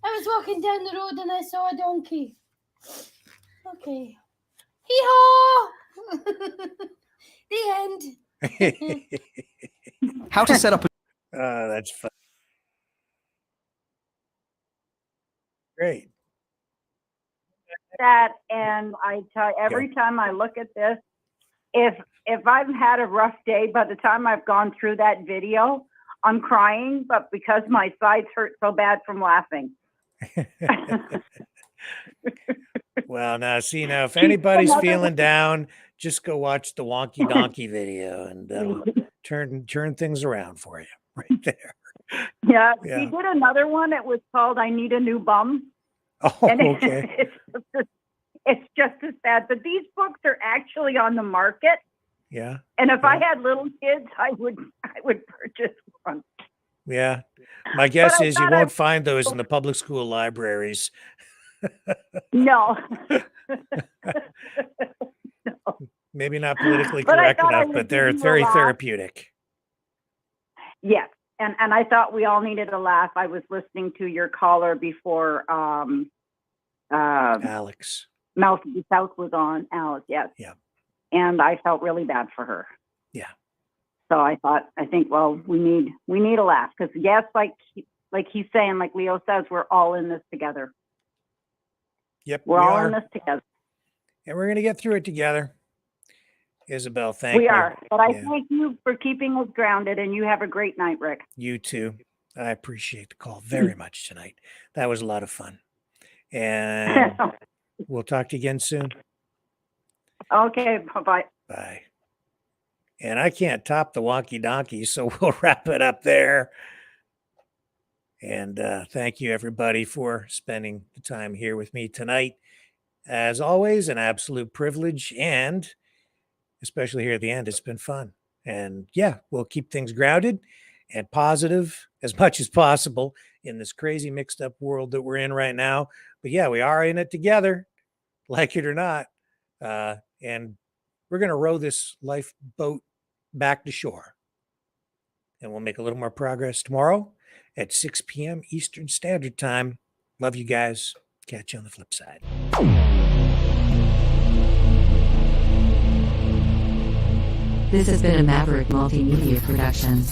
I was walking down the road and I saw a donkey. Okay. Hee-haw! The end. How to set up a that's fun. Great. That, and I tell you, every time I look at this, if I've had a rough day, by the time I've gone through that video, I'm crying, but because my sides hurt so bad from laughing. Well, now see, now if anybody's feeling down, just go watch the Wonky Donkey video, and that'll turn things around for you right there. Yeah, he did another one. It was called "I Need a New Bum." Oh, and okay. It's just as bad. But these books are actually on the market. Yeah. And if I had little kids, I would purchase one. Yeah. My guess is you won't find those in the public school libraries. No. Maybe not politically correct enough, but they're very therapeutic. Yes. And I thought we all needed a laugh. I was listening to your caller before Alex. Mouth South was on. Alex, yes. Yeah. And I felt really bad for her. Yeah. So I think, well, we need a laugh, because yes, like he's saying, like Leo says, we're all in this together. Yep, we're all in this together, and we're gonna get through it together. Isabel, thank you. We are, but I thank you for keeping us grounded, and you have a great night, Rick. You too. I appreciate the call very much tonight. That was a lot of fun, and we'll talk to you again soon. Okay, bye-bye. Bye. And I can't top the Wonky Donkey, so we'll wrap it up there. And thank you, everybody, for spending the time here with me tonight. As always, an absolute privilege, and especially here at the end, it's been fun. And yeah, we'll keep things grounded and positive as much as possible in this crazy mixed up world that we're in right now. But yeah, we are in it together, like it or not. And we're going to row this lifeboat back to shore. And we'll make a little more progress tomorrow at 6 p.m. Eastern Standard Time. Love you guys. Catch you on the flip side. This has been a Maverick Multimedia production.